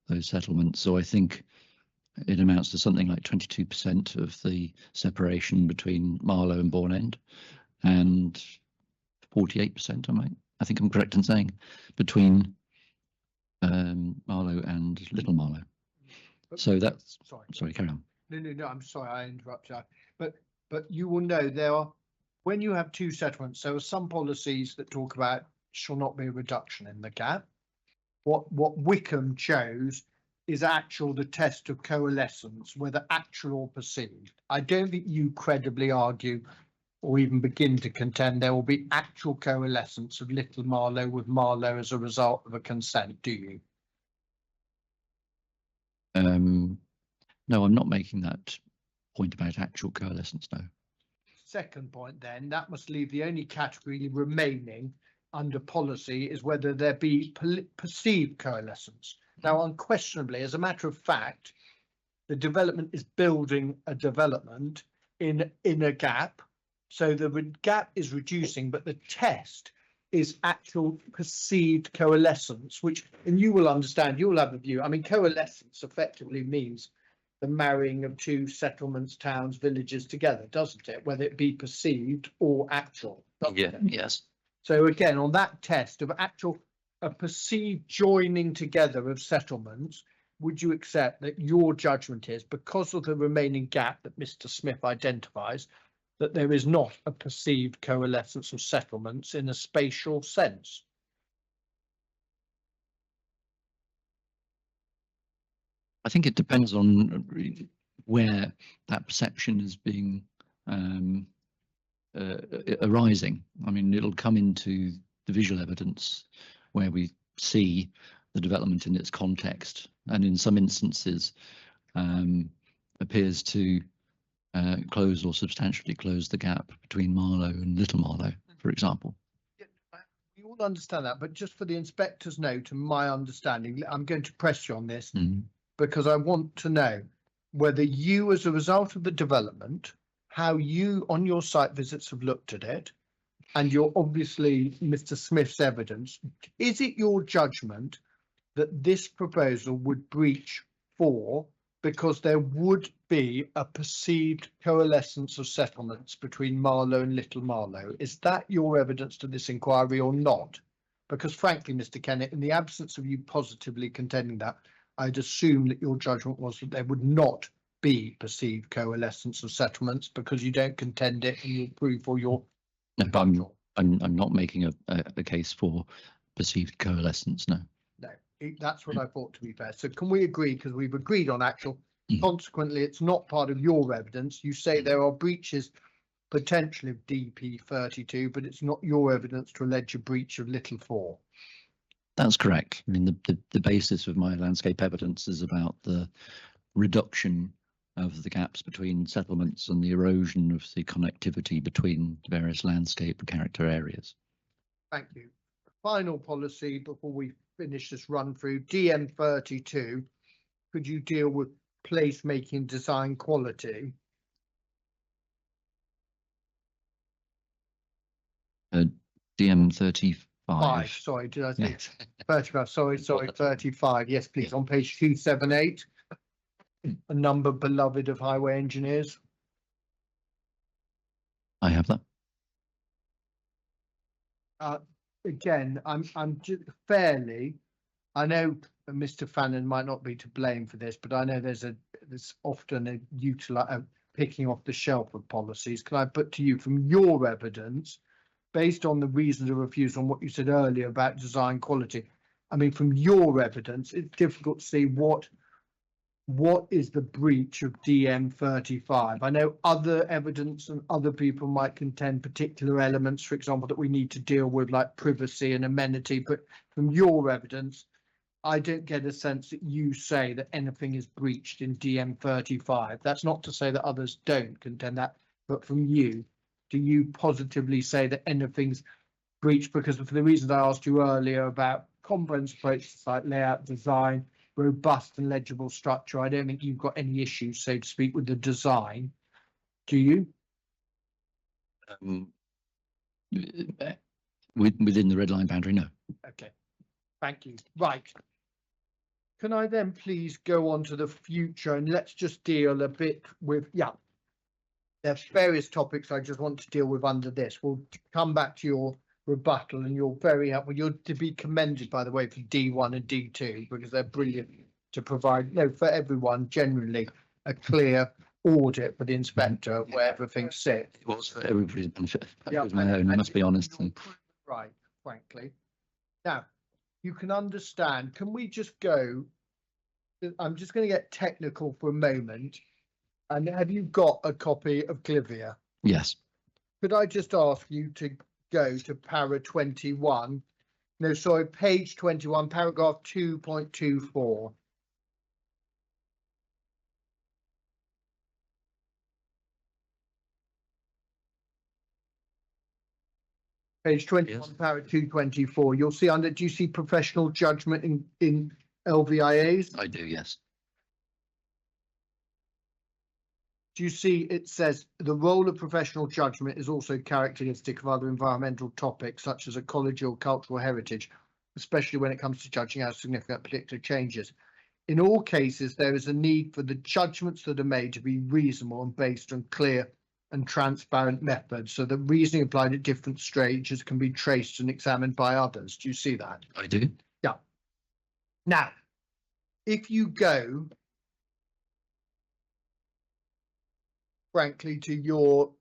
those settlements. So I think it amounts to something like 22% of the separation between Marlow and Bourne End, and 48%, I think I'm correct in saying, between Marlow and Little Marlow. So that's sorry, carry on.
No, I'm sorry, I interrupted. But you will know there are, when you have 2 settlements, there are some policies that talk about shall not be a reduction in the gap. What Wickham chose is the test of coalescence, whether actual or perceived. I don't think you credibly argue or even begin to contend there will be actual coalescence of Little Marlow with Marlow as a result of a consent, do you?
No, I'm not making that point about actual coalescence, no.
Second point then, that must leave the only category remaining under policy is whether there be perceived coalescence. Now, unquestionably, as a matter of fact, the development is building a development in a gap. So the gap is reducing, but the test is actual perceived coalescence, which, and you will understand, you'll have a view. I mean, coalescence effectively means the marrying of 2 settlements, towns, villages together, doesn't it? Whether it be perceived or actual.
Yeah, yes.
So again, on that test of a perceived joining together of settlements, would you accept that your judgment is, because of the remaining gap that Mr. Smith identifies, that there is not a perceived coalescence of settlements in a spatial sense?
I think it depends on where that perception is being arising. I mean, it'll come into the visual evidence where we see the development in its context, and in some instances appears to close or substantially close the gap between Marlow and Little Marlow, for example.
We all understand that, but just for the inspector's note and my understanding, I'm going to press you on this because I want to know whether you, as a result of the development, how you on your site visits have looked at it, and you're obviously Mr. Smith's evidence, is it your judgment that this proposal would breach 4 because there would be a perceived coalescence of settlements between Marlow and Little Marlow? Is that your evidence to this inquiry or not? Because frankly, Mr. Kennett, in the absence of you positively contending that, I'd assume that your judgment was that there would not be perceived coalescence of settlements because you don't contend it in your proof or your.
No, but I'm not making a case for perceived coalescence. No.
No, that's what I thought, to be fair. So can we agree, because we've agreed on actual,
Mm.
consequently, it's not part of your evidence. You say there are breaches potentially of DP 32, but it's not your evidence to allege a breach of Little 4.
That's correct. I mean, the basis of my landscape evidence is about the reduction of the gaps between settlements and the erosion of the connectivity between various landscape character areas.
Thank you. Final policy before we finish this run through, DM 32. Could you deal with placemaking design quality?
DM 35.
Sorry, did I say
Yes.
35? Sorry, 35. Yes, please. On page 278. A number beloved of highway engineers.
I have that.
Again, I'm just fairly. I know Mr. Fannin might not be to blame for this, but I know there's often a picking off the shelf of policies. Can I put to you, from your evidence, based on the reasons of refusal and what you said earlier about design quality? I mean, from your evidence, it's difficult to see what is the breach of DM 35. I know other evidence and other people might contend particular elements, for example, that we need to deal with, like privacy and amenity, but from your evidence, I don't get a sense that you say that anything is breached in DM 35. That's not to say that others don't contend that, but from you, do you positively say that anything's breached? Because for the reasons I asked you earlier about comprehensive approach to site layout, design, robust and legible structure, I don't think you've got any issues, so to speak, with the design. Do you?
Within the red line boundary, no.
Okay, thank you. Right. Can I then please go on to the future, and let's just deal a bit with, there's various topics I just want to deal with under this. We'll come back to your rebuttal, and you're very helpful. You're to be commended, by the way, for D1 and D2, because they're brilliant to provide, for everyone generally, a clear audit for the inspector where everything sits.
It was for everybody's benefit. That
Yeah,
was my own, I must be honest.
Right, frankly. Now, you can understand, can we just go, I'm just going to get technical for a moment. And have you got a copy of Clivia?
Yes.
Could I just ask you to go to para 21? No, sorry, page 21, paragraph 2.24. Page 21,
Yes.
para 224. You'll see under, do you see professional judgment in LVIAs?
I do, yes.
Do you see it says the role of professional judgment is also characteristic of other environmental topics such as ecology or cultural heritage, especially when it comes to judging how significant particular changes. In all cases, there is a need for the judgments that are made to be reasonable and based on clear and transparent methods, so the reasoning applied at different stages can be traced and examined by others. Do you see that?
I do.
Yeah. Now, if you go, frankly, to your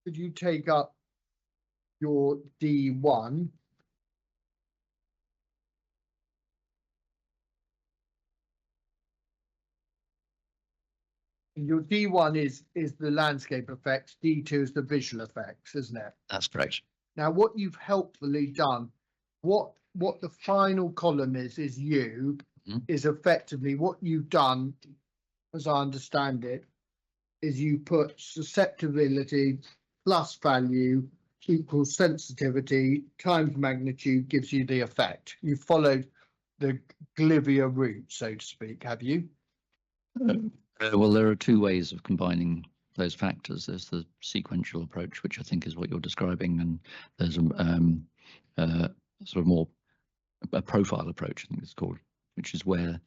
could you take up your D1? Your D1 is the landscape effects, D2 is the visual effects, isn't it?
That's correct.
Now, what you've helpfully done, what the final column is you, is effectively what you've done, as I understand it, is you put susceptibility plus value equals sensitivity times magnitude gives you the effect. You followed the Glivia route, so to speak, have you?
Well, there are two ways of combining those factors. There's the sequential approach, which I think is what you're describing, and there's a sort of more a profile approach, I think it's called, which is where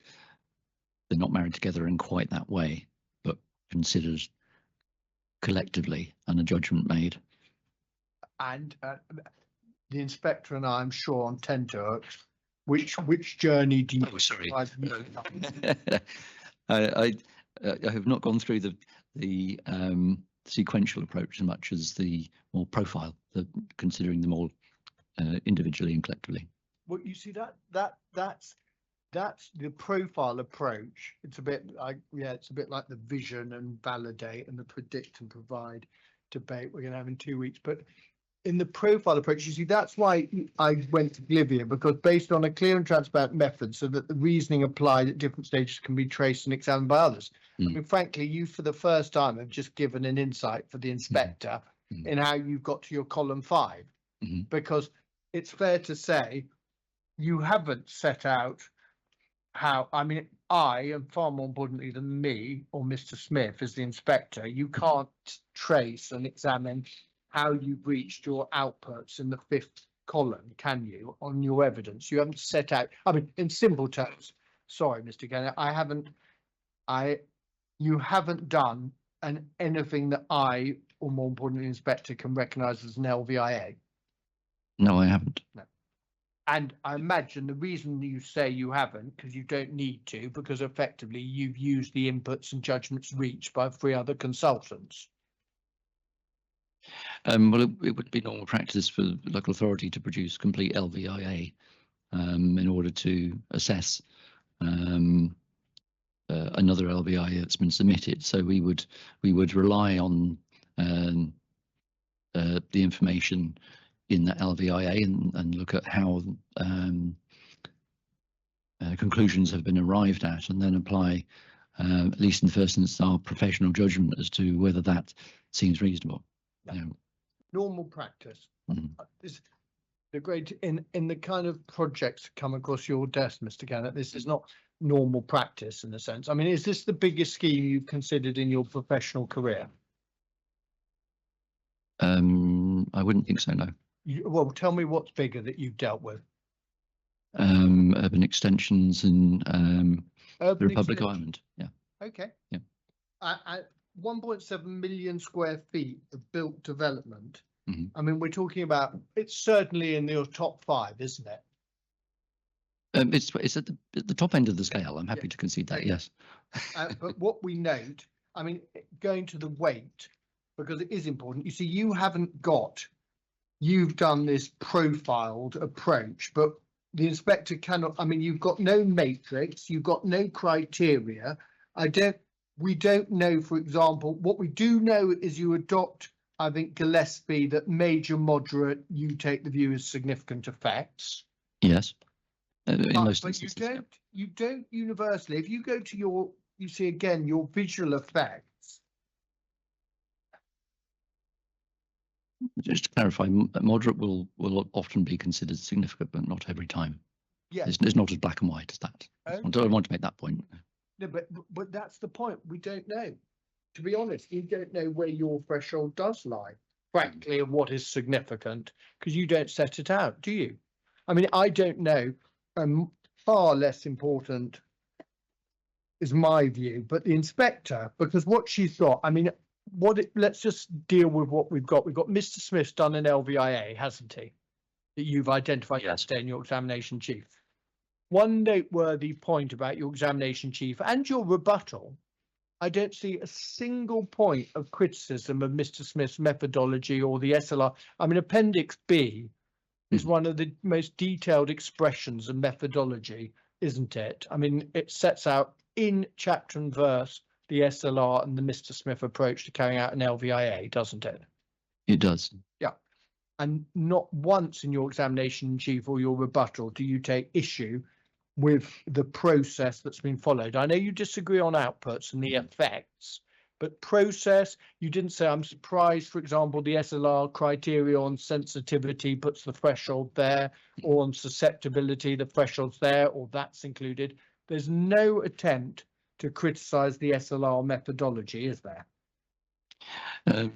they're not married together in quite that way, but considered collectively and a judgment made.
And the inspector and I'm sure on tenterhooks, which journey do you?
Oh, sorry.
I've-
I have not gone through the sequential approach as much as the more profile, considering them all individually and collectively.
Well, you see that's the profile approach. It's a bit like, it's a bit like the vision and validate and the predict and provide debate we're going to have in 2 weeks. But in the profile approach, you see, that's why I went to Glivia, because based on a clear and transparent method, so that the reasoning applied at different stages can be traced and examined by others. I mean, frankly, you for the first time have just given an insight for the inspector in how you got to your column 5, because it's fair to say you haven't set out how, I mean, and far more importantly than me or Mr. Smith as the inspector, you can't trace and examine how you've reached your outputs in the 5th column, can you, on your evidence? You haven't set out, I mean, in simple terms, sorry, Mr. Kennett, you haven't done anything that I, or more importantly, the inspector can recognise as an LVIA.
No, I haven't.
No. And I imagine the reason you say you haven't, because you don't need to, because effectively you've used the inputs and judgments reached by 3 other consultants.
Well, it would be normal practice for the local authority to produce complete LVIA in order to assess another LVIA that's been submitted. So we would rely on the information in that LVIA and look at how conclusions have been arrived at, and then apply, at least in the first instance, our professional judgment as to whether that seems reasonable.
Yeah.
You know,
Normal practice.
Mhm.
This, the great in the kind of projects that come across your desk, Mr. Kennett, this is not normal practice in a sense. I mean, is this the biggest scheme you've considered in your professional career?
I wouldn't think so, no.
Well, tell me what's bigger that you've dealt with.
Urban extensions in the
Urban
Republic
extension.
Island. Yeah.
Okay.
Yeah.
At 1.7 million square feet of built development.
Mhm.
I mean, we're talking about, it's certainly in your top 5, isn't it?
It's at the top end of the scale. I'm happy to concede that. Yes.
But what we note, I mean, going to the weight, because it is important. You see, you've done this profiled approach, but the inspector cannot, I mean, you've got no matrix, you've got no criteria. We don't know, for example, what we do know is you adopt, I think, Gillespie, that major, moderate, you take the view as significant effects.
Yes. In most
But
instances,
you don't universally, if you go to you see again, your visual effects.
Just to clarify, moderate will often be considered significant, but not every time.
Yes.
It's not as black and white as that. I want to make that point.
No, but that's the point. We don't know. To be honest, you don't know where your threshold does lie, frankly, of what is significant, because you don't set it out, do you? I mean, I don't know. Far less important is my view, but the inspector, because what she's got, I mean, let's just deal with what we've got. We've got Mr. Smith's done an LVIA, hasn't he? That you've identified yesterday in your examination chief. One noteworthy point about your examination chief and your rebuttal, I don't see a single point of criticism of Mr. Smith's methodology or the SLR. I mean, Appendix B is one of the most detailed expressions of methodology, isn't it? I mean, it sets out in chapter and verse the SLR and the Mr. Smith approach to carrying out an LVIA, doesn't it?
It does.
Yeah. And not once in your examination chief or your rebuttal do you take issue with the process that's been followed. I know you disagree on outputs and the effects, but process, you didn't say, I'm surprised, for example, the SLR criteria on sensitivity puts the threshold there, or on susceptibility, the threshold's there, or that's included. There's no attempt to criticize the SLR methodology, is there?
No,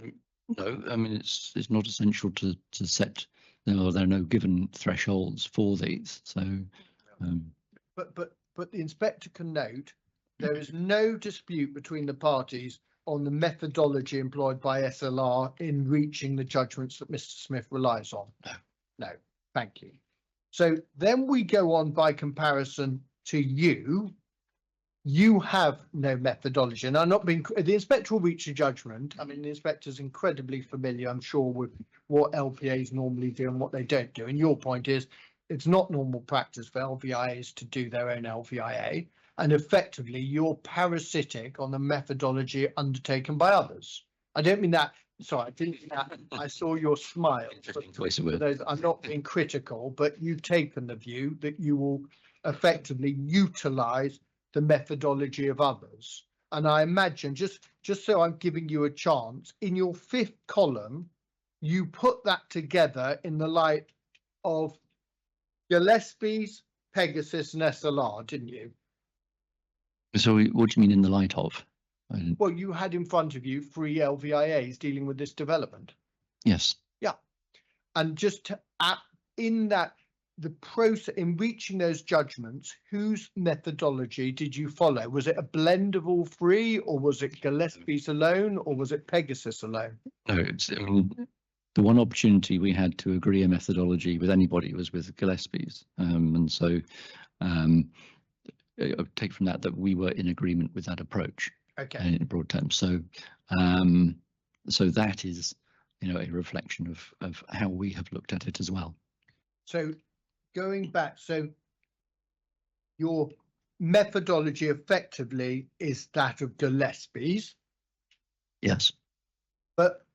I mean, it's not essential to set, there are no given thresholds for these. So,
But the inspector can note there is no dispute between the parties on the methodology employed by SLR in reaching the judgments that Mr. Smith relies on. No, thank you. So then we go on by comparison to you. You have no methodology, and I'm not being, the inspector will reach a judgment. I mean, the inspector's incredibly familiar, I'm sure, with what LPAs normally do and what they don't do. And your point is, it's not normal practice for LVIAs to do their own LVIA, and effectively you're parasitic on the methodology undertaken by others. I don't mean that, sorry, I didn't mean that. I saw your smile.
Twice a
For
word.
those, I'm not being critical, but you've taken the view that you will effectively utilize the methodology of others. And I imagine, just so I'm giving you a chance, in your 5th column, you put that together in the light of Gillespie's, Pegasus and SLR, didn't you?
So what do you mean in the light of?
Well, you had in front of you 3 LVIAs dealing with this development.
Yes.
And just in that, the process in reaching those judgments, whose methodology did you follow? Was it a blend of all 3, or was it Gillespie's alone, or was it Pegasus alone?
No, I mean, the one opportunity we had to agree a methodology with anybody was with Gillespie's. And so I would take from that we were in agreement with that approach
Okay.
in broad terms. So so that is, a reflection of how we have looked at it as well.
So going back, so your methodology effectively is that of Gillespie's,
Yes.
but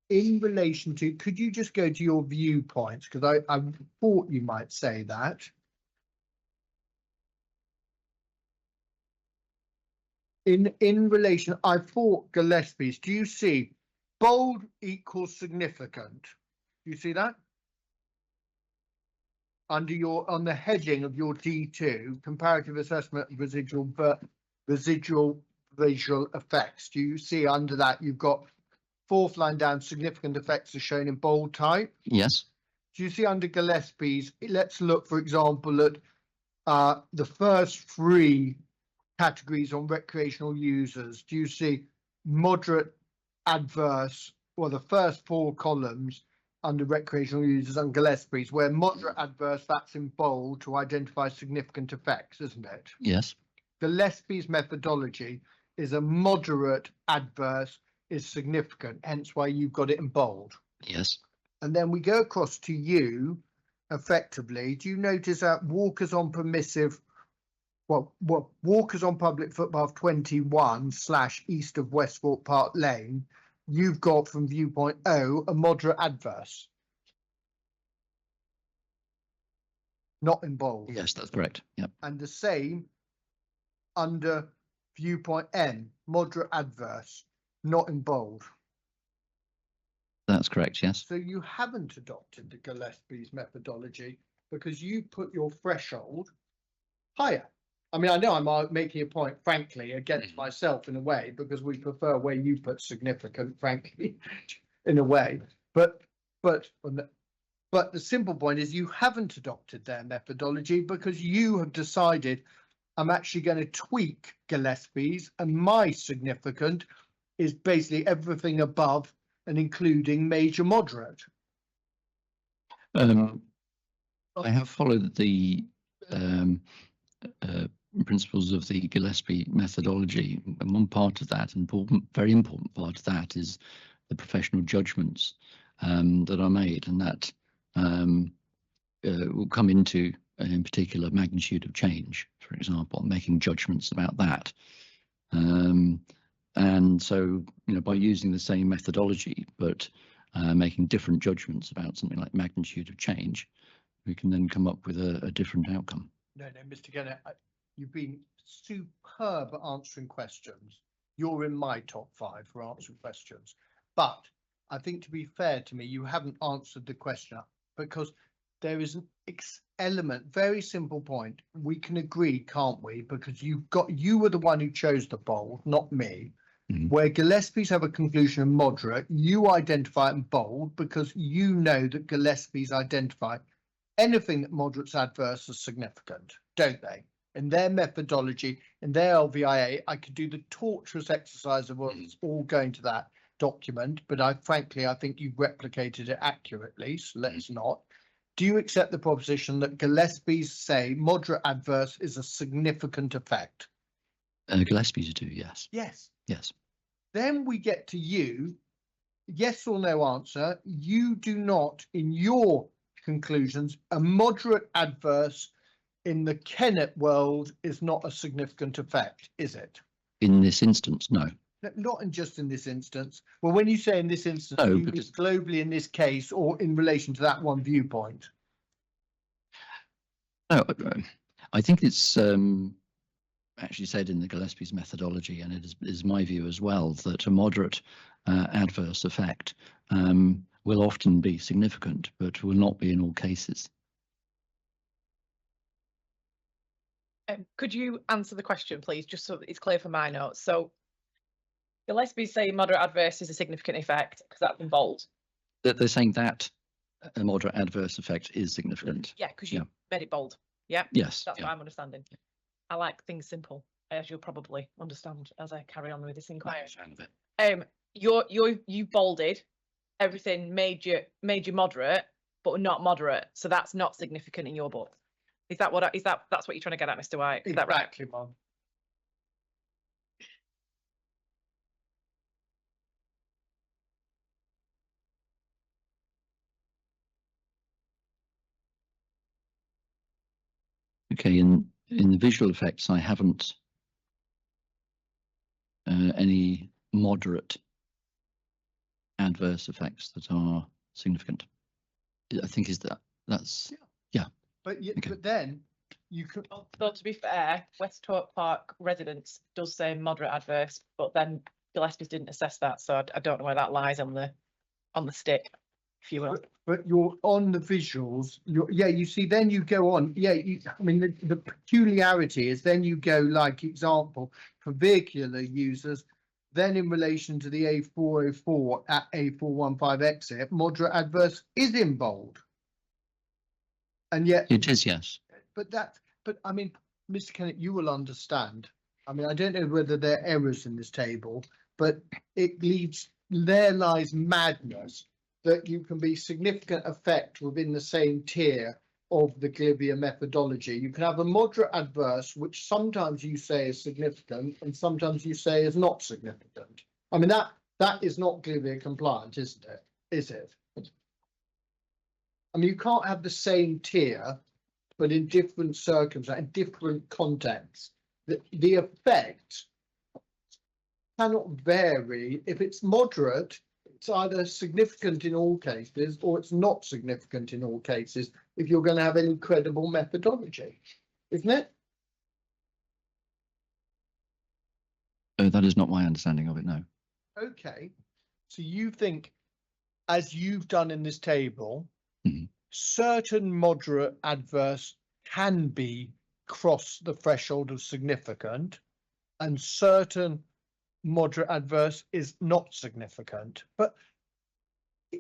in relation to, could you just go to your viewpoints? Because I thought you might say that. In relation, I thought Gillespie's, do you see bold equals significant? Do you see that? Under your, on the heading of your D2, comparative assessment of residual visual effects. Do you see under that you've got 4th line down, significant effects are shown in bold type?
Yes.
Do you see under Gillespie's, let's look, for example, at the first 3 categories on recreational users. Do you see moderate, adverse, or the first 4 columns under recreational users on Gillespie's, where moderate, adverse, that's in bold to identify significant effects, isn't it?
Yes.
Gillespie's methodology is a moderate, adverse, is significant, hence why you've got it in bold.
Yes.
And then we go across to you, effectively. Do you notice that walkers on permissive, walkers on public footpath 21 / east of Westport Park Lane, you've got from viewpoint O a moderate adverse. Not in bold.
Yes, that's correct. Yep.
And the same under viewpoint N, moderate adverse, not in bold.
That's correct. Yes.
So you haven't adopted the Gillespie's methodology because you put your threshold higher. I mean, I know I'm making a point, frankly, against myself in a way, because we prefer where you put significant, frankly, in a way. But the simple point is you haven't adopted their methodology because you have decided I'm actually going to tweak Gillespie's, and my significant is basically everything above and including major moderate.
I have followed the principles of the Gillespie methodology, and one part of that, very important part of that, is the professional judgments that are made, and that will come into, in particular, magnitude of change, for example, making judgments about that. And so, by using the same methodology, but making different judgments about something like magnitude of change, we can then come up with a different outcome.
No, Mr. Kennett, you've been superb at answering questions. You're in my top 5 for answering questions. But I think, to be fair to me, you haven't answered the question, because there is an element, very simple point. We can agree, can't we? Because you were the one who chose the bold, not me. Where Gillespie's have a conclusion of moderate, you identify it in bold because you know that Gillespie's identify anything that moderate's adverse as significant, don't they? In their methodology, in their LVIA, I could do the torturous exercise of us all going to that document, but frankly, I think you've replicated it accurately, so let's not. do you accept the proposition that Gillespie's say moderate adverse is a significant effect?
Gillespie's do, yes.
Yes.
Yes.
Then we get to you, yes or no answer. You do not, in your conclusions, a moderate adverse in the Kennett world is not a significant effect, is it?
In this instance, no.
Not in just in this instance. Well, when you say in this instance,
No,
you mean
because-
globally in this case or in relation to that one viewpoint?
No, I think it's actually said in the Gillespie's methodology, and it is my view as well, that a moderate adverse effect will often be significant, but will not be in all cases.
Could you answer the question, please, just so that it's clear for my notes? So Gillespie say moderate adverse is a significant effect because that's in bold.
They're saying that a moderate adverse effect is significant.
Yeah, because you
Yeah.
made it bold. Yeah,
Yes.
that's
yeah.
what I'm understanding. I like things simple, as you'll probably understand as I carry on with this inquiry.
Fan of it.
You bolded everything made you moderate, but not moderate. So that's not significant in your book. Is that what that's what you're trying to get at, Mr. White? Is that right?
Exactly, Mum.
Okay, in the visual effects, I haven't any moderate adverse effects that are significant. I think that's
But
Okay.
but then you could.
Though to be fair, West Hope Park residents does say moderate adverse, but then Gillespie's didn't assess that, so I don't know where that lies on the stick, if you will.
But you're on the visuals. You see, then you go on. I mean, the peculiarity is then you go like example for vehicular users. Then in relation to the A404 at A415 exit, moderate adverse is in bold. And yet,
it is, yes.
but I mean, Mr. Kennett, you will understand. I mean, I don't know whether there are errors in this table, but there lies madness that you can be significant effect within the same tier of the Glivia methodology. You can have a moderate adverse, which sometimes you say is significant and sometimes you say is not significant. I mean, that is not Glivia compliant, isn't it? Is it? I mean, you can't have the same tier, but in different circumstances, in different contexts. The effect cannot vary. If it's moderate, it's either significant in all cases or it's not significant in all cases if you're going to have any credible methodology, isn't it?
That is not my understanding of it, no.
Okay, so you think, as you've done in this table,
Mhm.
certain moderate adverse can be cross the threshold of significant and certain moderate adverse is not significant. But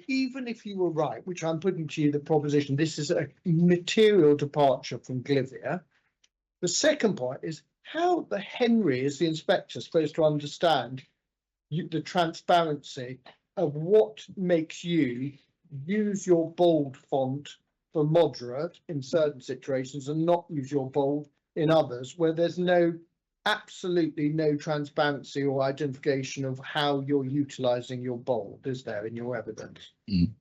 even if you were right, which I'm putting to you the proposition, this is a material departure from Glivia. The second point is how the Henry is the inspector supposed to understand the transparency of what makes you use your bold font for moderate in certain situations and not use your bold in others where there's absolutely no transparency or identification of how you're utilizing your bold, is there, in your evidence?
Mm.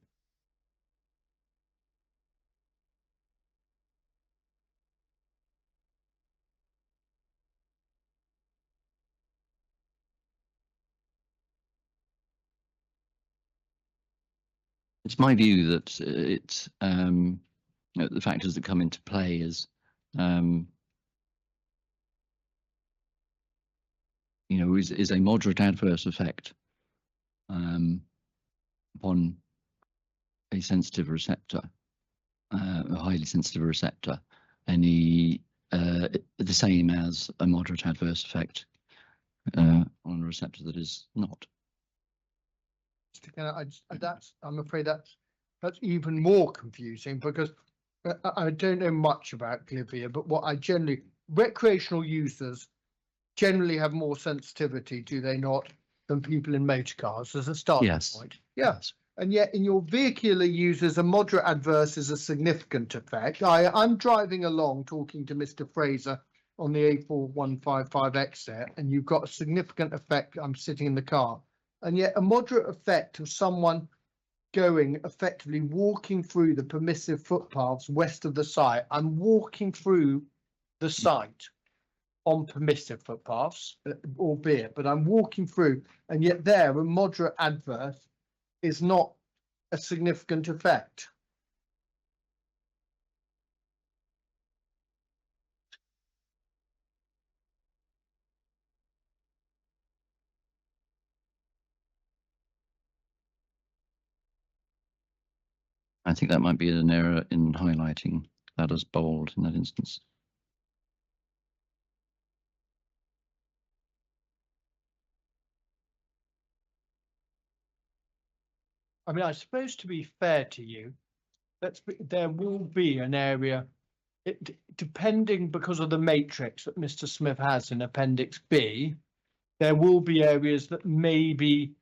It's my view that the factors that come into play is is a moderate adverse effect upon a sensitive receptor, a highly sensitive receptor, the same as a moderate adverse effect on a receptor that is not.
I'm afraid that's even more confusing because I don't know much about Glivia, but recreational users generally have more sensitivity, do they not, than people in motor cars as a starting
Yes.
point? Yeah. And yet in your vehicular users, a moderate adverse is a significant effect. I'm driving along talking to Mr. Fraser on the A4155 exit, and you've got a significant effect. I'm sitting in the car, and yet a moderate effect of someone going effectively walking through the permissive footpaths west of the site. I'm walking through the site on permissive footpaths, albeit, but I'm walking through, and yet there a moderate adverse is not a significant effect.
I think that might be an error in highlighting that as bold in that instance.
I mean, I suppose to be fair to you, there will be an area, depending because of the matrix that Mr. Smith has in Appendix B, there will be areas that maybe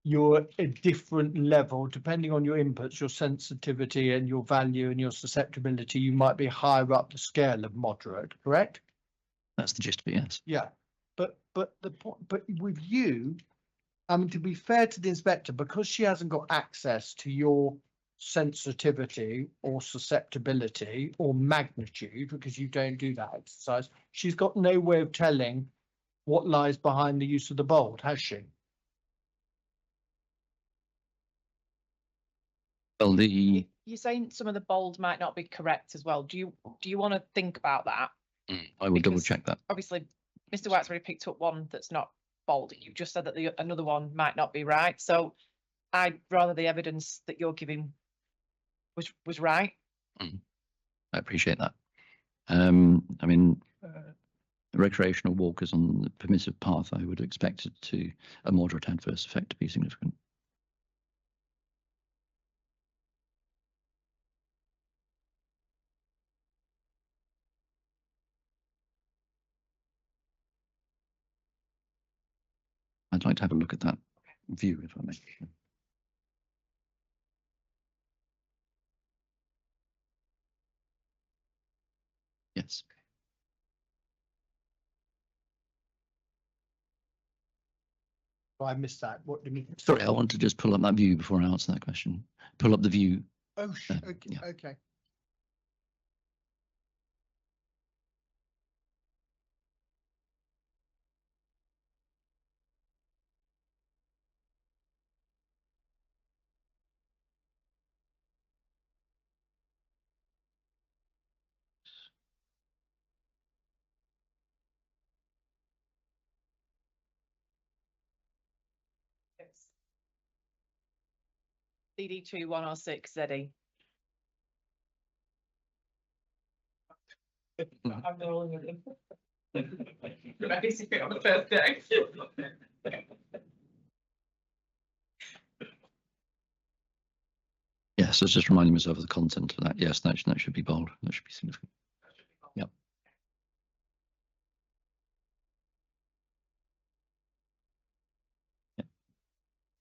you're a different level, depending on your inputs, your sensitivity and your value and your susceptibility, you might be higher up the scale of moderate, correct?
That's the gist of it, yes.
Yeah, but the point, but with you, I mean, to be fair to the inspector, because she hasn't got access to your sensitivity or susceptibility or magnitude, because you don't do that exercise, she's got no way of telling what lies behind the use of the bold, has she?
Well, the
You're saying some of the bold might not be correct as well. Do you want to think about that?
I will double
Because
check that.
Obviously, Mr. White's already picked up one that's not bold. You just said that another one might not be right. So I'd rather the evidence that you're giving was right.
I appreciate that. I mean, recreational walkers on the permissive path, I would expect it to a moderate adverse effect to be significant. I'd like to have a look at that view, if I may. Yes.
I missed that. What do you mean?
Sorry, I want to just pull up that view before I answer that question. Pull up the view.
Oh,
Okay,
okay,
yeah.
okay.
DD2 106 ZE. I'm rolling with him. Basically on the first day.
Yes, I was just reminding myself of the content of that. Yes, that should be bold. That should be significant. Yep.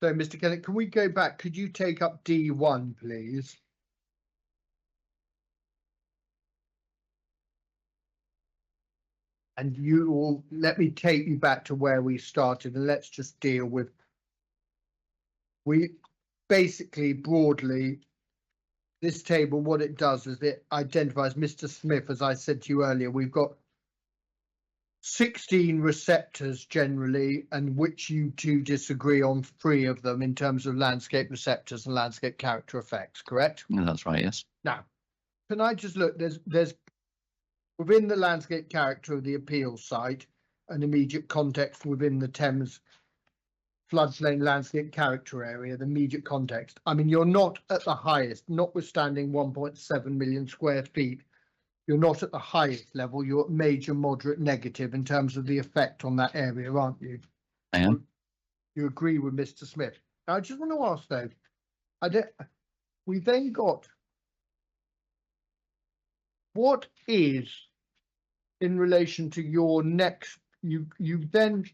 So, Mr. Kennett, can we go back? Could you take up D1, please? And you will let me take you back to where we started, and let's just deal with. We basically broadly, this table, what it does is it identifies Mr. Smith, as I said to you earlier, we've got 16 receptors generally, and which you two disagree on 3 of them in terms of landscape receptors and landscape character effects, correct?
Yeah, that's right, yes.
Now, can I just look, there's within the landscape character of the appeal site, an immediate context within the Thames floodplain landscape character area, the immediate context. I mean, you're not at the highest, notwithstanding 1.7 million square feet. You're not at the highest level. You're at major, moderate, negative in terms of the effect on that area, aren't you?
I am.
You agree with Mr. Smith. Now, I just want to ask though, we then got, what is in relation to your next, you then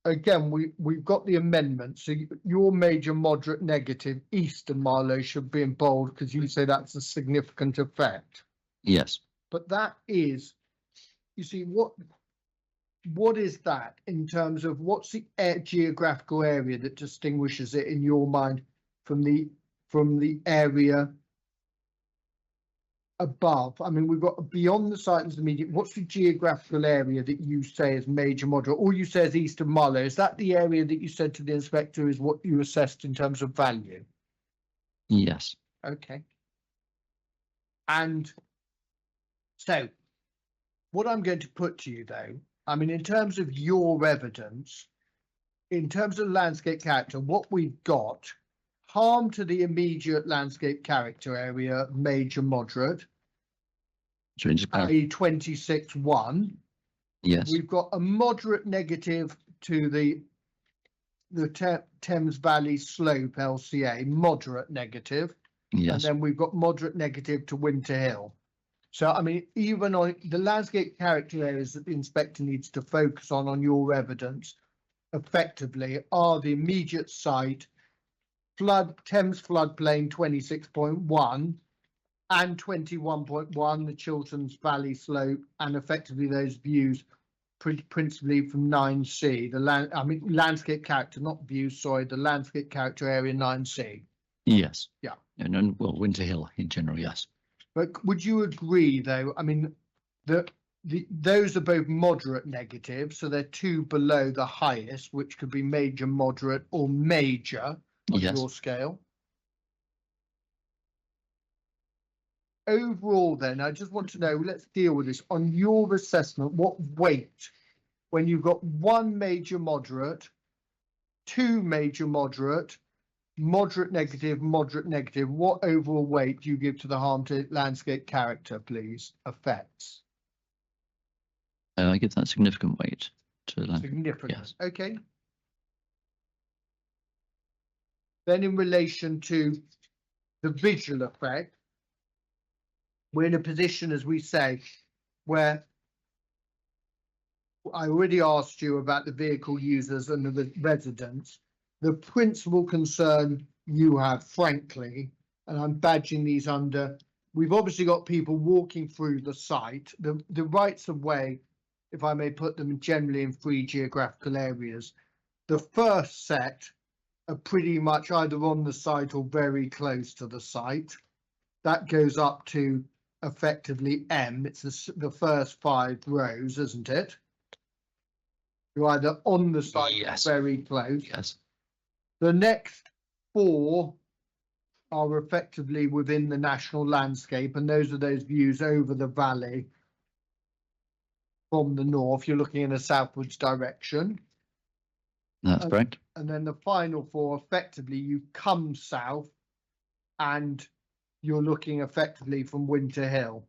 again, we've got the amendment. So your major, moderate, negative, Eastern Marlow should be in bold because you say that's a significant effect.
Yes.
But that is, you see, what is that in terms of what's the geographical area that distinguishes it in your mind from the area above? I mean, we've got beyond the site and the immediate. What's the geographical area that you say is major, moderate, or you say is Eastern Marlow? Is that the area that you said to the inspector is what you assessed in terms of value?
Yes.
Okay. And so what I'm going to put to you though, I mean, in terms of your evidence, in terms of landscape character, what we've got, harm to the immediate landscape character area, major, moderate, i.e. 26.1.
Yes.
We've got a moderate negative to the Thames Valley Slope LCA, moderate negative. And
Yes.
then we've got moderate negative to Winter Hill. So, I mean, even on the landscape character areas that the inspector needs to focus on your evidence effectively are the immediate site, Thames floodplain 26.1 and 21.1, the Chilterns Valley Slope, and effectively those views principally from 9C, landscape character, not views, sorry, the landscape character area 9C.
Yes.
Yeah.
And well, Winter Hill in general, yes.
But would you agree, though, I mean, that those are both moderate negatives, so they're two below the highest, which could be major, moderate, or major on
Yes.
your scale? Overall, then, I just want to know, let's deal with this. On your assessment, what weight, when you've got one major moderate, two major moderate, moderate negative, what overall weight do you give to the harm to landscape character, please? Effects.
I give that significant weight to that.
Significant.
Yes.
Okay. Then in relation to the visual effect, we're in a position, as we say, where I already asked you about the vehicle users and the residents. The principal concern you have, frankly, and I'm badging these under, we've obviously got people walking through the site, the rights of way, if I may put them generally in 3 geographical areas. The first set are pretty much either on the site or very close to the site. That goes up to effectively M. It's the first 5 rows, isn't it? You're either on the site
Yes.
or very close.
Yes.
The next 4 are effectively within the national landscape, and those are those views over the valley from the north. You're looking in a southwards direction.
That's correct.
And then the final 4, effectively, you come south and you're looking effectively from Winter Hill.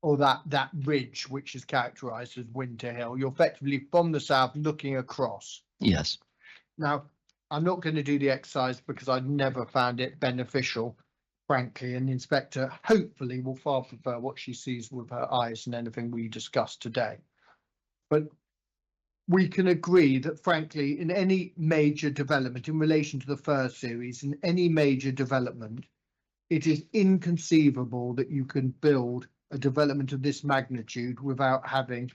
Or that ridge, which is characterized as Winter Hill. You're effectively from the south looking across.
Yes.
Now, I'm not going to do the exercise because I've never found it beneficial, frankly, and the inspector hopefully will far prefer what she sees with her eyes than anything we discussed today. But we can agree that, frankly, in any major development in relation to the first series, in any major development, it is inconceivable that you can build a development of this magnitude without having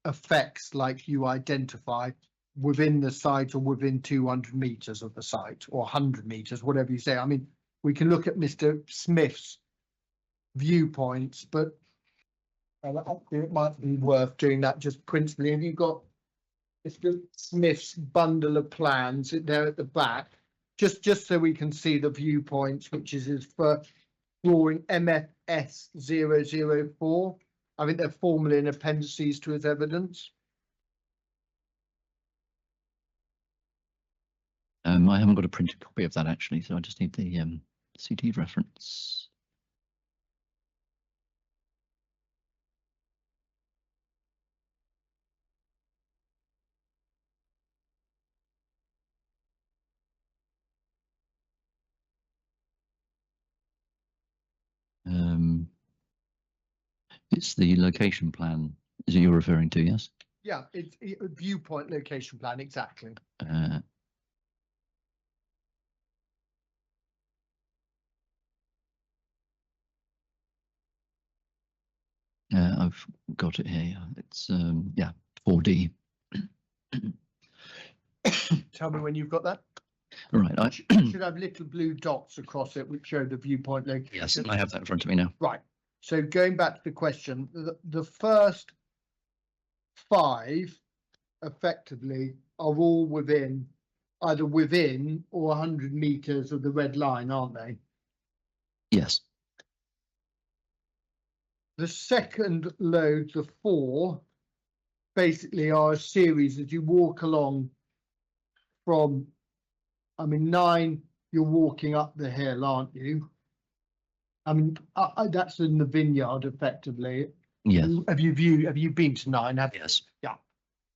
effects like you identify within the site or within 200 meters of the site or 100 meters, whatever you say. I mean, we can look at Mr. Smith's viewpoints, but it might be worth doing that just principally. Have you got Mr. Smith's bundle of plans there at the back, just so we can see the viewpoints, which is his first drawing MFS 004. I think they're formally in appendices to his evidence.
I haven't got a printed copy of that actually, so I just need the CD reference. It's the location plan, is it you're referring to, yes?
Yeah, it's a viewpoint location plan, exactly.
I've got it here. It's yeah, 4D.
Tell me when you've got that.
All right.
It should have little blue dots across it which show the viewpoint location.
Yes, I have that in front of me now.
Right. So going back to the question, the first 5 effectively are all within either within or 100 meters of the red line, aren't they?
Yes.
The second load, the 4, basically are a series as you walk along from, I mean, 9, you're walking up the hill, aren't you? I mean, that's in the vineyard effectively.
Yes.
Have you been to 9?
Yes.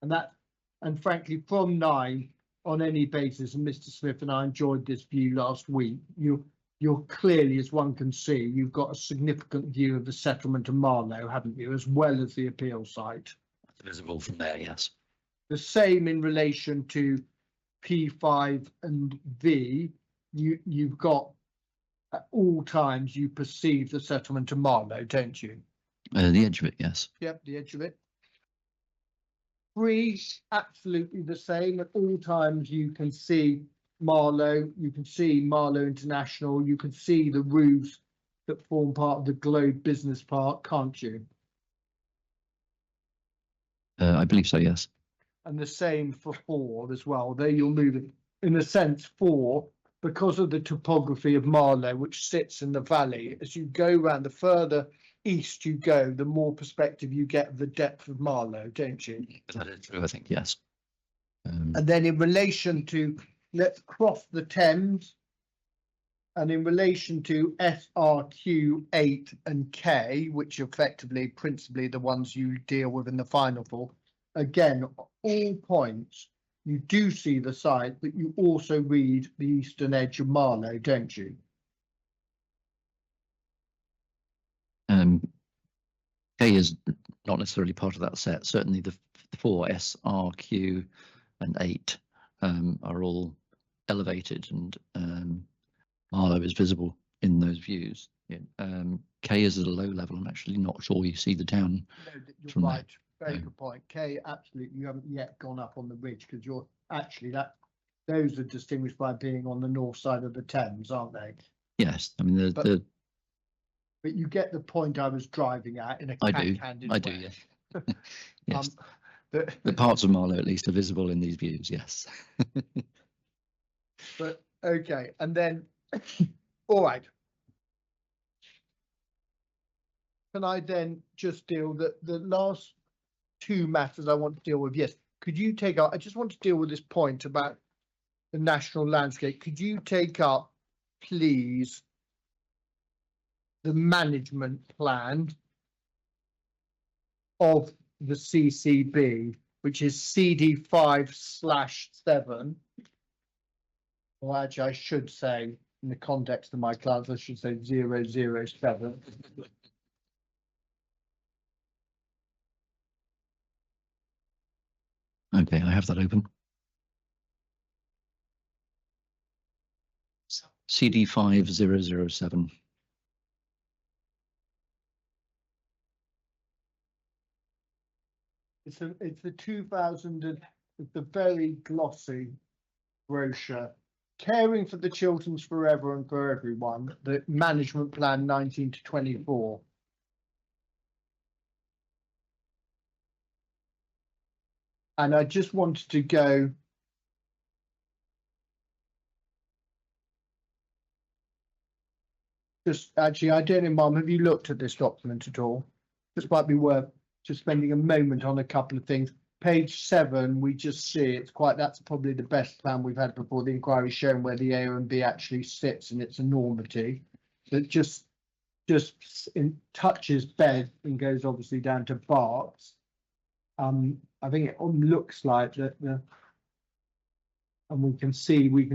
And frankly, from 9 on any basis, and Mr. Smith and I enjoyed this view last week, you're clearly, as one can see, you've got a significant view of the settlement of Marlow, haven't you, as well as the appeal site.
Visible from there, yes.
The same in relation to P5 and V. You've got at all times you perceive the settlement of Marlow, don't you?
The edge of it, yes.
Yep, the edge of it. 3, absolutely the same. At all times you can see Marlow, you can see Marlow International, you can see the roofs that form part of the Globe Business Park, can't you?
I believe so, yes.
And the same for 4 as well. There you'll move it. In a sense, 4, because of the topography of Marlow, which sits in the valley, as you go around, the further east you go, the more perspective you get of the depth of Marlow, don't you?
That is true, I think, yes.
And then in relation to, let's cross the Thames, and in relation to SRQ 8 and K, which effectively principally the ones you deal with in the final 4, again, all points, you do see the site, but you also read the eastern edge of Marlow, don't you?
K is not necessarily part of that set. Certainly the 4, S, R, Q and 8 are all elevated, and Marlow is visible in those views. Yeah. K is at a low level. I'm actually not sure you see the town.
No, you're
From
right.
there.
Very good point. K, absolutely, you haven't yet gone up on the ridge because you're actually those are distinguished by being on the north side of the Thames, aren't they?
Yes, I mean
But you get the point I was driving at in a cack-handed way.
I do, yes. Yes.
The-
The parts of Marlow at least are visible in these views, yes.
But okay, and then all right. Can I then just deal the last 2 matters I want to deal with? Yes, could you take up? I just want to deal with this point about the national landscape. Could you take up, please, the management plan of the CCB, which is CD5/7. Well, actually, I should say, in the context of my class, I should say 007.
Okay, I have that open. CD5007.
It's the 2000, it's the very glossy brochure, Caring for the Children's Forever and for Everyone, the management plan 19 to 24. And I just wanted to go actually, I don't know, Mum, have you looked at this document at all? This might be worth just spending a moment on a couple of things. Page 7, we just see that's probably the best plan we've had before the inquiry, showing where the A and B actually sits in its enormity. That just touches bed and goes obviously down to Berks. I think it looks like that and we can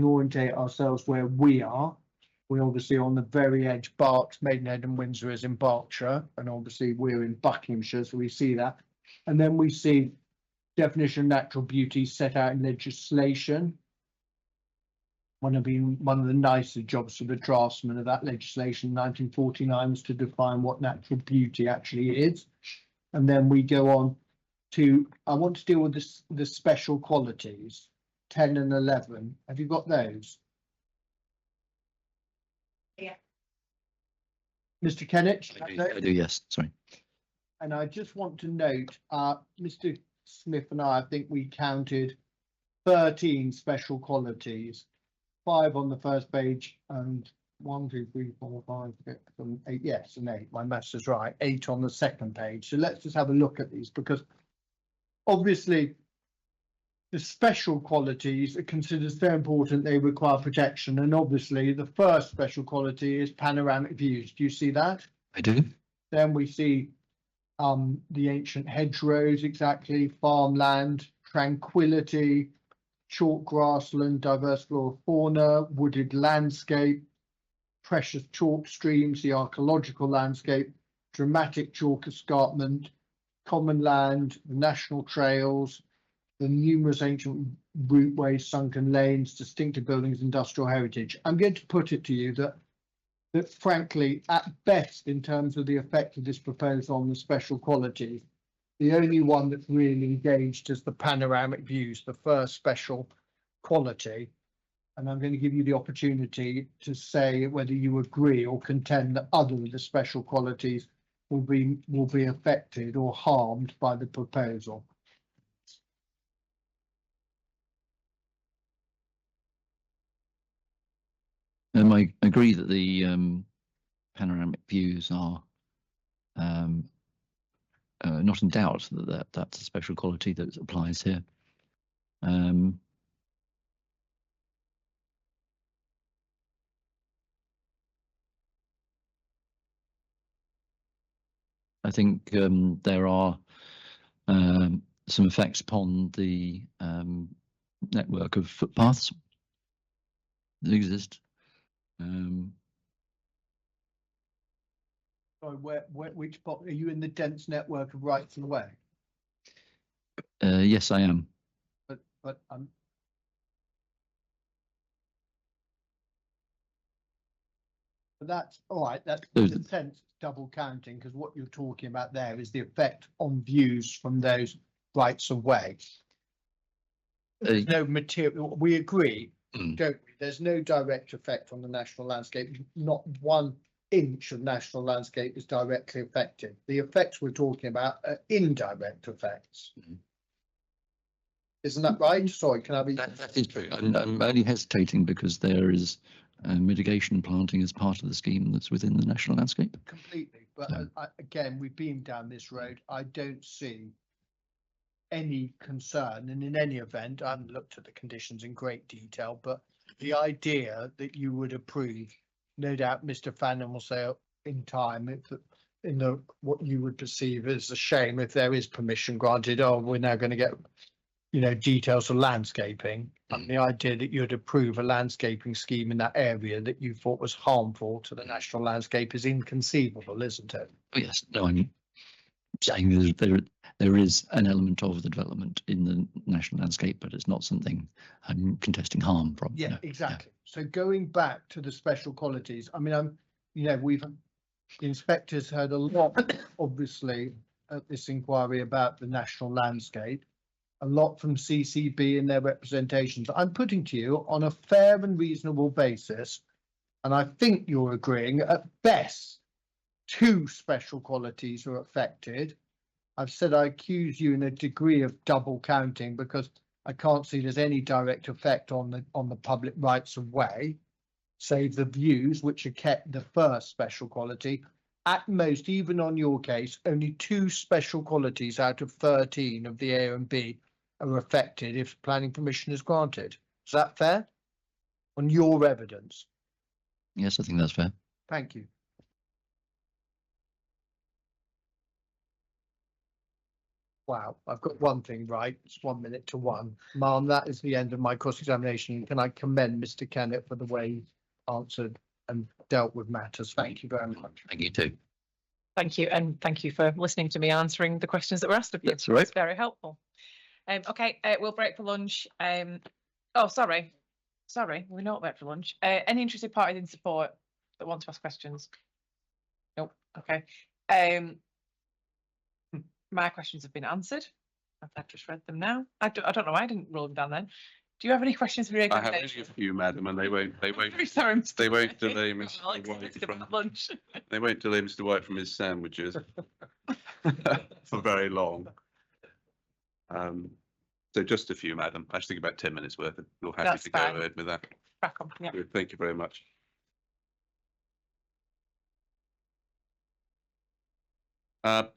orientate ourselves where we are. We're obviously on the very edge. Berks, Maidenhead and Windsor is in Berkshire, and obviously we're in Buckinghamshire, so we see that. And then we see definition of natural beauty set out in legislation. One of the nicer jobs for the draftsman of that legislation in 1949 was to define what natural beauty actually is. And then we go on to, I want to deal with this, the special qualities, 10 and 11. Have you got those?
Yeah.
Mr. Kennett?
I do, yes, sorry.
And I just want to note, Mr. Smith and I think we counted 13 special qualities, 5 on the first page and 1, 2, 3, 4, 5, 6, 7, 8. Yes, and 8. My maths is right. 8 on the second page. So let's just have a look at these, because obviously the special qualities are considered so important they require protection. And obviously the first special quality is panoramic views. Do you see that?
I do.
Then we see the ancient hedgerows, exactly, farmland, tranquility, chalk grassland, diverse flora fauna, wooded landscape, precious chalk streams, the archaeological landscape, dramatic chalk escarpment, common land, the national trails, the numerous ancient routeways, sunken lanes, distinctive buildings, industrial heritage. I'm going to put it to you that frankly, at best, in terms of the effect of this proposal on the special qualities, the only one that's really engaged is the panoramic views, the first special quality. And I'm going to give you the opportunity to say whether you agree or contend that other of the special qualities will be affected or harmed by the proposal.
I agree that the panoramic views are not in doubt that that's a special quality that applies here. I think there are some effects upon the network of footpaths that exist.
Sorry, which part are you in the dense network of rights of way?
Yes, I am.
But that's all right. That's in a sense double counting, because what you're talking about there is the effect on views from those rights of way. There's no material. We agree, don't we? There's no direct effect on the national landscape. Not 1 inch of national landscape is directly affected. The effects we're talking about are indirect effects. Isn't that right? Sorry, can I be?
That is true. I'm only hesitating because there is mitigation planting as part of the scheme that's within the national landscape.
Completely, but again, we've been down this road. I don't see any concern, and in any event, I haven't looked at the conditions in great detail, but the idea that you would approve, no doubt Mr. Fannin will say in time, if what you would perceive as a shame if there is permission granted, oh, we're now going to get, details of landscaping. And the idea that you'd approve a landscaping scheme in that area that you thought was harmful to the national landscape is inconceivable, isn't it?
Oh, yes, no, I'm saying there is an element of the development in the national landscape, but it's not something I'm contesting harm from.
Yeah,
no.
exactly. So going back to the special qualities, I mean, the inspectors heard a lot, obviously, at this inquiry about the national landscape, a lot from CCB in their representations. I'm putting to you on a fair and reasonable basis, and I think you're agreeing, at best, 2 special qualities are affected. I've said I accuse you in a degree of double counting because I can't see there's any direct effect on the public rights of way, save the views, which are kept the first special quality. At most, even on your case, only 2 special qualities out of 13 of the A and B are affected if planning permission is granted. Is that fair? On your evidence?
Yes, I think that's fair.
Thank you. Wow, I've got one thing right. It's 1 minute to 1. Ma'am, that is the end of my cross-examination. Can I commend Mr. Kennett for the way he answered and dealt with matters? Thank you very much.
Thank you too.
Thank you, and thank you for listening to me answering the questions that were asked of you.
That's all right.
It's very helpful. Okay, we'll break for lunch. Oh, sorry, we're not break for lunch. Any interested parties in support that want to ask questions? Nope. Okay. My questions have been answered. I've just read them now. I don't know why I didn't roll them down then. Do you have any questions for the
I have only a
recommendation?
few, madam, and they won't
Very sorry, Mr.
they won't
Chair.
delay
Well,
Mr.
I'll
White
accept it
from
about lunch.
they won't delay Mr. White from his sandwiches for very long. So just a few, madam. I think about 10 minutes worth. You're happy
That's
to go
fine.
ahead with that.
Crack on. Yeah.
Good, thank you very much.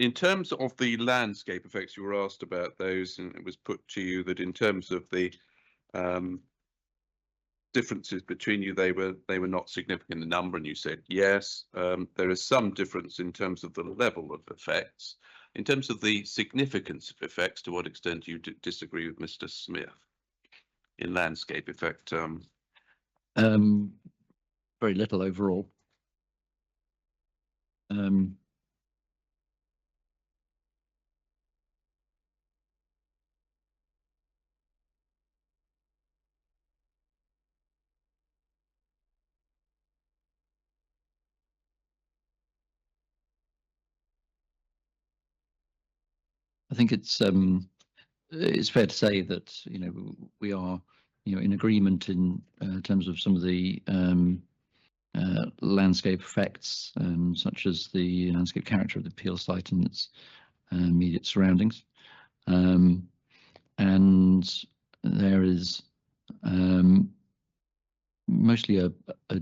In terms of the landscape effects, you were asked about those, and it was put to you that in terms of the differences between you, they were not significant in number, and you said yes. There is some difference in terms of the level of effects. In terms of the significance of effects, to what extent do you disagree with Mr. Smith in landscape effect?
Very little overall. I think it's fair to say that we are in agreement in terms of some of the landscape effects, such as the landscape character of the Peel site and its immediate surroundings, and there is mostly a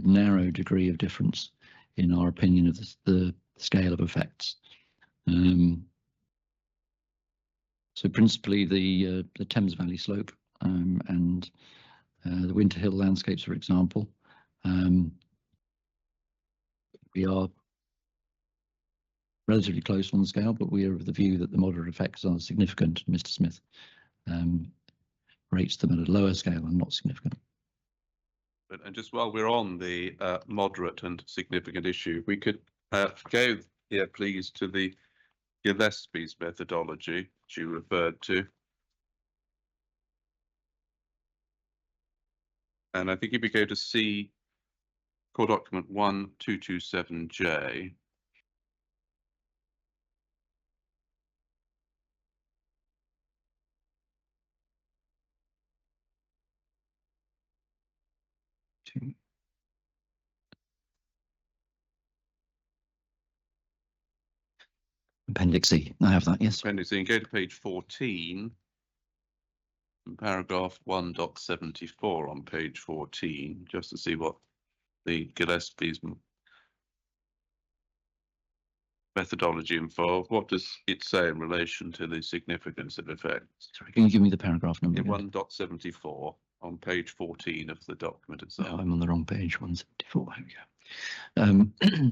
narrow degree of difference in our opinion of the scale of effects. So principally the Thames Valley slope and the Winter Hill landscapes, for example. We are relatively close on the scale, but we are of the view that the moderate effects are significant. Mr. Smith rates them at a lower scale and not significant.
And just while we're on the moderate and significant issue, we could go here, please, to the Gillespie's methodology, which you referred to. And I think if we go to C, core document 1227J.
Appendix C, I have that, yes.
Appendix C, and go to page 14, paragraph 1.74 on page 14, just to see what the Gillespie's methodology involved. What does it say in relation to the significance of effects?
Sorry, can you give me the paragraph number?
In 1.74 on page 14 of the document itself.
Oh, I'm on the wrong page, 174. There we go.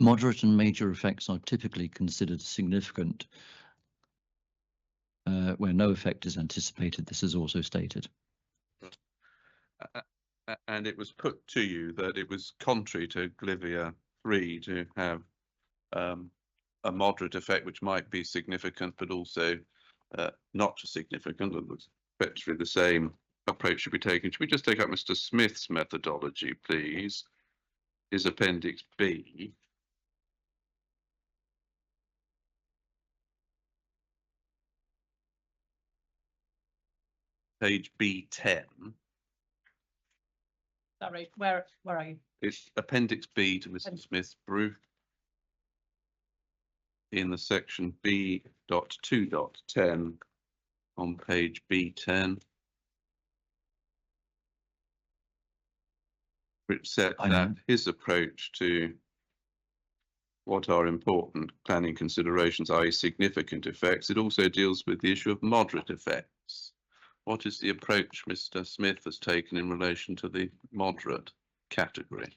Moderate and major effects are typically considered significant where no effect is anticipated. This is also stated.
And it was put to you that it was contrary to Glivia 3 to have a moderate effect, which might be significant, but also not significant. It looks effectively the same approach should be taken. Should we just take up Mr. Smith's methodology, please? Is Appendix B. Page B10.
Sorry, where are you?
It's Appendix B to Mr. Smith's brief in the section B.2.10 on page B10, which said that his approach to what are important planning considerations, i.e. significant effects, it also deals with the issue of moderate effects. What is the approach Mr. Smith has taken in relation to the moderate category?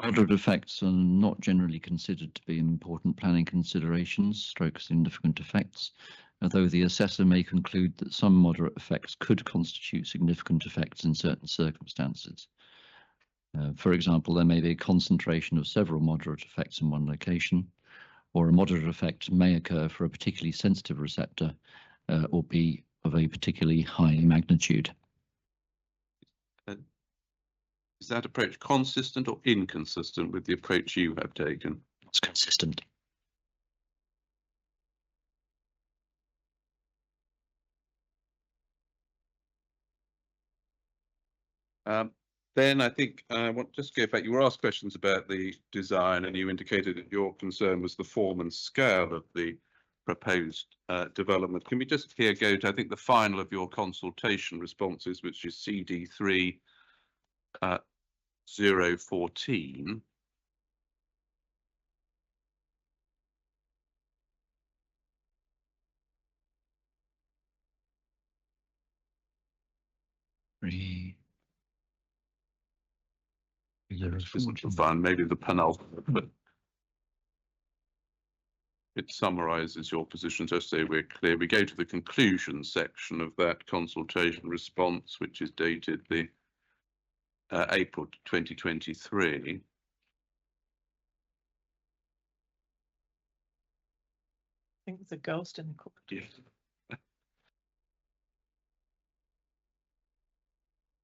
Moderate effects are not generally considered to be important planning considerations, stroke significant effects, although the assessor may conclude that some moderate effects could constitute significant effects in certain circumstances. For example, there may be a concentration of several moderate effects in one location, or a moderate effect may occur for a particularly sensitive receptor or be of a particularly high magnitude.
Is that approach consistent or inconsistent with the approach you have taken?
It's consistent.
Then I think I want to just go back. You were asked questions about the design, and you indicated that your concern was the form and scale of the proposed development. Can we just here go to, I think, the final of your consultation responses, which is CD3 014. This isn't the fun, maybe the penultimate, but it summarizes your position just so we're clear. We go to the conclusion section of that consultation response, which is dated the April 2023.
I think there's a ghost in the cupboard.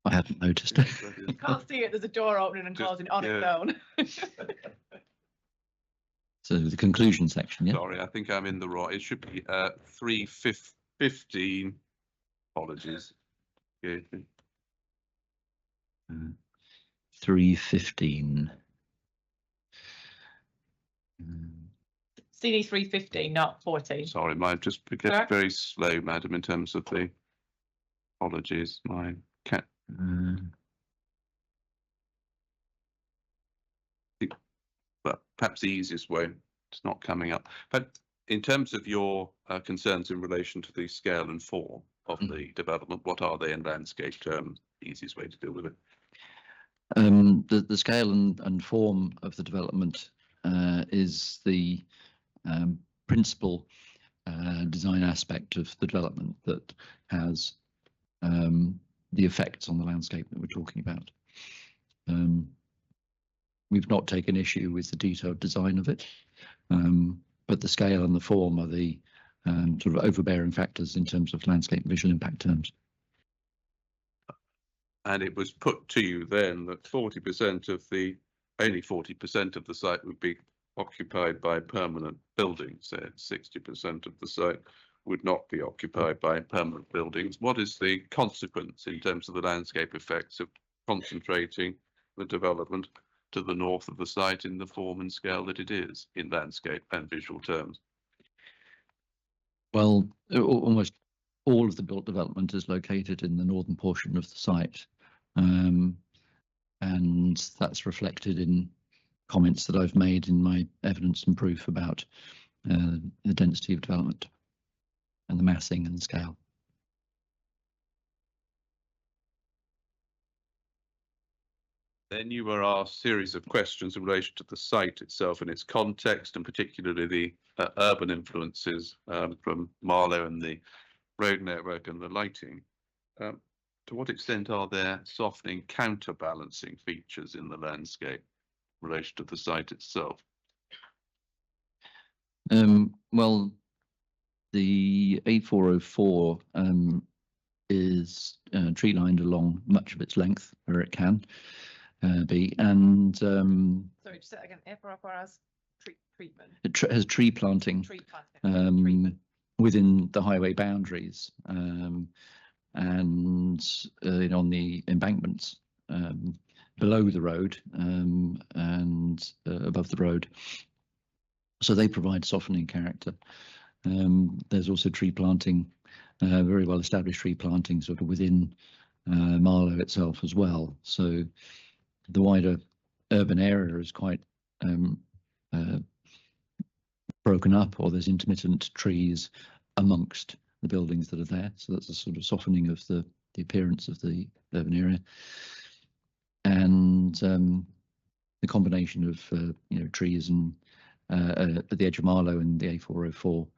I haven't noticed.
You can't see it. There's a door opening and
Just-
closing on its
yeah.
own.
So the conclusion section, yeah.
Sorry, I think I'm in the right. It should be 3:15. Apologies. Yeah.
3:15.
CD 315, not 14.
Sorry, my just
Alright.
very slow, madam, in terms of the apologies. My cat. But perhaps the easiest way, it's not coming up. But in terms of your concerns in relation to the scale and form of the development, what are they in landscape terms? Easiest way to deal with it.
The scale and form of the development is the principal design aspect of the development that has the effects on the landscape that we're talking about. We've not taken issue with the detailed design of it, but the scale and the form are the sort of overbearing factors in terms of landscape visual impact terms.
And it was put to you then that 40% of the, only 40% of the site would be occupied by permanent buildings. 60% of the site would not be occupied by permanent buildings. What is the consequence in terms of the landscape effects of concentrating the development to the north of the site in the form and scale that it is in landscape and visual terms?
Well, almost all of the built development is located in the northern portion of the site, and that's reflected in comments that I've made in my evidence and proof about the density of development and the massing and the scale.
Then you were asked a series of questions in relation to the site itself and its context, and particularly the urban influences from Marlow and the road network and the lighting. To what extent are there softening counterbalancing features in the landscape in relation to the site itself?
Well, the A404 is tree lined along much of its length where it can be, and
Sorry, just say that again. A404 has treatment.
it has tree planting
Tree planting. Treatment.
within the highway boundaries, and on the embankments below the road and above the road. So they provide softening character. There's also tree planting, very well established tree planting sort of within Marlow itself as well. So the wider urban area is quite broken up, or there's intermittent trees amongst the buildings that are there. So that's a sort of softening of the appearance of the urban area. And the combination of trees and at the edge of Marlow and the A404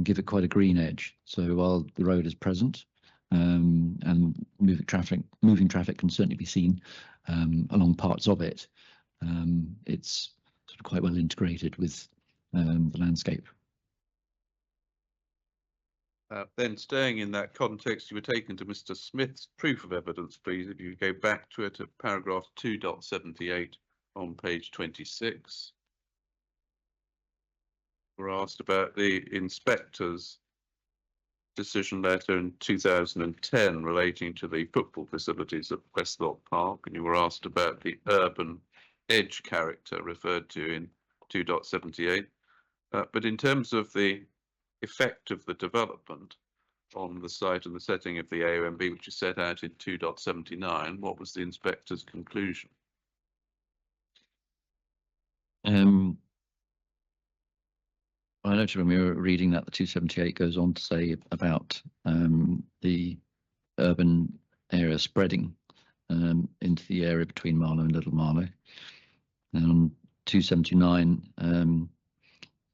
give it quite a green edge. So while the road is present and moving traffic can certainly be seen along parts of it, it's sort of quite well integrated with the landscape.
Then staying in that context, you were taken to Mr. Smith's proof of evidence, please. If you go back to it at paragraph 2.78 on page 26. We're asked about the inspector's decision letter in 2010 relating to the football facilities at Westlock Park, and you were asked about the urban edge character referred to in 2.78. But in terms of the effect of the development on the site and the setting of the AONB, which is set out in 2.79, what was the inspector's conclusion?
I noted when we were reading that the 278 goes on to say about the urban area spreading into the area between Marlow and Little Marlow. And on 279,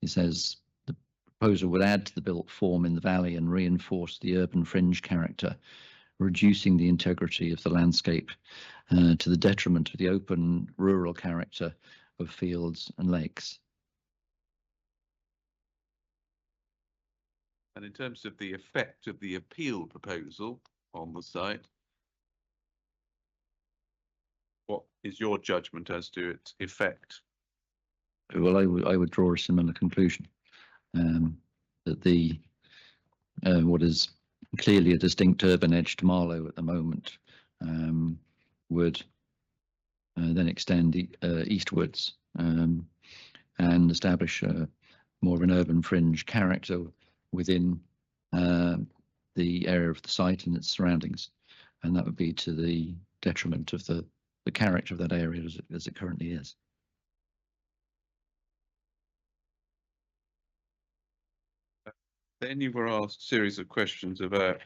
it says the proposal would add to the built form in the valley and reinforce the urban fringe character, reducing the integrity of the landscape to the detriment of the open rural character of fields and lakes.
And in terms of the effect of the appeal proposal on the site, what is your judgment as to its effect?
Well, I would draw a similar conclusion, that the what is clearly a distinct urban edge to Marlow at the moment would then extend eastwards and establish more of an urban fringe character within the area of the site and its surroundings, and that would be to the detriment of the character of that area as it currently is.
Then you were asked a series of questions about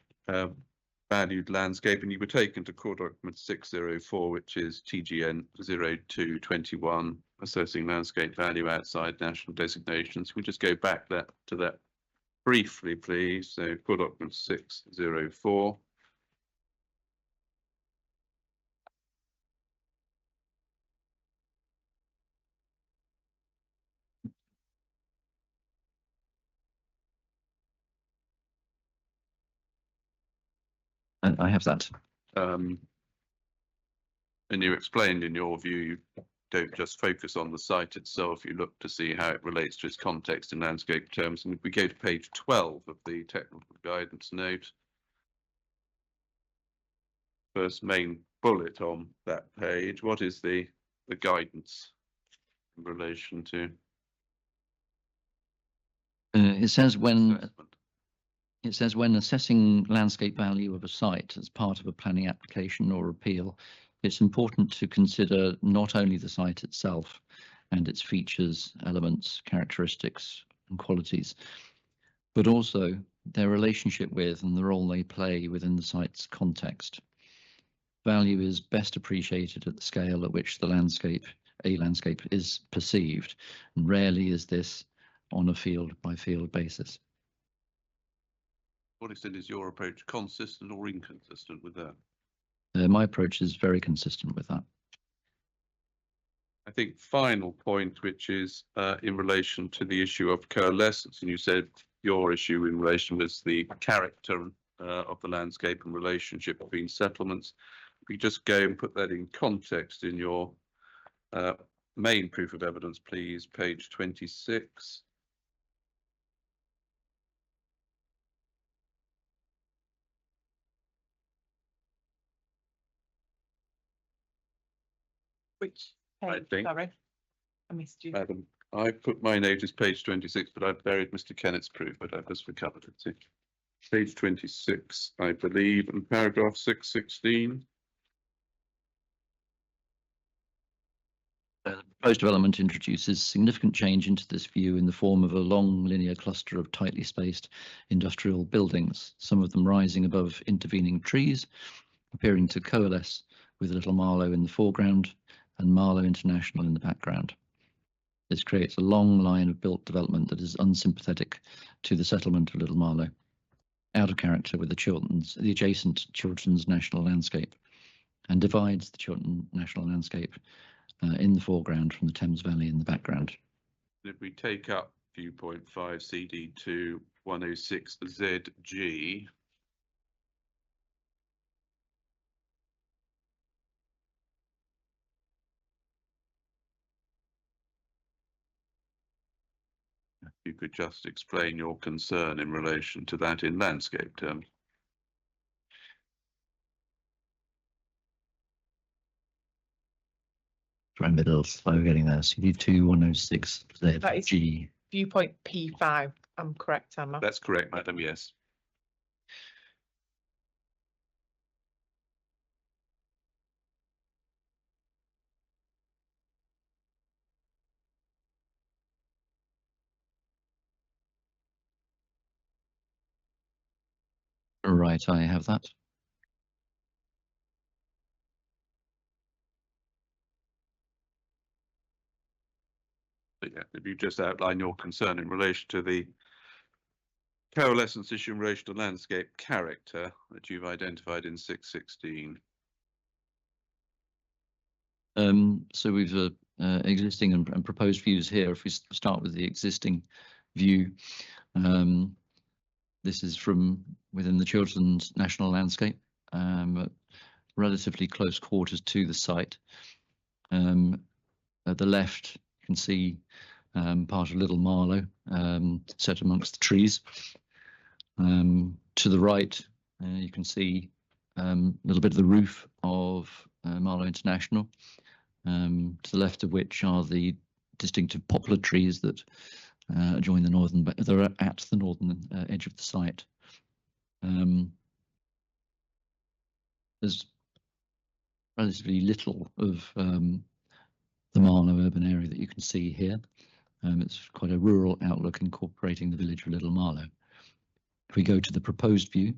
valued landscape, and you were taken to core document 604, which is TGN 0221, assessing landscape value outside national designations. We just go back to that briefly, please. So core document 604.
I have that.
And you explained in your view, you don't just focus on the site itself, you look to see how it relates to its context in landscape terms. And if we go to page 12 of the technical guidance note, first main bullet on that page, what is the guidance in relation to
It says when
assessment?
It says when assessing landscape value of a site as part of a planning application or appeal, it's important to consider not only the site itself and its features, elements, characteristics and qualities, but also their relationship with and the role they play within the site's context. Value is best appreciated at the scale at which a landscape is perceived, and rarely is this on a field by field basis.
What extent is your approach consistent or inconsistent with that?
My approach is very consistent with that.
I think final point, which is in relation to the issue of coalescence, and you said your issue in relation was the character of the landscape and relationship between settlements. If we just go and put that in context in your main proof of evidence, please, page 26.
Which
I
page?
think-
Sorry, I missed you.
Madam, I put my note as page 26, but I've buried Mr. Kennett's proof, but I've just recovered it. See? Page 26, I believe, and paragraph 616.
The proposed development introduces significant change into this view in the form of a long linear cluster of tightly spaced industrial buildings, some of them rising above intervening trees, appearing to coalesce with Little Marlow in the foreground and Marlow International in the background. This creates a long line of built development that is unsympathetic to the settlement of Little Marlow, out of character with the adjacent Chilterns National Landscape, and divides the Chiltern National Landscape in the foreground from the Thames Valley in the background.
If we take up viewpoint 5 CD2 106 ZG. You could just explain your concern in relation to that in landscape terms.
Try a bit slow getting there. CD2 106
That is-
ZG.
Viewpoint P5. I'm correct, am I?
That's correct, madam, yes.
Right, I have that.
But yeah, if you just outline your concern in relation to the coalescence issue in relation to landscape character that you've identified in 616.
So we've existing and proposed views here. If we start with the existing view, this is from within the Chilterns National Landscape, at relatively close quarters to the site. At the left, you can see part of Little Marlow set amongst the trees. To the right, you can see a little bit of the roof of Marlow International, to the left of which are the distinctive poplar trees that adjoin the northern, they're at the northern edge of the site. There's relatively little of the Marlow urban area that you can see here. It's quite a rural outlook incorporating the village of Little Marlow. If we go to the proposed view,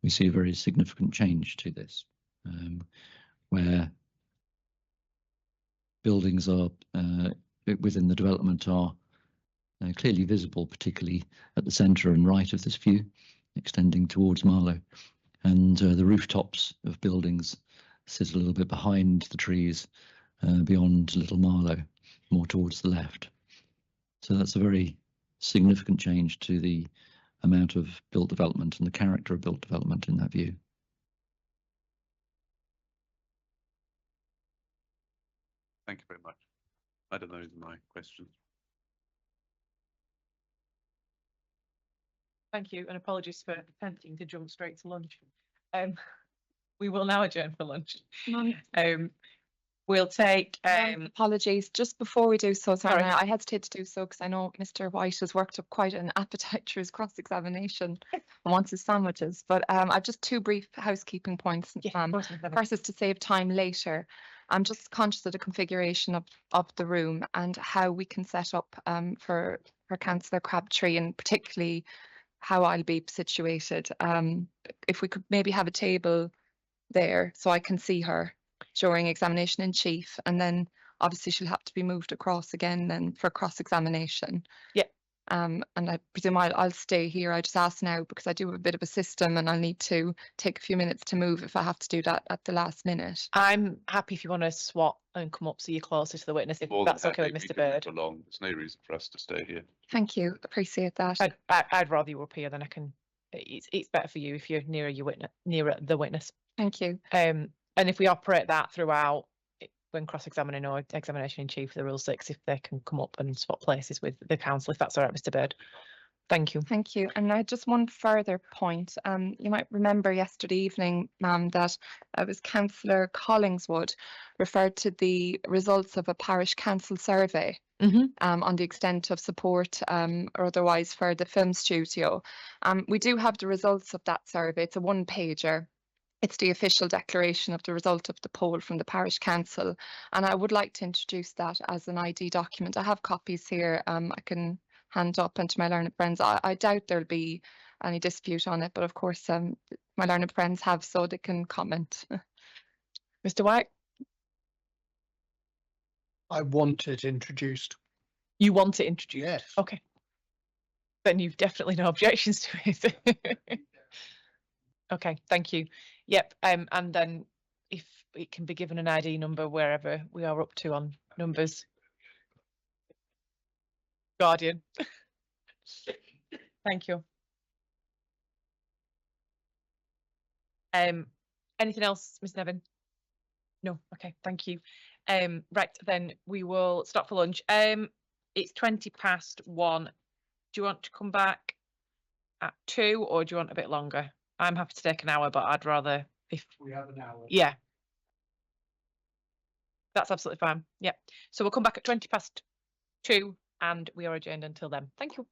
we see a very significant change to this, where buildings are within the development are clearly visible, particularly at the centre and right of this view, extending towards Marlow. And the rooftops of buildings sit a little bit behind the trees beyond Little Marlow, more towards the left. So that's a very significant change to the amount of built development and the character of built development in that view.
Thank you very much. I don't know, those are my questions.
Thank you, and apologies for attempting to jump straight to lunch. We will now adjourn for lunch. We'll take
Apologies, just before we do so, sorry,
Sorry.
I hesitate to do so because I know Mr. White has worked up quite an appetite through his cross-examination and wants his sandwiches. But I've just two brief housekeeping points.
of course, Ms. Evans.
First is to save time later. I'm just conscious of the configuration of the room and how we can set up for Councillor Crabtree, and particularly how I'll be situated. If we could maybe have a table there so I can see her during examination in chief, and then obviously she'll have to be moved across again then for cross-examination.
Yeah.
And I presume I'll stay here. I just ask now because I do have a bit of a system and I'll need to take a few minutes to move if I have to do that at the last minute.
I'm happy if you want to swap and come up so you're closer to the witness, if
More than
that's okay
happy,
with
we
Mr.
can move
Bird.
along. There's no reason for us to stay here.
Thank you. Appreciate that.
I'd rather you up here, then I can. It's better for you if you're nearer the witness.
Thank you.
And if we operate that throughout, when cross-examining or examination in chief, the Rule 6, if they can come up and swap places with the council, if that's all right, Mr. Bird. Thank you.
Thank you. And I just one further point. You might remember yesterday evening, ma'am, that it was Councillor Collingswood referred to the results of a parish council survey on the extent of support or otherwise for the film studio. We do have the results of that survey. It's a one-pager. It's the official declaration of the result of the poll from the parish council. And I would like to introduce that as an ID document. I have copies here. I can hand up and to my learned friends. I doubt there'll be any dispute on it, but of course my learned friends have, so they can comment.
Mr. White,
I want it introduced.
you want it introduced?
Yes.
Okay. Then you've definitely no objections to it. Okay, thank you. Yep, and then if it can be given an ID number wherever we are up to on numbers. guardian. Thank you. Anything else, Ms Nevin? No, okay, thank you. Right, then we will stop for lunch. It's 1:20. Do you want to come back at 2 or do you want a bit longer? I'm happy to take an hour, but I'd rather if
We have an hour.
yeah. That's absolutely fine. Yeah. So we'll come back at 2:20 and we are adjourned until then. Thank you.